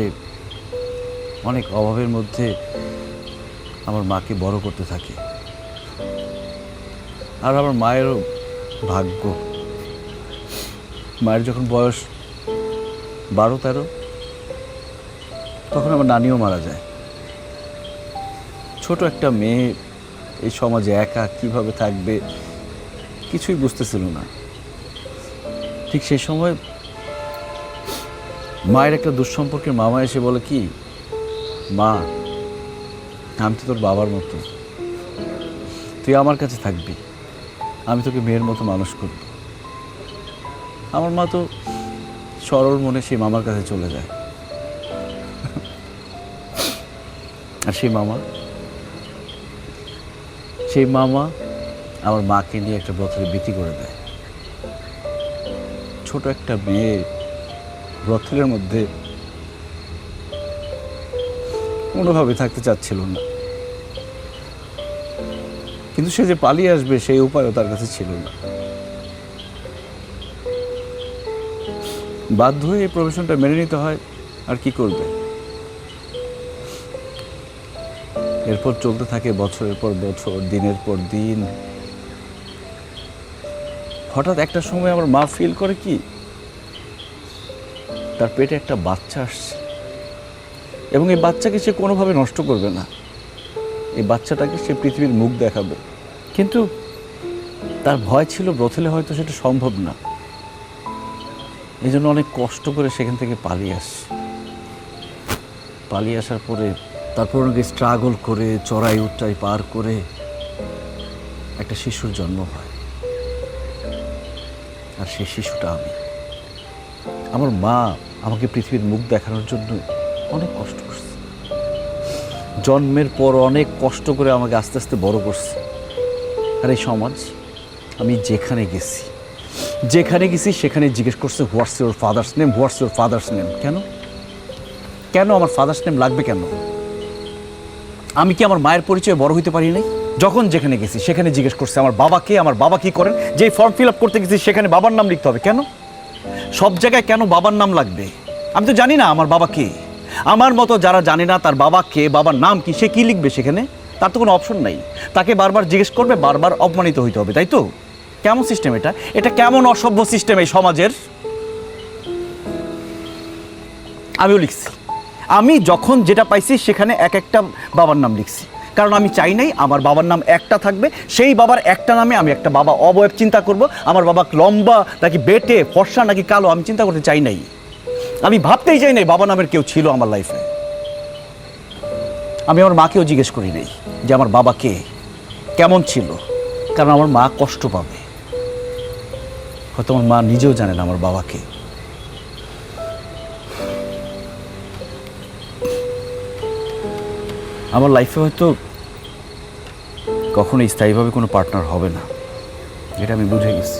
অনেক অভাবের মধ্যে আমার মাকে বড় করতে থাকে। আর আমার মায়েরও ভাগ্য, মায়ের যখন বয়স 12-13 তখন আমার নানিও মারা যায়। ছোট একটা মেয়ে এই সমাজে একা কিভাবে থাকবে কিছুই বুঝতেছিল না। ঠিক সেই সময় মায়ের একটা দুঃসম্পর্কের মামা এসে বলে কি, মা আমি তো তোর বাবার মতো, তুই আমার কাছে থাকবি, আমি তোকে মেয়ের মতো মানুষ করব। আমার মা তো সরল মনে সেই মামার কাছে চলে যায়। আর সেই মামা আমার মাকে নিয়ে একটা ব্রথের বিক্রি করে দেয়। ছোট একটা মেয়ে ব্রথের মধ্যে কোনোভাবে থাকতে চাচ্ছিল না, কিন্তু সে যে পালিয়ে আসবে সেই উপায়ও তার কাছে ছিল না। বাধ্য হয়ে এই প্রফেশনটা মেনে নিতে হয়, আর কি করবে। এরপর চলতে থাকে বছরের পর বছর, দিনের পর দিন। হঠাৎ একটা সময় আমার মা ফিল করে কি তার পেটে একটা বাচ্চা আসছে এবং এই বাচ্চাকে সে কোনোভাবে নষ্ট করবে না, এই বাচ্চাটাকে সে পৃথিবীর মুখ দেখাবে। কিন্তু তার ভয় ছিল ব্রথেলে হয়তো সেটা সম্ভব না, এই জন্য অনেক কষ্ট করে সেখান থেকে পালিয়ে আসছে। পালিয়ে আসার পরে তারপর অনেকে স্ট্রাগল করে চড়াই উচ্চাই পার করে একটা শিশুর জন্ম হয়, আর সেই শিশুটা আমি। আমার মা আমাকে পৃথিবীর মুখ দেখানোর জন্য অনেক কষ্ট করছে, জন্মের পর অনেক কষ্ট করে আমাকে আস্তে আস্তে বড় করছে। আর এই সমাজ, আমি যেখানে গেছি সেখানে জিজ্ঞেস করছে what's your father's name, what's your father's name. কেন কেন আমার ফাদার্স নেম লাগবে কেন? আমি কি আমার মায়ের পরিচয়ে বড় হইতে পারি নাই? যখন যেখানে গেছি সেখানে জিজ্ঞেস করছে আমার বাবাকে, আমার বাবা কি করেন। যেই ফর্ম ফিল আপ করতে গেছি সেখানে বাবার নাম লিখতে হবে। কেন সব জায়গায় কেন বাবার নাম লাগবে? আমি তো জানি না আমার বাবা কে। আমার মতো যারা জানে না তার বাবা কে, বাবার নাম কি, সে কি লিখবে সেখানে? তার তো কোনো অপশন নাই, তাকে বারবার জিজ্ঞেস করবে, বারবার অপমানিত হইতে হবে, তাই তো? কেমন সিস্টেম এটা? এটা কেমন অসভ্য সিস্টেম এই সমাজের? আমিও লিখছি, আমি যখন যেটা পাইছি সেখানে এক একটা বাবার নাম লিখছি, কারণ আমি চাই নাই আমার বাবার নাম একটা থাকবে, সেই বাবার একটা নামে আমি একটা বাবা অবয়ব চিন্তা করব। আমার বাবা লম্বা নাকি বেটে, ফর্সা নাকি কালো, আমি চিন্তা করতে চাই নাই। আমি ভাবতেই চাই নাই বাবা নামের কেউ ছিল আমার লাইফে। আমি আমার মাকেও জিজ্ঞেস করি নাই যে আমার বাবা কে, কেমন ছিল, কারণ আমার মা কষ্ট পাবে। হয়তো আমার মা নিজেও জানে না আমার বাবাকে। আমার লাইফে হয়তো কখনো স্থায়ীভাবে কোনো পার্টনার হবে না, এটা আমি বুঝে গেছি,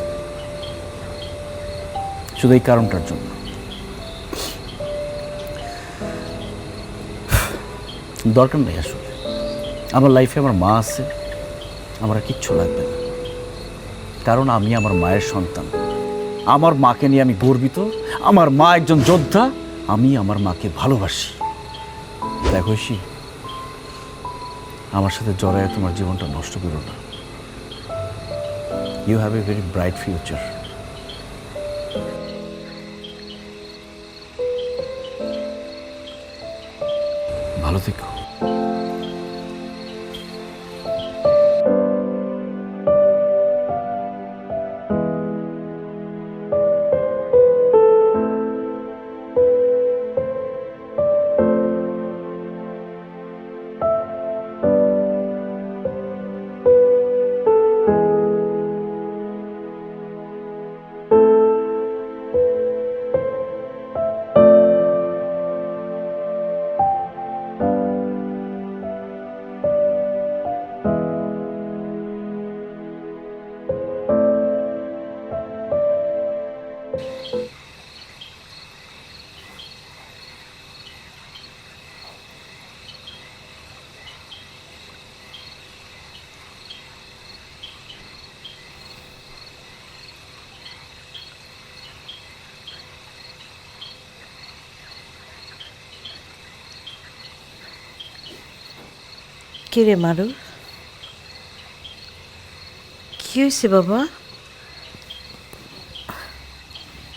শুধু এই কারণটার জন্য। দরকার নেই আসলে, আমার লাইফে আমার মা আছে, আমার আর কিচ্ছু লাগবে না, কারণ আমি আমার মায়ের সন্তান। আমার মাকে নিয়ে আমি গর্বিত, আমার মা একজন যোদ্ধা, আমি আমার মাকে ভালোবাসি। দেখো ঐশী, আমার সাথে জড়ায় তোমার জীবনটা নষ্ট করো না। You have a very bright future. ভালো থেকো। কে রে মারু, কি হয়েছে বাবা?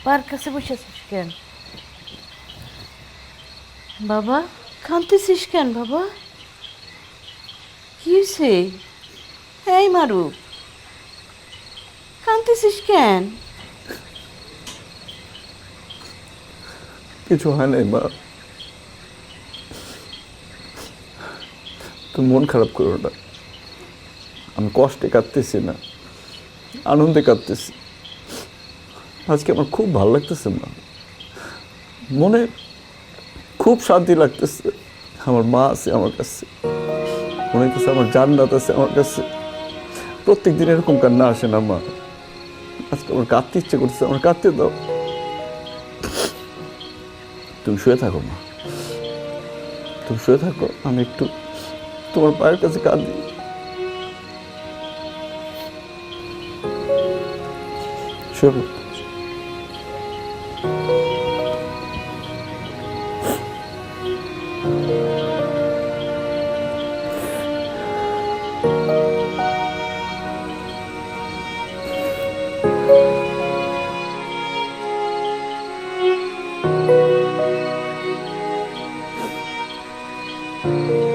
পার কাছে বসেছিস কেন বাবা? কাঁদতেছিস কেন বাবা? কি হয়েছে? এই মারু, কাঁদতেছিস কেন? কিছু হয় নাই মা, তুমি মন খারাপ করো না। আমি কষ্টে কাঁদতেছি না, আনন্দে কাঁদতেছি। আজকে আমার খুব ভালো লাগতেছে মা, মনে খুব শান্তি লাগতেছে। আমার মা আছে আমার কাছে, মনে হইতেছে আমার জান্নাত আছে আমার কাছে। প্রত্যেক দিন এরকম কান্না আসে না মা, আজকে আমার কাঁদতে ইচ্ছে করতেছে, আমার কাঁদতে দাও। তুমি শুয়ে থাকো মা, তুমি শুয়ে থাকো, আমি একটু তোমার পায়ের কাছে কাঁদি। শুয়ে পড়ো। ও